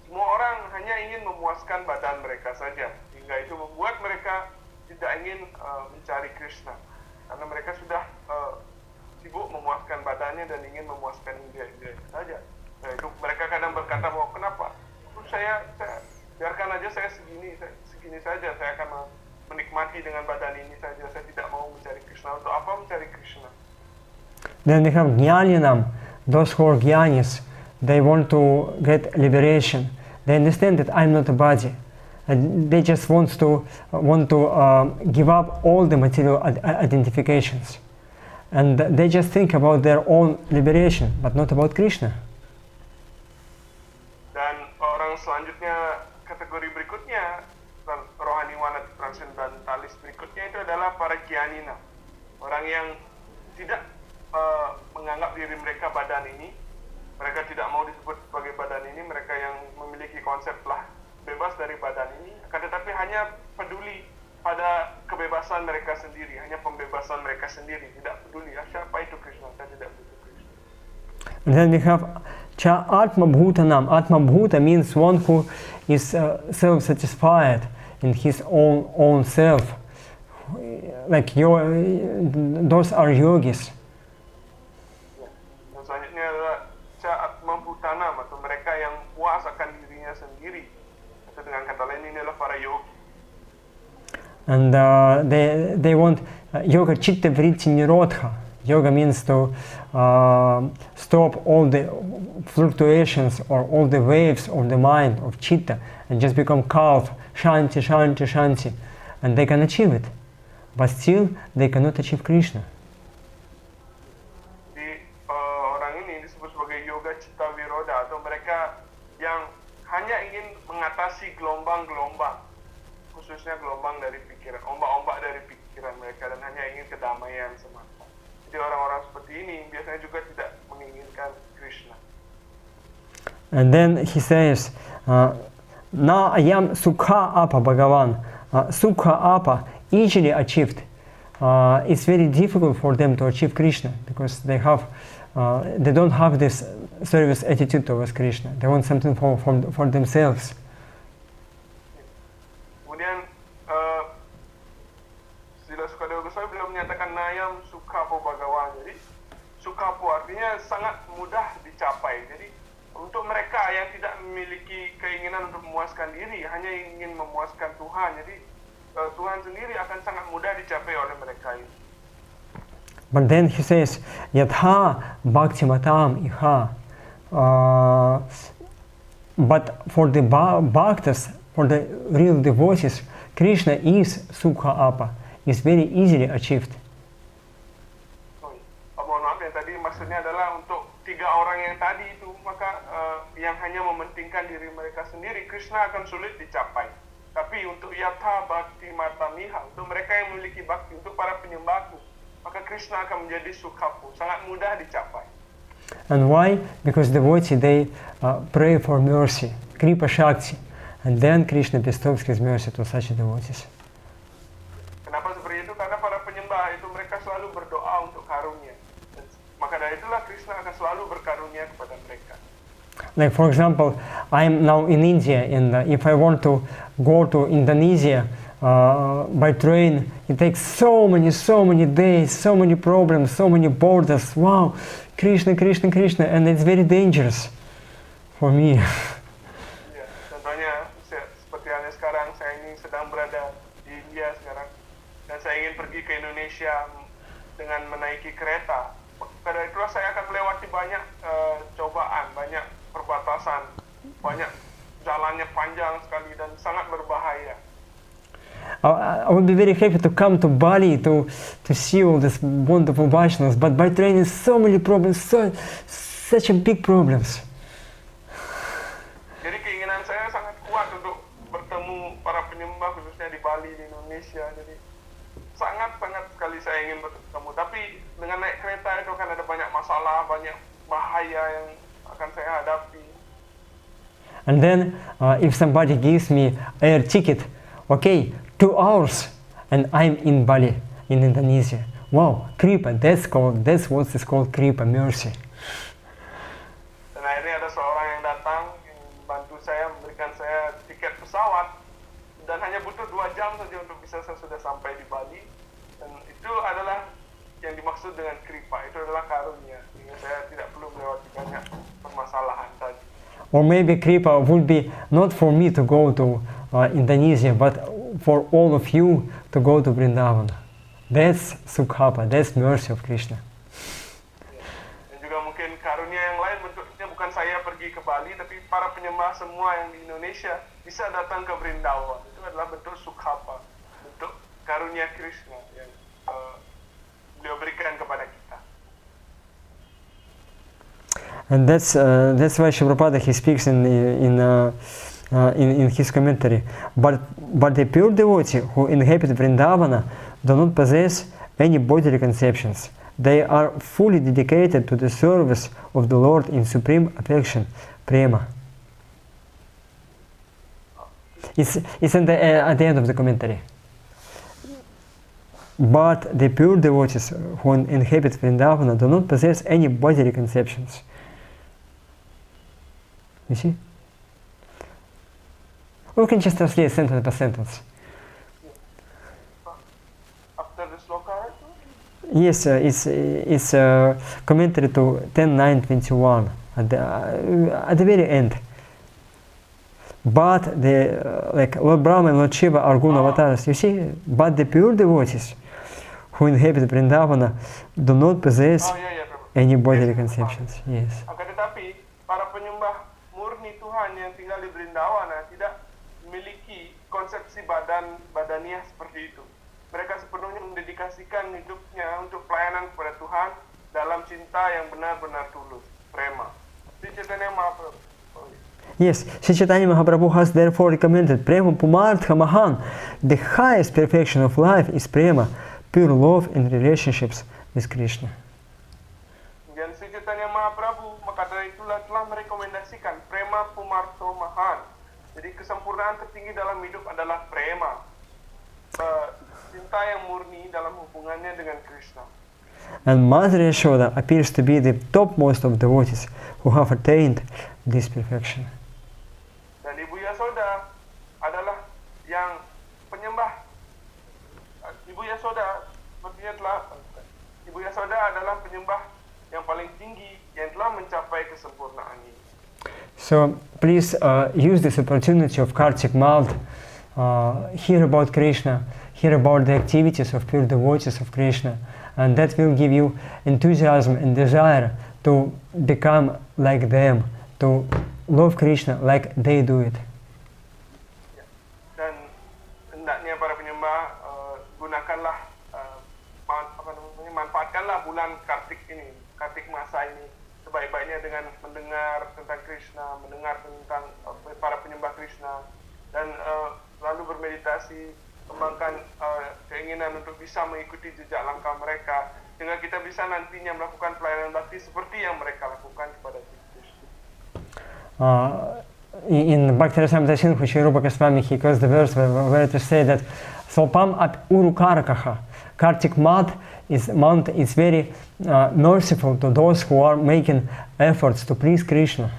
Semua orang hanya ingin memuaskan badan mereka saja, hingga itu membuat mereka tidak ingin mencari Krishna, karena mereka sudah sibuk memuaskan badannya dan ingin memuaskan diri saja. Nah, itu mereka kadang berkata bahwa kenapa? Saya biarkan aja saya segini saja, saya akan menikmati dengan badan ini saja, saya tidak mau mencari Krishna. Untuk apa mencari Krishna? Then we have Jnaninam, those who are Jnanis, they want to get liberation. They understand that I'm not a body, they just want to give up all the material identifications, and they just think about their own liberation, but not about Krishna. Dan orang selanjutnya, kategori berikutnya, rohaniwan atau transcendentalis berikutnya itu adalah para gyanina, orang yang tidak menganggap diri mereka badan ini, mereka tidak mau disebut sebagai badan ini, mereka yang memiliki konsep lah bebas dari badan ini, akan tetapi hanya peduli pada kebebasan mereka sendiri, hanya pembebasan mereka sendiri, tidak peduli siapa itu Krishna, saya tidak butuh Krishna. And then we have Cha Atma Bhutanam. Atma Bhuta means one who is self-satisfied in his own self. Like those are yogis. Dan selanjutnya adalah Cha Atma Bhutanam, atau mereka yang puas akan dirinya sendiri. Atau dengan kata lain ini adalah para yogi. And they want yoga chitta vritti nirodha. Yoga means to stop all the fluctuations or all the waves of the mind, of chitta, and just become calm, shanti, shanti, shanti. And they can achieve it. But still, they cannot achieve Krishna. Orang ini disebut sebagai yoga chitta viroda, atau mereka yang hanya ingin mengatasi gelombang-gelombang, khususnya gelombang dari pikiran, ombak-ombak dari pikiran mereka, dan hanya ingin kedamaian semata. Jadi orang-orang seperti ini biasanya juga tidak menginginkan Krishna. And then he says, Na ayam sukha apa Bhagavan. Sukha apa easily achieved. It's very difficult for them to achieve Krishna because they don't have this service attitude towards Krishna. They want something for themselves. Kemudian Srila Sukadeva Goswami beliau menyatakan nayam sukhapo Bhagavan. Jadi sukhapo artinya sangat mudah dicapai. Jadi untuk mereka yang tidak memiliki keinginan untuk memuaskan diri, hanya ingin memuaskan Tuhan. Jadi Tuhan sendiri akan sangat mudah dicapai oleh mereka ini. But then he says, Yatha bhakti matam iha. But for the bhaktas, for the real devotees, Krishna is sukha apa, is very easily achieved. Mohon maaf ya, tadi maksudnya adalah untuk 3 orang yang tadi itu, maka yang hanya mementingkan diri mereka sendiri, Krishna akan sulit dicapai. Tapi untuk yatha bhakti matamiha, untuk mereka yang memiliki bakti, untuk para penyembahku, maka Krishna akan menjadi sukhapu, sangat mudah dicapai. And why? Because devotees, they pray for mercy, kripa shakti, and then Krishna bestows his mercy to such devotees. Kenapa seperti itu? Karena para penyembah itu mereka selalu berdoa untuk karunia. Maka dari itulah Krishna akan selalu berkarunia kepada mereka. Like for example, I'm now in India, and if I want to go to Indonesia by train, it takes so many days, so many problems, so many borders. Wow, Krishna, Krishna, Krishna, and it's very dangerous for me. Ya, contohnya seperti halnya sekarang, saya ini sedang berada di India sekarang, dan saya ingin pergi ke Indonesia dengan menaiki kereta. Pada itulah saya akan melewati banyak cobaan, banyak perbatasan, banyak jalannya panjang sekali dan sangat berbahaya. I would be very happy to come to Bali to see all these wonderful Vaishnavas, but by train is so many problems, such a big problems. Jadi keinginan saya sangat kuat untuk bertemu para penyembah khususnya di Bali, di Indonesia. Jadi sangat sekali saya ingin bertemu. Tapi dengan naik kereta itu akan ada banyak masalah, banyak bahaya yang akan saya hadapi. And then if somebody gives me air ticket, okay, 2 hours, and I'm in Bali, in Indonesia. Wow, kripa, that's what is called kripa, mercy. Dan akhirnya ada seorang yang datang, yang membantu saya, memberikan saya tiket pesawat, dan hanya butuh 2 jam saja untuk bisa saya sudah sampai di Bali. Dan itu adalah yang dimaksud dengan kripa, itu adalah karunia, sehingga saya tidak perlu melewati banyak permasalahan tadi. Or maybe kripa would be not for me to go to Indonesia, but for all of you to go to Vrindavan. That's sukhapa, that's mercy of Krishna. Dan juga mungkin karunia yang lain bentuknya bukan saya pergi ke Bali, tapi para penyembah semua yang di Indonesia bisa datang ke Vrindavan. Itu adalah bentuk sukhapa, bentuk karunia Krishna yang beliau berikan kepada kita. And that's why Srila Prabhupada he speaks in his commentary. But the pure devotee who inhabit Vrindavana do not possess any bodily conceptions. They are fully dedicated to the service of the Lord in supreme affection, prema. It's at the end of the commentary. But the pure devotees who inhabit Vrindavana do not possess any bodily conceptions. You see? We can just translate sentence by sentence. After the sloka, right? Yes, it's commentary to 10.9.21 at the very end. But the Lord Brahma and Lord Shiva are guna avatars. You see? But the pure devotees who inhabit Vrindavana do not possess any bodily conceptions. Yes. Akan tetapi para penyembah murni Tuhan yang tinggal di Vrindavana tidak memiliki konsepsi badaniah seperti itu. Mereka sepenuhnya mendedikasikan hidupnya untuk pelayanan kepada Tuhan dalam cinta yang benar-benar tulus, prema. Sri Chaitanya Mahaprabhu. Yes, Sri Chaitanya Mahaprabhu has therefore recommended Prema Pumartha Mahan. The highest perfection of life is prema, pure love in relationships with Krishna. Dan Sri Chaitanya Mahaprabhu maka dari itulah telah merekomendasikan Prema Pumartha Mahan. Jadi kesempurnaan tertinggi dalam hidup adalah prema, cinta yang murni dalam hubungannya dengan Krishna. And Mother Yashoda appears to be the topmost of devotees who have attained this perfection. Dan Ibu Yasoda adalah yang penyembah. Ibu Yasoda adalah penyembah yang paling tinggi yang telah mencapai kesempurnaan ini. So please use this opportunity of Kartik month, hear about Krishna, hear about the activities of pure devotees of Krishna, and that will give you enthusiasm and desire to become like them, to love Krishna like they do it. Dan hendaknya para penyembah gunakanlah, manfaatkanlah bulan Kartik ini, Kartik masa ini sebaik-baiknya dengan mendengar tentang Krishna, mendengar tentang para penyembah Krishna, dan lalu bermeditasi, kembangkan keinginan untuk bisa mengikuti jejak langkah mereka, sehingga kita bisa nantinya melakukan pelayanan bakti seperti yang mereka lakukan kepada Krishna. In Bhakti Rasamrita Sindhu, Shri Rupa Goswami, he quotes the verse where it is said that Swapam ap urukarakaha, Kartik month is very merciful to those who are making efforts to please Krishna.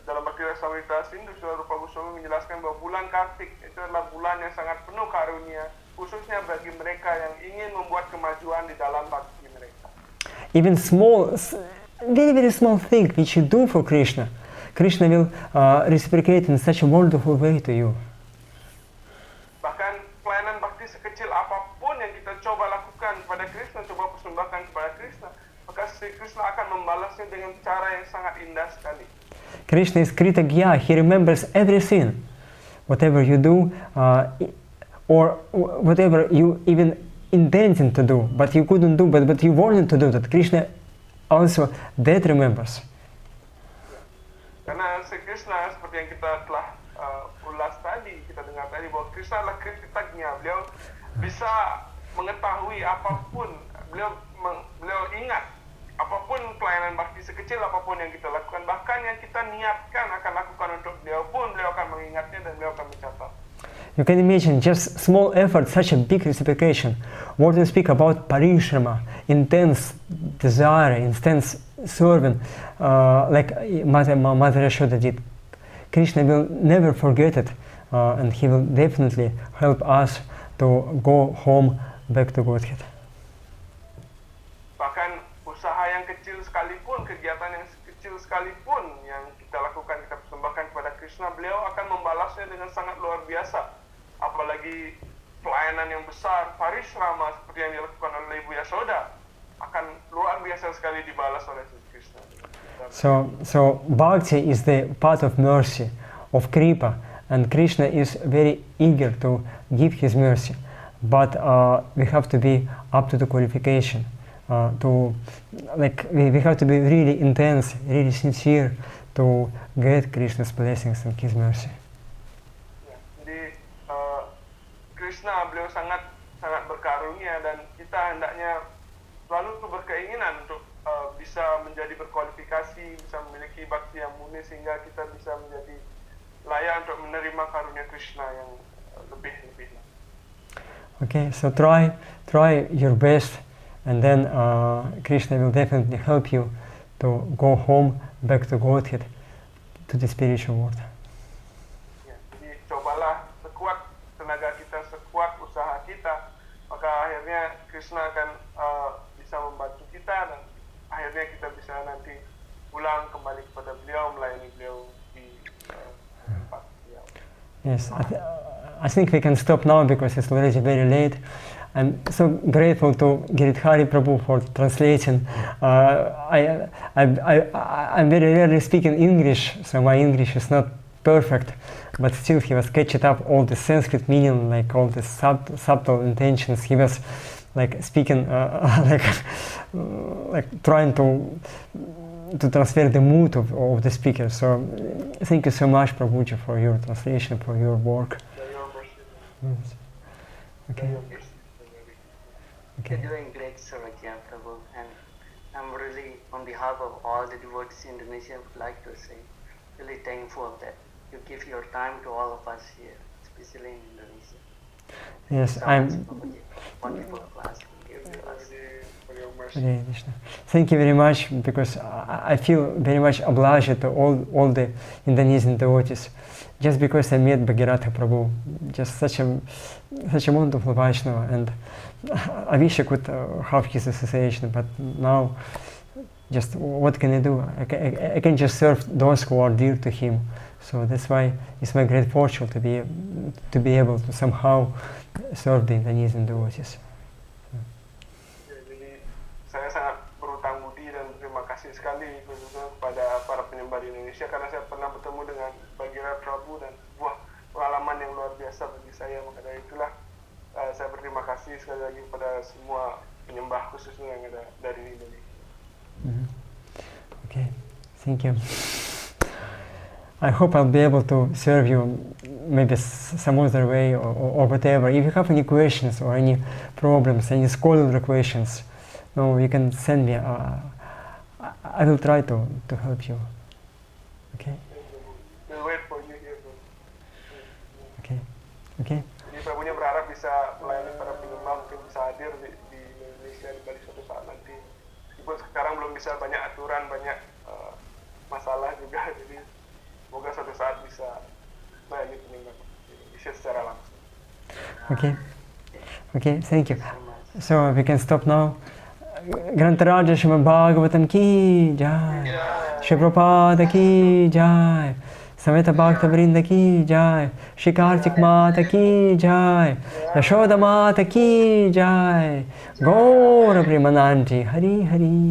Dalam Bhakti Rasamrita Sindhu, Shri Rupa Goswami menjelaskan bahwa bulan Kartik itu adalah bulan yang sangat penuh karunia, khususnya bagi mereka yang ingin membuat kemajuan di dalam bakti mereka. Even very small thing which you do for Krishna, Krishna will reciprocate in such a wonderful way to you. Bahkan pelayanan bakti sekecil apapun yang kita coba lakukan kepada Krishna, coba persembahkan kepada Krishna, maka Krishna akan membalasnya dengan cara yang sangat indah sekali. Krishna is Kritagya, he remembers everything, whatever you do, or whatever you even intended to do, but you couldn't do, but you wanted to do that. Krishna also that remembers. Karena si Krishna seperti yang kita telah ulas tadi, kita dengar tadi bahwa Krishna adalah Kritagya. Beliau bisa mengetahui apapun, beliau ingat apapun pelayanan bakti sekecil apapun yang kita lakukan, bahkan yang kita niatkan akan lakukan untuk beliau pun beliau akan mengingatnya dan beliau akan mencatat. You can imagine just small effort, such a big reciprocation. What we speak about parishrama, intense desire, intense serving, like Mother Yashoda did. Krishna will never forget it, and he will definitely help us to go home back to Godhead. Bahkan usaha yang kecil sekalipun, kegiatan yang kecil sekalipun yang kita lakukan, kita persembahkan kepada Krishna, beliau akan membalasnya dengan sangat luar biasa. Apalagi pelayanan yang besar, parishrama seperti yang dilakukan oleh Ibu Yasoda, akan luar biasa sekali dibalas oleh Krishna. So bhakti is the path of mercy, of kripa, and Krishna is very eager to give his mercy. But we have to be up to the qualification. We have to be really intense, really sincere to get Krishna's blessings and his mercy. Ya, jadi Krishna beliau sangat berkarunia dan kita hendaknya selalu berkeinginan untuk bisa menjadi berkualifikasi, bisa memiliki bakti yang murni sehingga kita bisa menjadi layak untuk menerima karunia Krishna yang lebih. Okay, so try your best, and then Krishna will definitely help you to go home, back to Godhead, to the spiritual world. Ya, jadi cobalah sekuat tenaga kita, sekuat usaha kita, maka akhirnya Krishna akan bisa membantu kita dan akhirnya kita bisa nanti pulang kembali kepada beliau, melayani beliau di tempat beliau. Yes, I think we can stop now because it's already very late. I'm so grateful to Giridhari Prabhu for translating. I'm very rarely speaking English, so my English is not perfect, but still he was catching up all the Sanskrit meaning, like all the subtle intentions. He was like speaking, like trying to transfer the mood of the speaker. So thank you so much, Prabhuji, for your translation, for your work. Yes. Okay. You're doing great, Sarvajna, Prabhu, and I'm really, on behalf of all the devotees in Indonesia, would like to say, really thankful that you give your time to all of us here, especially in Indonesia. Yes, Wonderful class you give to us. Thank you very much, because I feel very much obliged to all the Indonesian devotees, just because I met Bhagirata Prabhu, just such a wonderful Vaishnava, and I wish I could have his association, but now, just what can I do? I can just serve those who are dear to him. So that's why it's my great fortune to be able to somehow serve the Indonesian devotees. Jadi saya sangat berhutang budi dan terima kasih sekali khususnya kepada para penyembah di Indonesia karena saya pernah bertemu dengan Bhagirata Prabhu dan sebuah pengalaman yang luar biasa bagi saya. Maka dari itulah saya berterima kasih sekali lagi kepada semua penyembah khususnya yang ada dari Indonesia. Okay, thank you. I hope I'll be able to serve you maybe some other way or whatever. If you have any questions or any problems, any scholarly questions, you can send me. I will try to help you. Okay? We'll wait for you here. Okay. Jadi Prabhunya berharap bisa melayani para penyembah, mungkin bisa hadir di Indonesia di balik suatu saat nanti. Meskipun sekarang belum bisa, banyak aturan, banyak masalah juga. Jadi semoga suatu saat bisa melayani penyembah di Indonesia secara langsung. Okay, thank you. So we can stop now. Grantaraja Srimad Bhagavatam ki jai, Shri Prabhupada ki jai, Sameta Bhakta Vrinda ki jai, Shri Kartik Mata ki jai, Yashoda Mata ki jai, Gaura Premananti, Hari Hari.